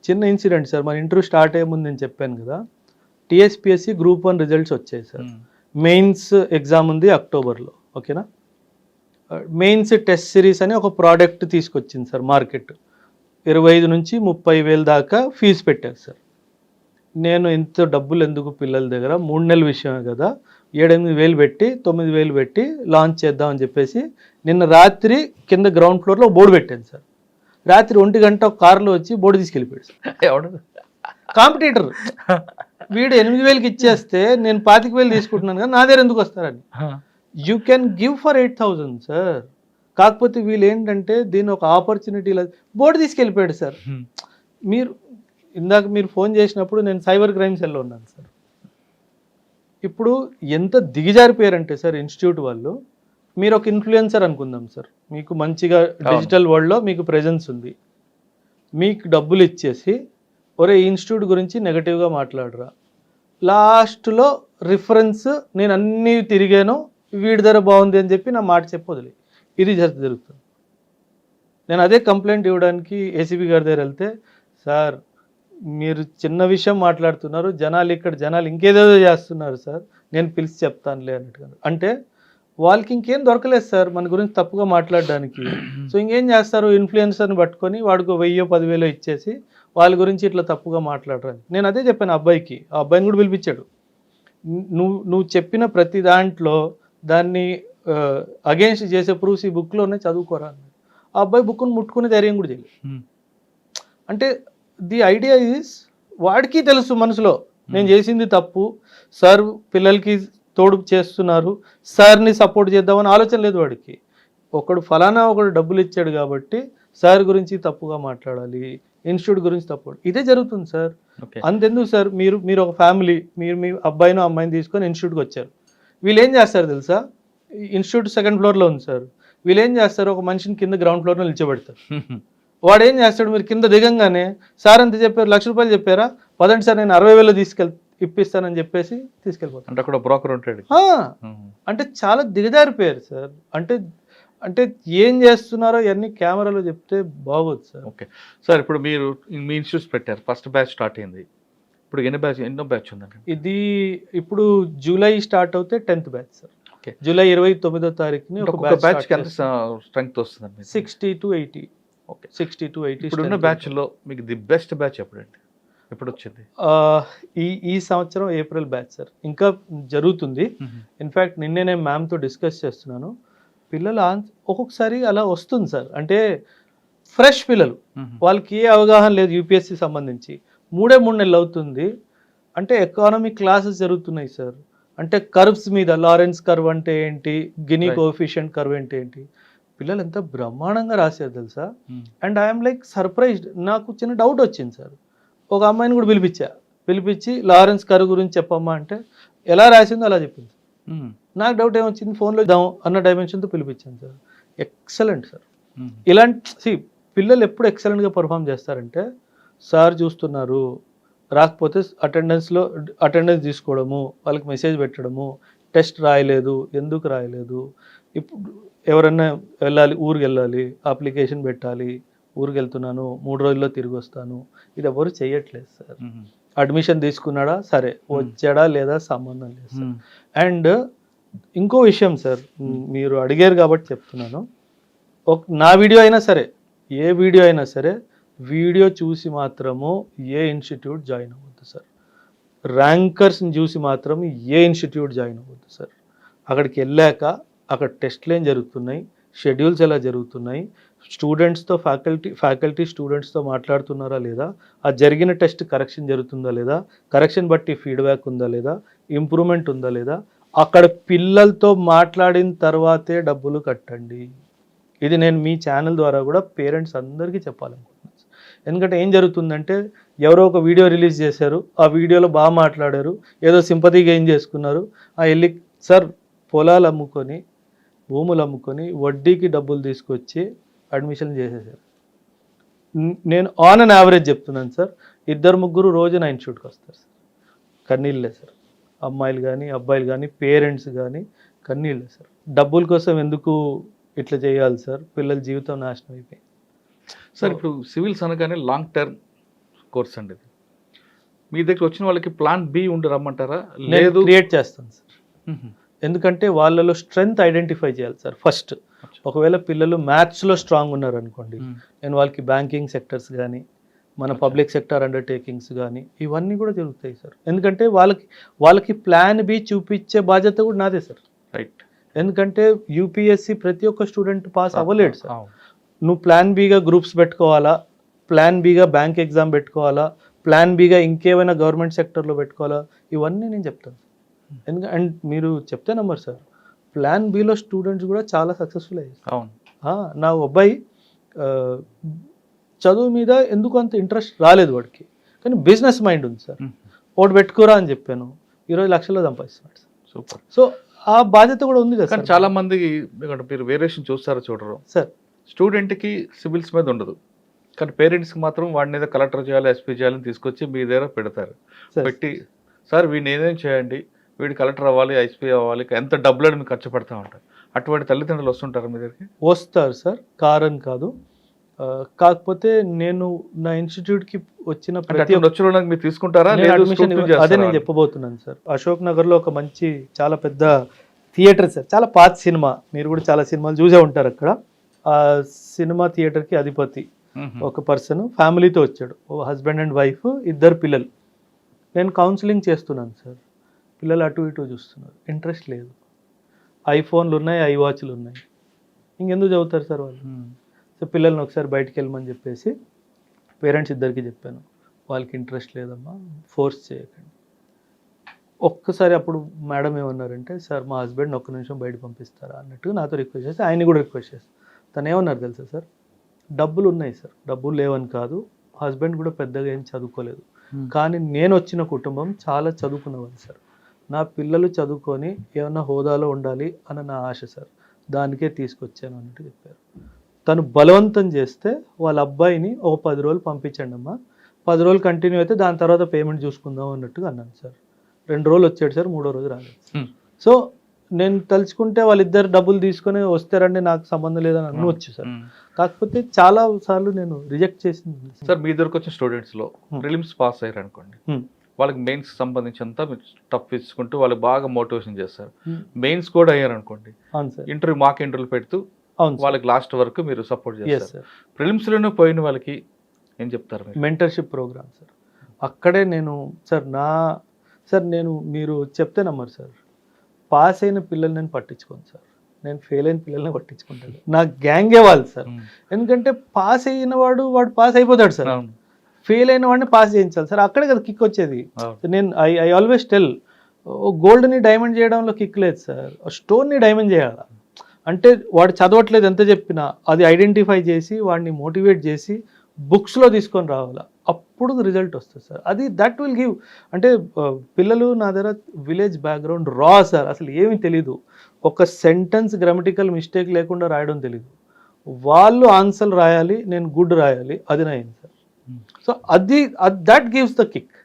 చిన్న ఇన్సిడెంట్ సార్, మన ఇంటర్వ్యూ స్టార్ట్ అయ్యే ముందు నేను చెప్పాను కదా, టీఎస్పిఎస్సి Group 1 రిజల్ట్స్ వచ్చాయి సార్. మెయిన్స్ ఎగ్జామ్ ఉంది అక్టోబర్లో, ఓకేనా. మెయిన్స్ టెస్ట్ సిరీస్ అని ఒక ప్రోడక్ట్ తీసుకొచ్చింది సార్ మార్కెట్. 25 నుంచి 30,000 దాకా ఫీజు పెట్టారు సార్. నేను ఇంత డబ్బులు ఎందుకు పిల్లల దగ్గర, 3 నెలల విషయమే కదా, 7-8 పెట్టి 9,000 పెట్టి లాంచ్ చేద్దామని చెప్పేసి నిన్న రాత్రి కింద గ్రౌండ్ ఫ్లోర్లో బోర్డు పెట్టాను సార్. రాత్రి 1 గంట ఒక కారులో వచ్చి బోర్డు తీసుకెళ్ళిపోయాడు సార్. ఎవడు కాంపిటీటర్ వీడు 8,000కి ఇచ్చేస్తే నేను 25,000 తీసుకుంటున్నాను కదా, నా దగ్గర ఎందుకు వస్తారని. You can give for 8,000 sir. కాకపోతే వీళ్ళు ఏంటంటే దీని ఒక ఆపర్చునిటీ బోర్డు తీసుకెళ్ళిపోయాడు సార్. ఇందాక మీరు ఫోన్ చేసినప్పుడు నేను సైబర్ క్రైమ్ సెల్లో ఉన్నాను సార్. ఇప్పుడు ఎంత దిగజారిపోయారంటే సార్ ఇన్స్టిట్యూట్ వాళ్ళు, మీరు ఒక ఇన్ఫ్లుయెన్సర్ అనుకుందాం సార్, మీకు మంచిగా డిజిటల్ వరల్డ్లో మీకు ప్రెజెన్స్ ఉంది, మీకు డబ్బులు ఇచ్చేసి ఒరే ఇన్స్టిట్యూట్ గురించి నెగటివ్గా మాట్లాడరా, లాస్ట్లో రిఫరెన్స్ నేను అన్నీ తిరిగాను వీడి ధర బాగుంది అని చెప్పి నా మాట చెప్పొదిలే. ఇది జరుగుతుంది. నేను అదే కంప్లైంట్ ఇవ్వడానికి ఏసీబీ గారి దగ్గర వెళ్తే, సార్ మీరు చిన్న విషయం మాట్లాడుతున్నారు, జనాలు ఇంకేదేదో చేస్తున్నారు సార్, నేను పిలిచి చెప్తానులే అన్నట్టుగా. అంటే వాళ్ళకి ఇంకేం దొరకలేదు సార్ మన గురించి తప్పుగా మాట్లాడడానికి. సో ఇంకేం చేస్తారు, ఇన్ఫ్లుయెన్సర్ని పట్టుకొని వాడికి 1,000-10,000 ఇచ్చేసి వాళ్ళ గురించి ఇట్లా తప్పుగా మాట్లాడరని. నేను అదే చెప్పాను ఆ అబ్బాయిని కూడా పిలిపించాడు. నువ్వు చెప్పిన ప్రతి దాంట్లో దాన్ని అగేన్స్ట్ చేసే ప్రూఫ్స్ ఈ బుక్లోనే చదువుకోరా అన్నాడు. ఆ అబ్బాయి బుక్ను ముట్టుకునే ధైర్యం కూడా చేయలేదు. అంటే ది ఐడియా ఈజ్, వాడికి తెలుసు మనసులో నేను చేసింది తప్పు, సార్ పిల్లలకి తోడు చేస్తున్నారు, సార్ని సపోర్ట్ చేద్దామని ఆలోచన లేదు వాడికి. ఒకడు డబ్బులు ఇచ్చాడు కాబట్టి సార్ గురించి తప్పుగా మాట్లాడాలి, ఇన్స్టిట్యూట్ గురించి తప్పు, ఇదే జరుగుతుంది సార్. అంతెందుకు సార్, మీరు ఒక ఫ్యామిలీ, మీరు మీ అబ్బాయినో అమ్మాయిని తీసుకొని ఇన్స్టిట్యూట్కి వచ్చారు. వీళ్ళు ఏం చేస్తారు తెలుసా, ఇన్స్టిట్యూట్ 2nd floorలో ఉంది సార్, వీళ్ళు ఏం చేస్తారు, ఒక మనిషిని కింద గ్రౌండ్ ఫ్లోర్లో నిల్చోబెడతారు. వాడు ఏం చేస్తాడు, మీరు కింద దిగంగానే సార్ ఎంత చెప్పారు, ₹1,00,000 చెప్పారా, పదండి సార్ నేను 60,000 ఇప్పిస్తానని చెప్పేసి తీసుకెళ్ళిపోతాను. అంటే అక్కడ బ్రోకర్ ఉంటాడు. అంటే చాలా దిగజారిపోయారు సార్. అంటే అంటే ఏం చేస్తున్నారో ఇవన్నీ కెమెరాలో చెప్తే బాగోదు సార్. ఓకే సార్, ఇప్పుడు మీరు మీ ఇన్స్టిట్యూట్స్ పెట్టారు, ఫస్ట్ బ్యాచ్ స్టార్ట్ అయింది. ఇప్పుడు ఎన్నో బ్యాచ్ ఉందండి? ఇది ఇప్పుడు జూలై స్టార్ట్ అవుతే 10th batch sir. Okay, July 29వ తారీఖుని ఒక బ్యాచ్ కి ఎంత స్ట్రెంగ్త్ వస్తుంది? 60 to 80. Okay, 60 to 80. ఇప్పుడున్న బ్యాచ్లో మీకు ది బెస్ట్ బ్యాచ్ ఎప్పుడండి, ఎప్పుడు వచ్చింది? ఈ సంవత్సరం ఏప్రిల్ బ్యాచ్ సార్. ఇంకా జరుగుతుంది. ఇన్ఫ్యాక్ట్ నిన్నే నేను మ్యామ్తో డిస్కస్ చేస్తున్నాను. పిల్లలు ఒక్కొక్కసారి అలా వస్తుంది సార్. అంటే ఫ్రెష్ పిల్లలు, వాళ్ళకి ఏ అవగాహన లేదు యూపీఎస్సి సంబంధించి. 3 నెలలు అవుతుంది. అంటే ఎకానమిక్ క్లాసెస్ జరుగుతున్నాయి సార్. అంటే కర్వ్స్ మీద, లారెన్స్ కర్వ్ అంటే ఏంటి, గినీ కోఎఫిషియంట్ కర్వ్ అంటే ఏంటి, పిల్లలు ఎంత బ్రహ్మాండంగా రాశారు తెలుసా. And I'm like surprised. నాకు చిన్న డౌట్ వచ్చింది సార్. ఒక అమ్మాయిని కూడా పిలిపించి లారెన్స్ కర్వ్ గురించి చెప్పమ్మా అంటే ఎలా రాసిందో అలా చెప్పింది. నాకు డౌట్ ఏమొచ్చింది, ఫోన్లో ఇద్దాం అన్న డైమెన్షన్తో పిలిపించాను సార్. Excellent sir. ఇలాంటి పిల్లలు ఎప్పుడు ఎక్సలెంట్గా పర్ఫామ్ చేస్తారంటే, సార్ చూస్తున్నారు, రాకపోతే అటెండెన్స్ తీసుకోవడము, వాళ్ళకి మెసేజ్ పెట్టడము, టెస్ట్ రాయలేదు, ఎందుకు రాయలేదు, ఇప్పుడు ఎవరన్నా ఊరికి వెళ్ళాలి, అప్లికేషన్ పెట్టాలి, ఊరికి వెళ్తున్నాను, 3 రోజుల్లో తిరిగి వస్తాను, ఇది ఎవరు చేయట్లేదు సార్. అడ్మిషన్ తీసుకున్నాడా, సరే, వచ్చాడా లేదా సంబంధం లేదు సార్. అండ్ ఇంకో విషయం సార్, మీరు అడిగారు కాబట్టి చెప్తున్నాను. నా వీడియో అయినా సరే, ఏ వీడియో అయినా సరే, వీడియో చూసి మాత్రము ఏ ఇన్స్టిట్యూట్ జాయిన్ అవ్వద్దు సార్. ర్యాంకర్స్ని చూసి మాత్రం ఏ ఇన్స్టిట్యూట్ జాయిన్ అవ్వద్దు సార్. అక్కడికి వెళ్ళాక అక్కడ టెస్ట్లు ఏం జరుగుతున్నాయి, షెడ్యూల్స్ ఎలా జరుగుతున్నాయి, స్టూడెంట్స్తో ఫ్యాకల్టీ స్టూడెంట్స్తో మాట్లాడుతున్నారా లేదా, ఆ జరిగిన టెస్ట్ కరెక్షన్ జరుగుతుందా లేదా, కరెక్షన్ బట్టి ఫీడ్బ్యాక్ ఉందా లేదా, ఇంప్రూవ్మెంట్ ఉందా లేదా, అక్కడ పిల్లలతో మాట్లాడిన తర్వాతే డబ్బులు కట్టండి. ఇది నేను మీ ఛానల్ ద్వారా కూడా పేరెంట్స్ అందరికీ చెప్పాలనుకుంటున్నాను. ఎందుకంటే ఏం జరుగుతుందంటే, ఎవరో ఒక వీడియో రిలీజ్ చేశారు, ఆ వీడియోలో బాగా మాట్లాడారు, ఏదో సింపతిగా ఏం చేసుకున్నారు, వెళ్ళి సార్ పొలాలు అమ్ముకొని, భూములు అమ్ముకొని, వడ్డీకి డబ్బులు తీసుకొచ్చి అడ్మిషన్ చేసేసారు. నేను ఆన్ అండ్ యావరేజ్ చెప్తున్నాను సార్, 2-3 రోజు నా ఇన్స్టిట్యూట్కి వస్తారు సార్. కన్నీళ్ళే సార్. అమ్మాయిలు కానీ అబ్బాయిలు కానీ పేరెంట్స్ కానీ కన్నీళ్ళే సార్. డబ్బుల కోసం ఎందుకు ఇట్లా చేయాలి సార్, పిల్లల జీవితం నాశనం అయిపోయింది సార్. ఇప్పుడు సివిల్స్ అనగానే లాంగ్ టర్మ్ కోర్స్ అండి. ఇది మీ దగ్గర వచ్చిన వాళ్ళకి ప్లాన్ బి ఉండి రమ్మంటారా? లేదు, క్రియేట్ చేస్తాను సార్. ఎందుకంటే వాళ్ళలో స్ట్రెంగ్త్ ఐడెంటిఫై చేయాలి సార్ ఫస్ట్. ఒకవేళ పిల్లలు మ్యాథ్స్లో స్ట్రాంగ్ ఉన్నారనుకోండి, నేను వాళ్ళకి బ్యాంకింగ్ సెక్టర్స్ కానీ, మన పబ్లిక్ సెక్టర్ అండర్టేకింగ్స్ కానీ, ఇవన్నీ కూడా జరుగుతాయి సార్. ఎందుకంటే వాళ్ళకి ప్లాన్ బి చూపించే బాధ్యత కూడా నాదే సార్. రైట్. ఎందుకంటే యూపీఎస్సి ప్రతి ఒక్క స్టూడెంట్ పాస్ అవ్వలేడు సార్. నువ్వు ప్లాన్ బిగా గ్రూప్స్ పెట్టుకోవాలా, ప్లాన్ బిగా బ్యాంక్ ఎగ్జామ్ పెట్టుకోవాలా, ప్లాన్ బిగా ఇంకేమైనా గవర్నమెంట్ సెక్టర్లో పెట్టుకోవాలా, ఇవన్నీ నేను చెప్తాను. ఎందుకంటే అండ్ మీరు చెప్తే నమ్మరు సార్, ప్లాన్ బిలో స్టూడెంట్స్ కూడా చాలా సక్సెస్ఫుల్ అయ్యారు. అవును. నా అబ్బాయి చదువు మీద ఎందుకు అంత ఇంట్రెస్ట్ రాలేదు వాడికి, కానీ బిజినెస్ మైండ్ ఉంది సార్. ఒకటి పెట్టుకోరా అని చెప్పాను, 20 లక్షల్లో సంపాదిస్తున్నాడు సార్. సూపర్. సో ఆ బాధ్యత కూడా ఉంది కదా. కానీ చాలా మంది మీరు వేరియేషన్ చూస్తారో చూడరు సార్. స్టూడెంట్కి సివిల్స్ మీద ఉండదు, కానీ పేరెంట్స్కి మాత్రం వాడిని ఏదో కలెక్టర్ చేయాలి, ఎస్పీ చేయాలని తీసుకొచ్చి మీ దగ్గర పెడతారు. పెట్టి సార్ వీడిని ఏదేం చేయండి, వీడు కలెక్టర్ అవ్వాలి, ఎస్పీ అవ్వాలి, ఎంత డబ్బులు మీకు ఖర్చు పెడతా ఉంటారు. అటువంటి తల్లిదండ్రులు వస్తుంటారు మీ దగ్గరికి? వస్తారు సార్, కారని కాదు. కాకపోతే నేను నా ఇన్స్టిట్యూట్కి వచ్చిన మీరు తీసుకుంటారా? అదే నేను చెప్పబోతున్నాను సార్. అశోక్ నగర్లో ఒక మంచి చాలా పెద్ద థియేటర్ సార్, చాలా పాత సినిమా, మీరు కూడా చాలా సినిమాలు చూసే ఉంటారు అక్కడ. ఆ సినిమా థియేటర్కి అధిపతి ఒక పర్సన్ ఫ్యామిలీతో వచ్చాడు, హస్బెండ్ అండ్ వైఫ్, 2 పిల్లలు. నేను కౌన్సిలింగ్ చేస్తున్నాను సార్. పిల్లలు అటు ఇటు చూస్తున్నారు, ఇంట్రెస్ట్ లేదు. ఐఫోన్లు ఉన్నాయి, ఐవాచ్లు ఉన్నాయి, ఇంకెందుకు చదువుతారు సార్ వాళ్ళు. సో పిల్లల్ని ఒకసారి బయటికి వెళ్ళమని చెప్పేసి పేరెంట్స్ 2కి చెప్పాను, వాళ్ళకి ఇంట్రెస్ట్ లేదమ్మా, ఫోర్స్ చేయకండి. ఒక్కసారి అప్పుడు మేడం ఏమన్నారంటే, సార్ మా హస్బెండ్ 1 నిమిషం బయట పంపిస్తారా అన్నట్టుగా నాతో రిక్వెస్ట్ చేస్తే, ఆయన్ని కూడా రిక్వెస్ట్ చేస్తాను. తను ఏమన్నారు తెలుసా సార్, డబ్బులు ఉన్నాయి సార్, డబ్బులు లేవని కాదు, హస్బెండ్ కూడా పెద్దగా ఏం చదువుకోలేదు, కానీ నేను వచ్చిన కుటుంబం చాలా చదువుకున్నవాళ్ళు సార్. నా పిల్లలు చదువుకొని ఏమన్నా హోదాలో ఉండాలి అన్న నా ఆశ సార్, దానికే తీసుకొచ్చాను అన్నట్టు చెప్పారు. తను బలవంతం చేస్తే వాళ్ళ అబ్బాయిని ఒక 10 రోజులు పంపించండి అమ్మా, 10 రోజులు కంటిన్యూ అయితే దాని తర్వాత పేమెంట్ చూసుకుందాం అన్నట్టుగా అన్నాను సార్. 2 రోజులు వచ్చాడు సార్, 3వ రోజు రాలేదు. సో నేను తలుచుకుంటే వాళ్ళిద్దరు డబ్బులు తీసుకొని వస్తారండి, నాకు సంబంధం లేదని అనవచ్చు సార్. కాకపోతే చాలా సార్లు నేను రిజెక్ట్ చేసింది సార్. మీ దగ్గరకు వచ్చిన స్టూడెంట్స్లో ప్రిలిమ్స్ పాస్ అయ్యారు అనుకోండి, వాళ్ళకి మెయిన్స్ సంబంధించినంత టఫ్ ఇచ్చుకుంటూ వాళ్ళకి బాగా మోటివేషన్ చేస్తారు. మెయిన్స్ కూడా అయ్యారు అనుకోండి, అవును సార్, ఇంటర్వ్యూ మాక్ ఇంటర్వ్యూలు పెడుతూ అవును వాళ్ళకి లాస్ట్ వరకు మీరు సపోర్ట్ సార్. చేస్తారు. ప్రిలిమ్స్లోనే పోయిన వాళ్ళకి ఏం చెప్తారు మీరు? Mentorship program sir. అక్కడే నేను సార్ మీరు చెప్తే నమ్మరు సార్, పాస్ అయిన పిల్లల్ని నేను పట్టించుకోను సార్, నేను ఫెయిల్ అయిన పిల్లల్ని పట్టించుకుంటాను. నా గ్యాంగే వాళ్ళు సార్. ఎందుకంటే పాస్ అయిన వాడు పాస్ అయిపోతాడు సార్, ఫెయిల్ అయిన వాడిని పాస్ చేయించాలి సార్. అక్కడే కదా కిక్ వచ్చేది. నేను ఐ ఆల్వేస్ టెల్, గోల్డ్ని డైమండ్ చేయడంలో కిక్ లేదు సార్, స్టోన్ని డైమండ్ చేయాలి. అంటే వాడు చదవట్లేదు ఎంత చెప్పినా అది ఐడెంటిఫై చేసి వాడిని మోటివేట్ చేసి బుక్స్లో తీసుకొని రావాలా, అప్పుడు రిజల్ట్ వస్తుంది సార్. అది దట్ విల్ గివ్. అంటే పిల్లలు నా దగ్గర విలేజ్ బ్యాక్గ్రౌండ్ రా సార్, అసలు ఏమీ తెలీదు, ఒక సెంటెన్స్ గ్రామటికల్ మిస్టేక్ లేకుండా రాయడం తెలీదు. వాళ్ళు ఆన్సర్ రాయాలి, నేను గుడ్ రాయాలి, అది నా ఏం సార్. సో అది దట్ గివ్స్ ద కిక్.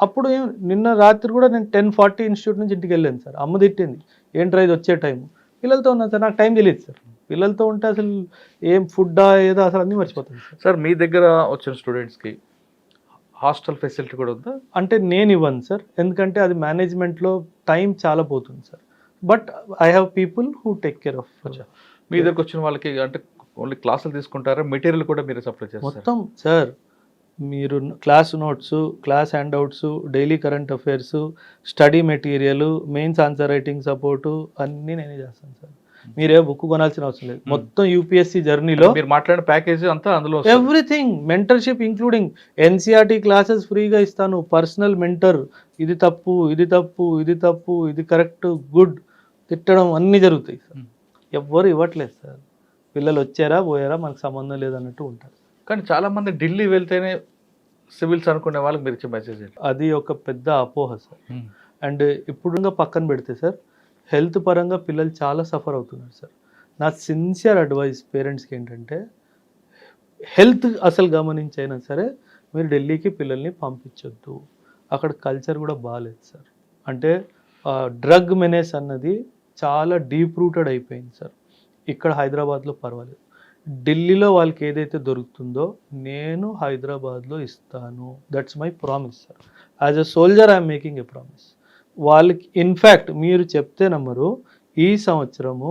అప్పుడు నిన్న రాత్రి కూడా నేను 10:40 ఇన్స్టిట్యూట్ నుంచి ఇంటికి వెళ్ళాను సార్. అమ్మ తిట్టింది, ఏంట్రా ఇది వచ్చే టైం, పిల్లలతో ఉన్నాను సార్, నాకు టైం తెలియదు సార్. పిల్లలతో ఉంటే అసలు ఏం ఫుడ్డా ఏదో అసలు అన్నీ మర్చిపోతాను సార్. సార్ మీ దగ్గర వచ్చిన స్టూడెంట్స్కి హాస్టల్ ఫెసిలిటీ కూడా ఉందా? అంటే నేను ఇవ్వను సార్, ఎందుకంటే అది మేనేజ్మెంట్లో టైం చాలా పోతుంది sir. But I have people who take care of. మీ దగ్గరకు వచ్చిన వాళ్ళకి అంటే ఓన్లీ క్లాసులు తీసుకుంటారా, మెటీరియల్ కూడా మీరు సప్లై చేస్తారు? మొత్తం సార్, మీరు class notes, class handouts, daily current affairs, study material, mains answer writing support అన్నీ నేనే చేస్తాను సార్. మీరే బుక్ కొనాల్సిన అవసరం లేదు. మొత్తం యూపీఎస్సీ జర్నీలో మీరు మాట్లాడిన ప్యాకేజ్ అంతా అందులో everything, mentorship including NCERT classes ఫ్రీగా ఇస్తాను, పర్సనల్ మెంటర్, ఇది తప్పు ఇది తప్పు ఇది తప్పు ఇది కరెక్ట్ గుడ్ తిట్టడం అన్నీ జరుగుతాయి సార్. ఎవ్వరు ఇవ్వట్లేదు సార్, పిల్లలు వచ్చారా పోయారా మనకు సంబంధం లేదన్నట్టు ఉంటారు. కానీ చాలామంది ఢిల్లీ వెళ్తేనే సివిల్స్ అనుకునే వాళ్ళకి మీరు ఇచ్చే మెసేజ్ అది ఒక పెద్ద అపోహ సార్. అండ్ ఇప్పుడు పక్కన పెడితే సార్, హెల్త్ పరంగా పిల్లలు చాలా సఫర్ అవుతున్నారు సార్. నా సిన్సియర్ అడ్వైస్ పేరెంట్స్కి ఏంటంటే, హెల్త్ అసలు గమనించైనా సరే మీరు ఢిల్లీకి పిల్లల్ని పంపించొద్దు, అక్కడ కల్చర్ కూడా బాగాలేదు సార్. అంటే డ్రగ్ మెనేస్ అన్నది చాలా డీప్ రూటెడ్ అయిపోయింది సార్. ఇక్కడ హైదరాబాద్లో పర్వాలేదు, ఢిల్లీలో వాళ్ళకి ఏదైతే దొరుకుతుందో నేను హైదరాబాద్లో ఇస్తాను. That's my promise sir. As a soldier I'm making a promise. వాళ్ళకి ఇన్ఫ్యాక్ట్ మీరు చెప్తే నమ్మరు, ఈ సంవత్సరము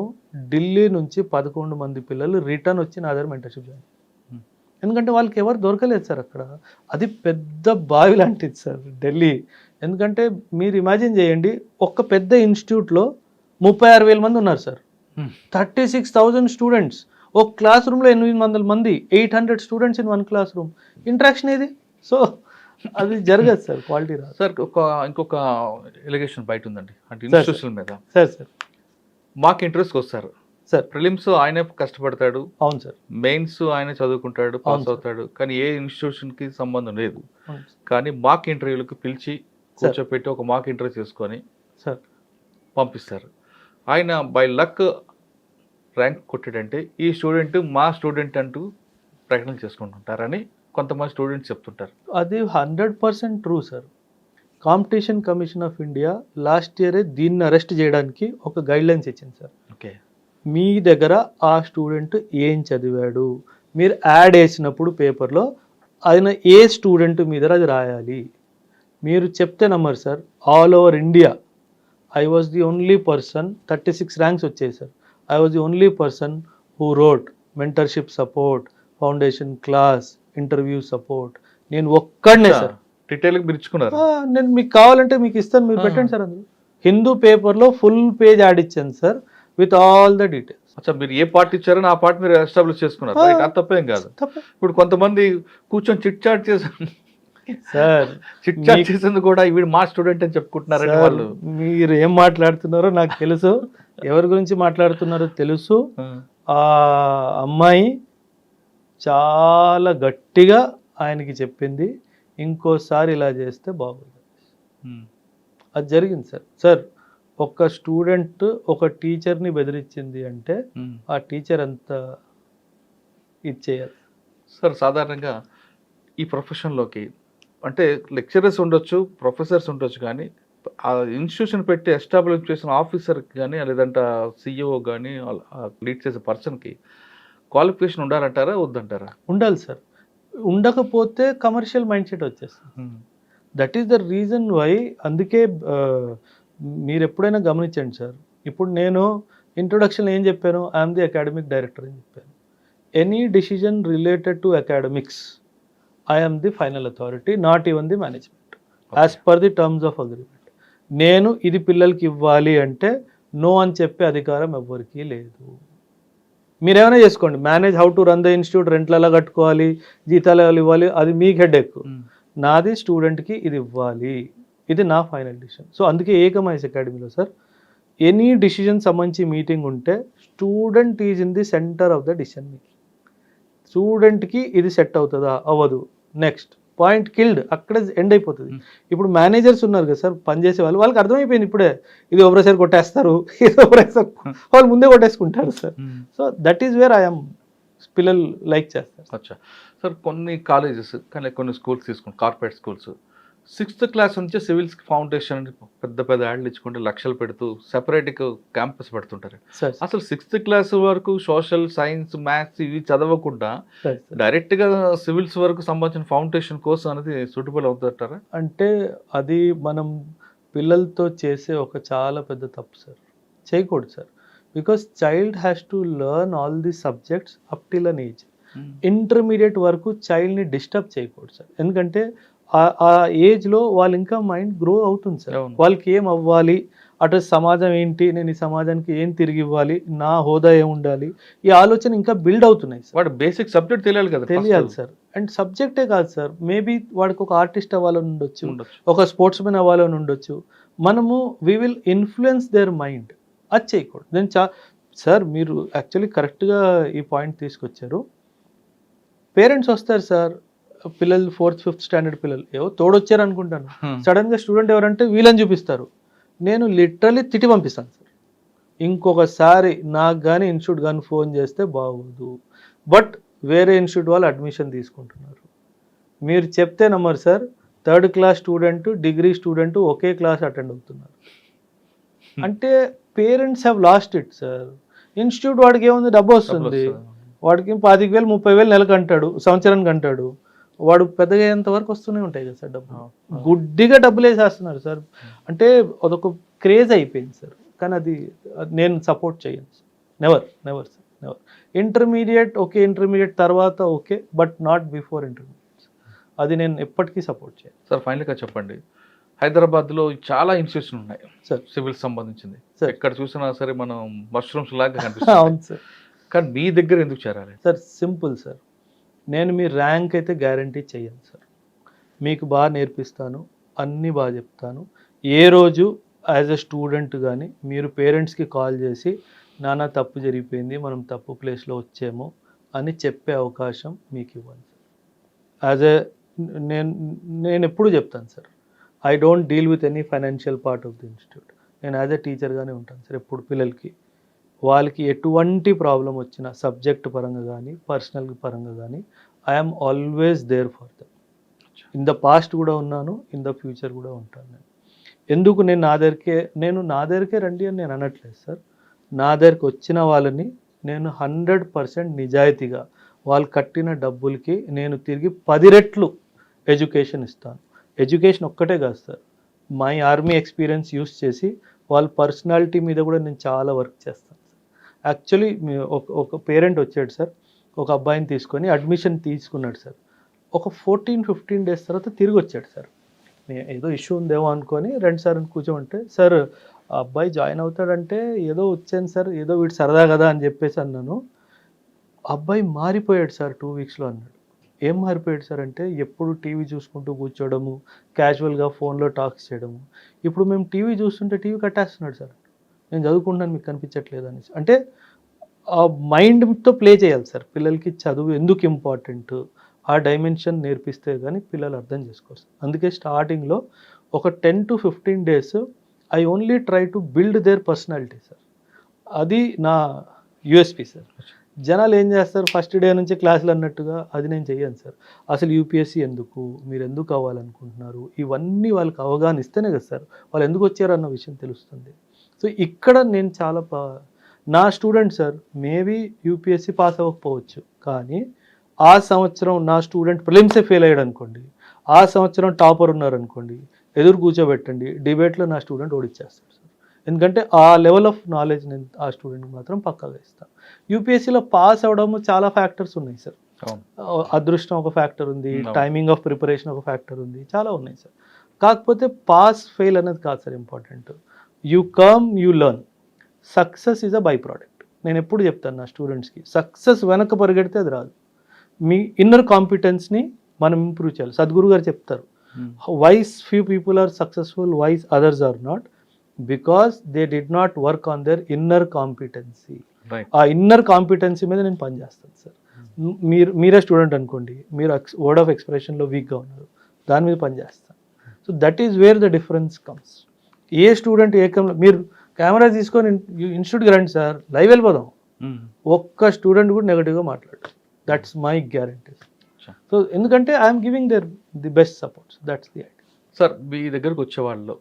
ఢిల్లీ నుంచి 11 మంది పిల్లలు రిటర్న్ వచ్చి నా దగ్గర మెంటర్షిప్ జాయిన్. ఎందుకంటే వాళ్ళకి ఎవరు దొరకలేదు సార్ అక్కడ. అది పెద్ద బావి లాంటిది సార్ ఢిల్లీ. ఎందుకంటే మీరు ఇమాజిన్ చేయండి, ఒక పెద్ద ఇన్స్టిట్యూట్లో 36,000 మంది ఉన్నారు సార్, 36,000 స్టూడెంట్స్. ఒక క్లాస్ రూమ్లో 800 మంది, 800 students in one class room. Interaction ఏది? సో అది జరగదు సార్, క్వాలిటీ రాదు సార్. ఇంకొక ఎలిగేషన్ బయట ఉందండి, అంటే ఇన్స్టిట్యూషన్ మీద. సార్ మాకు ఇంట్రెస్ట్కి వస్తారు సార్, ప్రిలిమ్స్ ఆయనే కష్టపడతాడు, అవును సార్, మెయిన్స్ ఆయనే చదువుకుంటాడు, పాస్ అవుతాడు, కానీ ఏ ఇన్స్టిట్యూషన్కి సంబంధం లేదు. కానీ మాక్ ఇంటర్వ్యూలకు పిలిచి కూర్చోపెట్టి ఒక మాక్ ఇంటర్వ్యూ చేసుకొని సార్ పంపిస్తారు. ఆయన బై లక్ ర్యాంక్ కొట్టాడంటే ఈ స్టూడెంట్ మా స్టూడెంట్ అంటూ ప్రకటన చేసుకుంటుంటారని కొంతమంది స్టూడెంట్స్ చెప్తుంటారు. అది 100% true sir. Competition commission of India last ఇయరే దీన్ని అరెస్ట్ చేయడానికి ఒక గైడ్ లైన్స్ ఇచ్చింది సార్. ఓకే, మీ దగ్గర ఆ స్టూడెంట్ ఏం చదివాడు, మీరు యాడ్ వేసినప్పుడు పేపర్లో ఆయన ఏ స్టూడెంట్ మీద అది రాయాలి. మీరు చెప్తే నమ్మరు sir, all over India I was the only person, 36 ranks వచ్చాయి sir. I was the only person who wrote mentorship support, foundation class, interview support. నేను ఒక్కడనే సార్. డీటెయిల్గా పిలుచుకున్నారు. నేను మీకు కావాలంటే మీకు ఇస్తాను, మీరు పెట్టండి సార్. అందులో హిందూ పేపర్లో ఫుల్ పేజ్ యాడ్ ఇచ్చాను sir with all the details. అచ్చా, మీరు ఏ పార్ట్ ఇచ్చారో ఆ పార్ట్ మీరు ఎస్టాబ్లిష్ చేసుకున్నారు. అది తప్పేం కాదు. ఇప్పుడు కొంతమంది కూర్చొని చిట్ చాట్ చేశారు సార్, చిట్ చాట్ చేసేందుకు కూడా వీడు మా స్టూడెంట్ అని చెప్పుకుంటున్నారని వాళ్ళు. మీరు ఏం మాట్లాడుతున్నారో నాకు తెలుసు, ఎవరి గురించి మాట్లాడుతున్నారో తెలుసు. ఆ అమ్మాయి చాలా గట్టిగా ఆయనకి చెప్పింది, ఇంకోసారి ఇలా చేస్తే బాగుంది. అది జరిగింది సార్. సార్, ఒక స్టూడెంట్ ఒక టీచర్ని బెదిరించింది అంటే ఆ టీచర్ అంత ఇది చేయాలి. సార్ సాధారణంగా ఈ ప్రొఫెషన్‌లోకి అంటే లెక్చరర్స్ ఉండొచ్చు, ప్రొఫెసర్స్ ఉండొచ్చు కానీ ఆ ఇన్‌స్టిట్యూషన్ పెట్టి ఎస్టాబ్లిష్ చేసిన ఆఫీసర్‌కి గాని లేదంటే సీఈఓ గాని లీడ్ చేసే పర్సన్‌కి క్వాలిఫికేషన్ ఉండాలంటారా? వద్దంటారా? ఉండాలి సార్. ఉండకపోతే కమర్షియల్ మైండ్ సెట్ వచ్చేస్తుంది. That is the reason why. అందుకే మీరు ఎప్పుడైనా గమనించండి సార్. ఇప్పుడు నేను ఇంట్రొడక్షన్‌లో ఏం చెప్పాను? ఐయామ్ ది అకాడమిక్ డైరెక్టర్ అని చెప్పాను. Any decision related to academics I am the final authority, not even the management, as per the terms of agreement. నేను ఇది పిల్లలకి ఇవ్వాలి అంటే నో అని చెప్పే అధికారం ఎవ్వరికీ లేదు. మీరేమైనా చేసుకోండి, manage how to run the institute, రెంట్లు ఎలా కట్టుకోవాలి, జీతాలు ఎలా ఇవ్వాలి, అది మీకు హెడేక్. నాది స్టూడెంట్కి ఇది ఇవ్వాలి, ఇది నా ఫైనల్ డిసిషన్. సో అందుకే ఏకమైస్ అకాడమీలో సార్ ఎనీ డిసిజన్ సంబంధించి మీటింగ్ ఉంటే student is in the centre of the decision making. స్టూడెంట్కి ఇది సెట్ అవుతుందా, అవ్వదు, నెక్స్ట్ పాయింట్ కిల్డ్, అక్కడ ఎండ్ అయిపోతుంది. ఇప్పుడు మేనేజర్స్ ఉన్నారు కదా సార్, పనిచేసే వాళ్ళు, వాళ్ళకి అర్థమైపోయింది ఇప్పుడే ఇది ఒకసారి కొట్టేస్తారు, ఇది ఒకసారి వాళ్ళు ముందే కొట్టేసుకుంటారు sir. So that is where I'm పిల్లలు లైక్ చేస్తారు. అచ్చా సార్, కొన్ని కాలేజెస్ కానీ కొన్ని స్కూల్స్ తీసుకోండి, కార్పొరేట్ స్కూల్స్ 6th క్లాస్ నుంచే సివిల్స్ ఫౌండేషన్ అని పెద్ద పెద్ద యాడ్లు ఇచ్చుకుంటే లక్షలు పెడుతూ సెపరేట్ క్యాంపస్ పెడుతుంటారు. అసలు 6th క్లాస్ వరకు సోషల్ సైన్స్ మ్యాథ్స్ ఇవి చదవకుండా డైరెక్ట్గా సివిల్స్ వరకు సంబంధించిన ఫౌండేషన్ కోర్స్ అనేది సూటబుల్ అవుతుంటారా? అంటే అది మనం పిల్లలతో చేసే ఒక చాలా పెద్ద తప్పు సార్. చేయకూడదు sir. Because child has to learn all the subjects up till an age. Intermediate వరకు చైల్డ్ని డిస్టర్బ్ చేయకూడదు సార్. ఎందుకంటే ఆ ఏజ్లో వాళ్ళు ఇంకా మైండ్ గ్రో అవుతుంది సార్. వాళ్ళకి ఏం అవ్వాలి, అటు సమాజం ఏంటి, నేను ఈ సమాజానికి ఏం తిరిగి ఇవ్వాలి, నా హోదా ఏం ఉండాలి, ఈ ఆలోచన ఇంకా బిల్డ్ అవుతున్నాయి సార్. వాడు బేసిక్ సబ్జెక్ట్ తెలియాలి కదా. తెలియాలి సార్. అండ్ సబ్జెక్టే కాదు సార్, మేబీ వాడికి ఒక ఆర్టిస్ట్ అవ్వాలని ఉండొచ్చు, ఒక స్పోర్ట్స్ మెన్ అవ్వాలని ఉండొచ్చు. మనము we will influence their mind. అది చేయకూడదు. నేను సార్ మీరు యాక్చువల్లీ కరెక్ట్గా ఈ పాయింట్ తీసుకొచ్చారు. పేరెంట్స్ వస్తారు సార్, పిల్లలు 4th 5th స్టాండర్డ్ పిల్లలు ఏవో తోడొచ్చారు అనుకుంటాను, సడన్గా స్టూడెంట్ ఎవరంటే వీళ్ళని చూపిస్తారు. నేను లిటరల్లీ తిట్టి పంపిస్తాను సార్. ఇంకొకసారి నాకు కానీ ఇన్స్టిట్యూట్ కానీ ఫోన్ చేస్తే బాగోదు. బట్ వేరే ఇన్స్టిట్యూట్ వాళ్ళు అడ్మిషన్ తీసుకుంటున్నారు, మీరు చెప్తే నమ్మరు sir. 3rd class student, degree student ఒకే క్లాస్ అటెండ్ అవుతున్నారు. అంటే parents have lost it sir. Institute వాడికి ఏముంది, డబ్బు వస్తుంది, వాడికి 25,000 30,000 నెలకు అంటాడు, సంవత్సరానికి అంటాడు. వాడు పెద్దగా అయ్యేంత వరకు వస్తూనే ఉంటాయి కదా సార్ డబ్బులు. గుడ్డిగా డబ్బులు వేసేస్తున్నారు సార్. అంటే అదొక క్రేజ్ అయిపోయింది సార్. కానీ అది నేను సపోర్ట్ చేయను sir. Never never sir, never. Intermediate okay, intermediate తర్వాత okay, but not before intermediate. అది నేను ఎప్పటికీ సపోర్ట్ చేయను సార్. ఫైనల్గా చెప్పండి, హైదరాబాద్లో చాలా ఇన్స్టిట్యూషన్ ఉన్నాయి సార్ సివిల్స్ సంబంధించింది. సార్ ఎక్కడ చూసినా సరే మనం మష్రూమ్స్ లాగా కనిపిస్తుంది. అవును సార్. కానీ మీ దగ్గర ఎందుకు చేరాలి సార్? Simple sir. నేను మీ ర్యాంక్ అయితే గ్యారంటీ చేయను సార్. మీకు బాగా నేర్పిస్తాను, అన్నీ బాగా చెప్తాను. ఏ రోజు యాజ్ ఎ స్టూడెంట్ కానీ మీరు పేరెంట్స్కి కాల్ చేసి నాన్న తప్పు జరిగిపోయింది, మనం తప్పు ప్లేస్లో వచ్చాము అని చెప్పే అవకాశం మీకు ఇవ్వండి సార్. యాజ్ ఎ నేను ఎప్పుడు చెప్తాను sir, I don't deal with any financial part of the institute. నేను యాజ్ ఎ టీచర్గానే ఉంటాను సార్. ఎప్పుడు పిల్లలకి వాళ్ళకి ఎటువంటి ప్రాబ్లం వచ్చినా సబ్జెక్ట్ పరంగా కానీ పర్సనల్ పరంగా కానీ I'm always there for them. In the past కూడా ఉన్నాను, ఇన్ ద ఫ్యూచర్ కూడా ఉంటాను. నేను ఎందుకు నేను నా దగ్గరికే రండి అని నేను అనట్లేదు సార్. నా దగ్గరికి వచ్చిన వాళ్ళని నేను 100% నిజాయితీగా వాళ్ళు కట్టిన డబ్బులకి నేను తిరిగి 10 రెట్లు ఎడ్యుకేషన్ ఇస్తాను. ఎడ్యుకేషన్ ఒక్కటే కాదు sir, my army experience use చేసి వాళ్ళ పర్సనాలిటీ మీద కూడా నేను చాలా వర్క్ చేస్తాను. యాక్చువల్లీ ఒక పేరెంట్ వచ్చాడు సార్, ఒక అబ్బాయిని తీసుకొని అడ్మిషన్ తీసుకున్నాడు సార్. ఒక 14-15 డేస్ తర్వాత తిరిగి వచ్చాడు సార్. ఏదో ఇష్యూ ఉందేమో అనుకొని 2 సార్లు కూర్చోమంటే, సార్ ఆ అబ్బాయి జాయిన్ అవుతాడంటే ఏదో వచ్చాను సార్, ఏదో వీడు సరదా కదా అని చెప్పేసి అన్నాను. అబ్బాయి మారిపోయాడు సార్ 2 వీక్స్లో అన్నాడు. ఏం మారిపోయాడు సార్ అంటే, ఎప్పుడు టీవీ చూసుకుంటూ కూర్చోవడము, క్యాజువల్గా ఫోన్లో టాక్స్ చేయడము. ఇప్పుడు మేము టీవీ చూస్తుంటే టీవీ కట్టేస్తున్నాడు సార్, నేను చదువుకుంటాను మీకు కనిపించట్లేదు అనేసి. అంటే ఆ మైండ్తో ప్లే చేయాలి సార్. పిల్లలకి చదువు ఎందుకు ఇంపార్టెంట్, ఆ డైమెన్షన్ నేర్పిస్తే కానీ పిల్లలు అర్థం చేసుకోవచ్చు. అందుకే స్టార్టింగ్లో ఒక 10 to 15 days I only try to build their personality sir. అది నా యూఎస్పీ సార్. జనాలు ఏం చేస్తారు, ఫస్ట్ డే నుంచి క్లాసులు అన్నట్టుగా అది నేను చెయ్యను సార్. అసలు యూపీఎస్సీ ఎందుకు, మీరు ఎందుకు అవ్వాలనుకుంటున్నారు, ఇవన్నీ వాళ్ళకి అవగాహన ఇస్తేనే కదా సార్ వాళ్ళు ఎందుకు వచ్చారు అన్న విషయం తెలుస్తుంది. సో ఇక్కడ నేను చాలా నా student sir maybe UPSC pass అవ్వకపోవచ్చు, కానీ ఆ సంవత్సరం నా స్టూడెంట్ ప్రిలిమ్సే ఫెయిల్ అయ్యాడు అనుకోండి, ఆ సంవత్సరం టాపర్ ఉన్నారనుకోండి, ఎదురు కూర్చోబెట్టండి, డిబేట్లో నా స్టూడెంట్ ఓడిచ్చేస్తాడు సార్. ఎందుకంటే ఆ లెవెల్ ఆఫ్ నాలెడ్జ్ నేను ఆ స్టూడెంట్కి మాత్రం పక్కాగా ఇస్తాను. యూపీఎస్సీలో పాస్ అవ్వడం చాలా ఫ్యాక్టర్స్ ఉన్నాయి సార్. అదృష్టం ఒక ఫ్యాక్టర్ ఉంది, టైమింగ్ ఆఫ్ ప్రిపరేషన్ ఒక ఫ్యాక్టర్ ఉంది, చాలా ఉన్నాయి సార్. కాకపోతే పాస్ ఫెయిల్ అనేది కాదు sir important. You come you learn, success is a by product. నేను ఎప్పుడు చెప్తాను నా స్టూడెంట్స్కి, సక్సెస్ వెనక పరిగెడితే అది రాదు. మీ ఇన్నర్ కాంపిటెన్స్ని మనం ఇంప్రూవ్ చేయాలి. సద్గురు గారు చెప్తారు, why's few people are successful, why's others are not, because they did not work on their inner competency. ఆ ఇన్నర్ కాంపిటెన్సీ మీద నేను పనిచేస్తాను సార్. మీరే స్టూడెంట్ అనుకోండి, మీరు వర్డ్ ఆఫ్ ఎక్స్ప్రెషన్లో వీక్గా ఉన్నారు, దాని మీద పనిచేస్తాను. So that is wear the difference comes. A student మీరు కెమెరా తీసుకొని ఇన్స్టిట్యూట్కి రండి సార్, లైవ్ వెళ్ళిపోదాం, ఒక్క స్టూడెంట్ కూడా నెగటివ్గా మాట్లాడు, దట్స్ మై గ్యారంటీ. సో ఎందుకంటే I'm giving the best supports, that's the idea. Sir మీ దగ్గరకు వచ్చేవాళ్ళు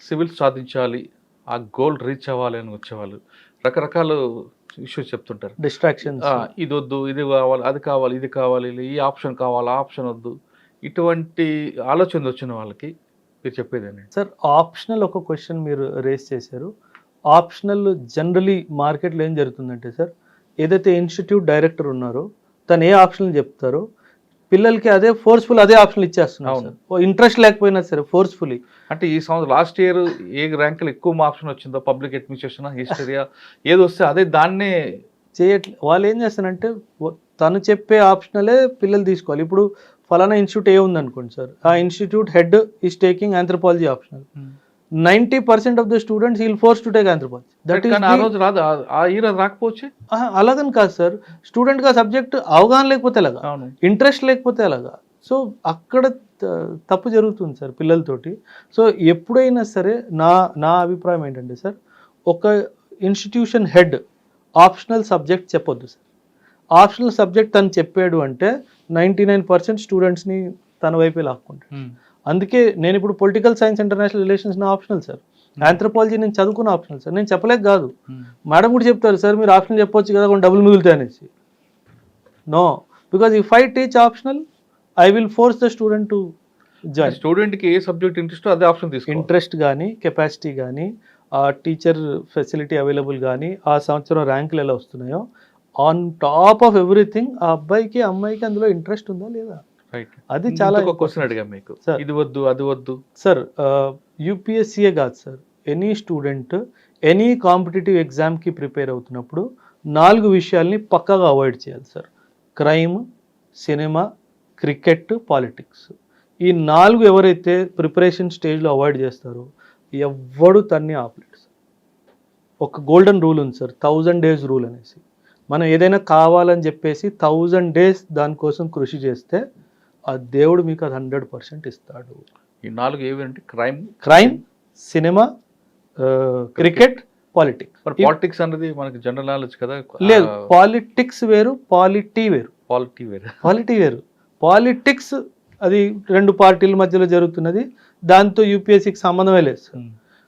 సివిల్స్ సాధించాలి, ఆ గోల్ రీచ్ అవ్వాలి అని వచ్చేవాళ్ళు రకరకాల ఇష్యూస్ చెప్తుంటారు. డిస్ట్రాక్షన్స్, ఇది వద్దు, ఇది కావాలి, అది కావాలి, ఇది కావాలి, ఈ ఆప్షన్ కావాలి, ఆ ఆప్షన్ వద్దు, ఇటువంటి ఆలోచన వచ్చిన వాళ్ళకి మీరు చెప్పేదేనండి. సార్ ఆప్షనల్ ఒక క్వశ్చన్ మీరు రేస్ చేశారు. ఆప్షనల్ జనరలీ మార్కెట్లో ఏం జరుగుతుందంటే సార్, ఏదైతే ఇన్స్టిట్యూట్ డైరెక్టర్ ఉన్నారో తను ఏ ఆప్షన్లు చెప్తారో పిల్లలకి అదే ఫోర్స్ఫుల్ అదే ఆప్షన్లు ఇచ్చేస్తున్నారు. ఇంట్రెస్ట్ లేకపోయినా సరే ఫోర్స్ఫుల్లీ. అంటే ఈ సంవత్సరం లాస్ట్ ఇయర్ ఏ ర్యాంకులు ఎక్కువ ఆప్షన్ వచ్చిందో, పబ్లిక్ అడ్మినిస్ట్రేషన్, హిస్టరీయా, ఏది వస్తే అదే దాన్నే చేయట్లేదు. వాళ్ళు ఏం చేస్తారంటే తను చెప్పే ఆప్షనలే పిల్లలు తీసుకోవాలి. ఇప్పుడు ఫలానా ఇన్స్టిట్యూట్ ఏ ఉందనుకోండి సార్, ఆ institute head is taking anthropology optional, 90% of the students will force to take anthropology. That is ఆ రోజు రాదు, ఆ ఇయర్ రాకపోవచ్చు. అలాగని కాదు సార్, స్టూడెంట్కి ఆ సబ్జెక్ట్ అవగాహన లేకపోతే ఎలాగా, ఇంట్రెస్ట్ లేకపోతే ఎలాగా. సో అక్కడ తప్పు జరుగుతుంది సార్ పిల్లలతోటి. సో ఎప్పుడైనా సరే నా అభిప్రాయం ఏంటంటే సార్, ఒక ఇన్స్టిట్యూషన్ హెడ్ ఆప్షనల్ సబ్జెక్ట్ చెప్పొద్దు సార్. ఆప్షనల్ సబ్జెక్ట్ తను చెప్పాడు అంటే 99% స్టూడెంట్స్ని తన వైపే లాక్కుంటాడు. అందుకే నేను ఇప్పుడు పొలిటికల్ సైన్స్ ఇంటర్నేషనల్ రిలేషన్స్ నా ఆప్షనల్ సార్, ఆంథ్రోపాలజీ నేను చదువుకున్న ఆప్షనల్ సార్. నేను చెప్పలేక కాదు, మేడం కూడా చెప్తారు సార్ మీరు ఆప్షనల్ చెప్పొచ్చు కదా, కొన్ని డబ్బులు మిగులుతాయి అనేసి. No, because if I teach optional I will force the student to join. స్టూడెంట్కి ఏ సబ్జెక్ట్ ఇంట్రెస్ట్ అదే ఆప్షన్ తీసుకో. ఇంట్రెస్ట్ కానీ, కెపాసిటీ కానీ, ఆ టీచర్ ఫెసిలిటీ అవైలబుల్ కానీ, ఆ సంవత్సరం ర్యాంకులు ఎలా వస్తున్నాయో, ఆన్ టాప్ ఆఫ్ ఎవ్రీథింగ్ ఆ అబ్బాయికి అమ్మాయికి అందులో ఇంట్రెస్ట్ ఉందా లేదా, అది చాలా. క్వశ్చన్ అడిగా మీకు, ఇది వద్దు అది వద్దు సార్. యూపీఎస్సీయే కాదు sir, any student any competitive ఎగ్జామ్కి ప్రిపేర్ అవుతున్నప్పుడు 4 విషయాల్ని పక్కాగా అవాయిడ్ చేయాలి sir. Crime, cinema, cricket, politics. ఈ 4 ఎవరైతే ప్రిపరేషన్ స్టేజ్లో అవాయిడ్ చేస్తారో ఎవ్వడు తన్ని ఆపలేడు సార్. ఒక గోల్డెన్ రూల్ ఉంది సార్, 1000 days రూల్ అనేసి. మనం ఏదైనా కావాలని చెప్పేసి 1000 days దానికోసం కృషి చేస్తే ఆ దేవుడు మీకు అది 100% ఇస్తాడు. ఈ 4 ఏవంటే crime, cinema, cricket, politics. Politics అనేది మనకి జనరల్ నాలెడ్జ్ కదా. లేదు, పాలిటిక్స్ వేరు, పాలిటీ వేరు. పాలిటీ వేరు. పాలిటిక్స్ అది 2 పార్టీల మధ్యలో జరుగుతున్నది, దాంతో యూపీఎస్సీకి సంబంధమే లేదు సార్.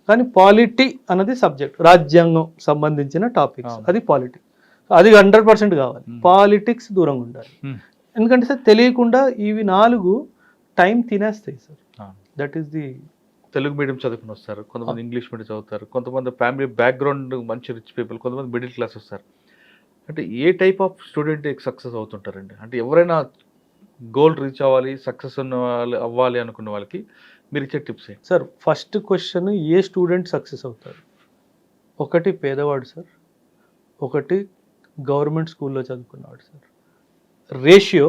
కానీ పాలిటీ అన్నది సబ్జెక్ట్, రాజ్యాంగం సంబంధించిన టాపిక్స్, అది పాలిటిక్స్. అది 100% కావాలి. పాలిటిక్స్ దూరంగా ఉండాలి. ఎందుకంటే సార్ తెలియకుండా ఇవి 4 టైం తినేస్తాయి sir. That is the. Telugu medium చదువుకుని వస్తారు, కొంతమంది ఇంగ్లీష్ మీడియం చదువుతారు, కొంతమంది ఫ్యామిలీ బ్యాక్గ్రౌండ్ మంచి రిచ్ పీపుల్, కొంతమంది మిడిల్ క్లాస్ వస్తారు. అంటే ఏ టైప్ ఆఫ్ స్టూడెంట్ సక్సెస్ అవుతుంటారండి? అంటే ఎవరైనా గోల్ రీచ్ అవ్వాలి, సక్సెస్ అవ్వాలి అనుకున్న వాళ్ళకి మీరు ఇచ్చే టిప్స్ ఏంటి సార్? ఫస్ట్ క్వశ్చన్, ఏ స్టూడెంట్ సక్సెస్ అవుతారు? ఒకటి పేదవాడు సార్, ఒకటి గవర్నమెంట్ స్కూల్లో చదువుకున్నవాడు సార్. రేషియో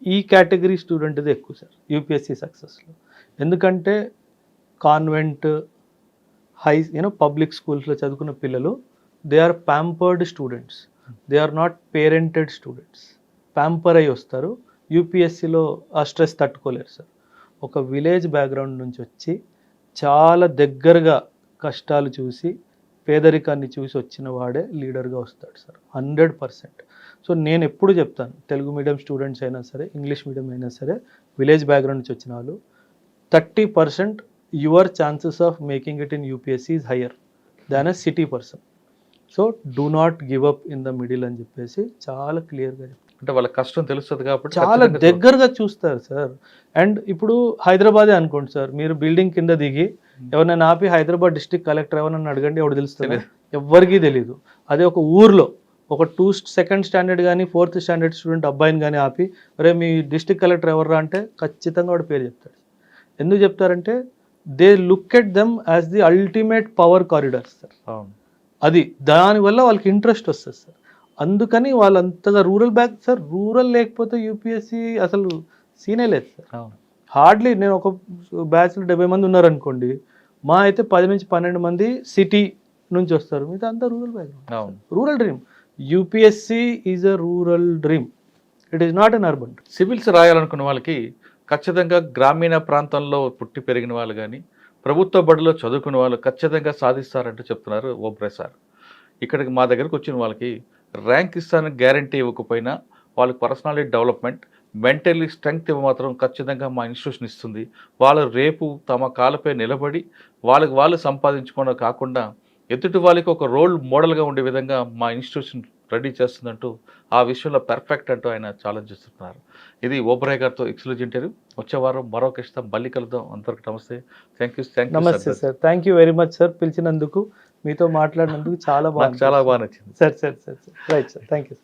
ఈ కేటగిరీ స్టూడెంట్ది ఎక్కువ సార్ యూపీఎస్సీ సక్సెస్లో. ఎందుకంటే కాన్వెంట్, పబ్లిక్ స్కూల్స్లో చదువుకున్న పిల్లలు, they are pampered students, they are not parented students. Pamper అయి వస్తారు, యూపీఎస్సీలో ఆ స్ట్రెస్ తట్టుకోలేరు సార్. ఒక విలేజ్ బ్యాక్గ్రౌండ్ నుంచి వచ్చి చాలా దగ్గరగా కష్టాలు చూసి పేదరికాన్ని చూసి వచ్చిన వాడే లీడర్గా వస్తాడు సార్, 100%. సో నేను ఎప్పుడు చెప్తాను, తెలుగు మీడియం స్టూడెంట్స్ అయినా సరే, ఇంగ్లీష్ మీడియం అయినా సరే, విలేజ్ బ్యాక్గ్రౌండ్ నుంచి వచ్చిన వాళ్ళు 30% your chances of making it in UPSC is higher than a city person. So do not give up in the middle అని చెప్పేసి చాలా క్లియర్గా చెప్తాను. అంటే వాళ్ళ కష్టం తెలుస్తుంది కాబట్టి చాలా ఖచ్చితంగా దగ్గరగా చూస్తారు సార్. అండ్ ఇప్పుడు హైదరాబాదే అనుకోండి సార్, మీరు బిల్డింగ్ కింద దిగి ఎవరైనా ఆపి హైదరాబాద్ డిస్ట్రిక్ట్ కలెక్టర్ ఎవరన్నా అడగండి, ఎవరు తెలుస్తుంది? తెలియదు. ఎవ్వరికీ తెలియదు. అదే ఒక ఊర్లో ఒక 2nd స్టాండర్డ్ కానీ 4th స్టాండర్డ్ స్టూడెంట్ అబ్బాయిని కానీ ఆపి అరే మీ డిస్ట్రిక్ట్ కలెక్టర్ ఎవర్రా అంటే ఖచ్చితంగా వాడు పేరు చెప్తాడు. ఎందుకు చెప్తారంటే they look at them as the ultimate power corridors sir. అవును. అది దానివల్ల వాళ్ళకి ఇంట్రెస్ట్ వస్తుంది సార్. అందుకని వాళ్ళంతగా రూరల్ బ్యాక్ సార్, రూరల్ లేకపోతే యూపీఎస్సీ అసలు సీనే లేదు సార్. అవును. హార్డ్లీ నేను ఒక బ్యాచ్లో 70 మంది ఉన్నారనుకోండి, మా అయితే 10 నుంచి 12 మంది సిటీ నుంచి వస్తారు, మిగతా అంతా రూరల్ బ్యాక్గ్రౌండ్. అవును. Rural dream. UPSC is a rural dream, it is not an urban. Civils రాయాలనుకున్న వాళ్ళకి ఖచ్చితంగా గ్రామీణ ప్రాంతంలో పుట్టి పెరిగిన వాళ్ళు కానీ ప్రభుత్వ బడిలో చదువుకున్న వాళ్ళు ఖచ్చితంగా సాధిస్తారంటూ చెప్తున్నారు ఓబ్రే సార్. ఇక్కడికి మా దగ్గరకు వచ్చిన వాళ్ళకి ర్యాంక్ ఇస్తానని గ్యారంటీ ఇవ్వకపోయినా వాళ్ళకి పర్సనాలిటీ డెవలప్మెంట్, మెంటల్లీ స్ట్రెంగ్త్ మాత్రం ఖచ్చితంగా మా ఇన్స్టిట్యూషన్ ఇస్తుంది. వాళ్ళు రేపు తమ కాళ్ళపై నిలబడి వాళ్ళకి వాళ్ళు సంపాదించుకోవడం కాకుండా ఎదుటి వాళ్ళకి ఒక రోల్ మోడల్గా ఉండే విధంగా మా ఇన్స్టిట్యూషన్ రెడీ చేస్తుందంటూ ఆ విషయంలో పర్ఫెక్ట్ అంటూ ఆయన ఛాలెంజ్ చేస్తున్నారు. ఇది ఓబ్రే గారితో ఎక్స్క్లూజివ్ ఇంటర్వ్యూ. వచ్చే వారం మరొక ఇష్టం మళ్ళీ కలుద్దాం. అందరికి నమస్తే. Thank you. నమస్తే sir. Thank you very much sir, పిలిచినందుకు, మీతో మాట్లాడినందుకు చాలా బాగా చాలా బాగా నచ్చింది. Sir. Right sir, thank you.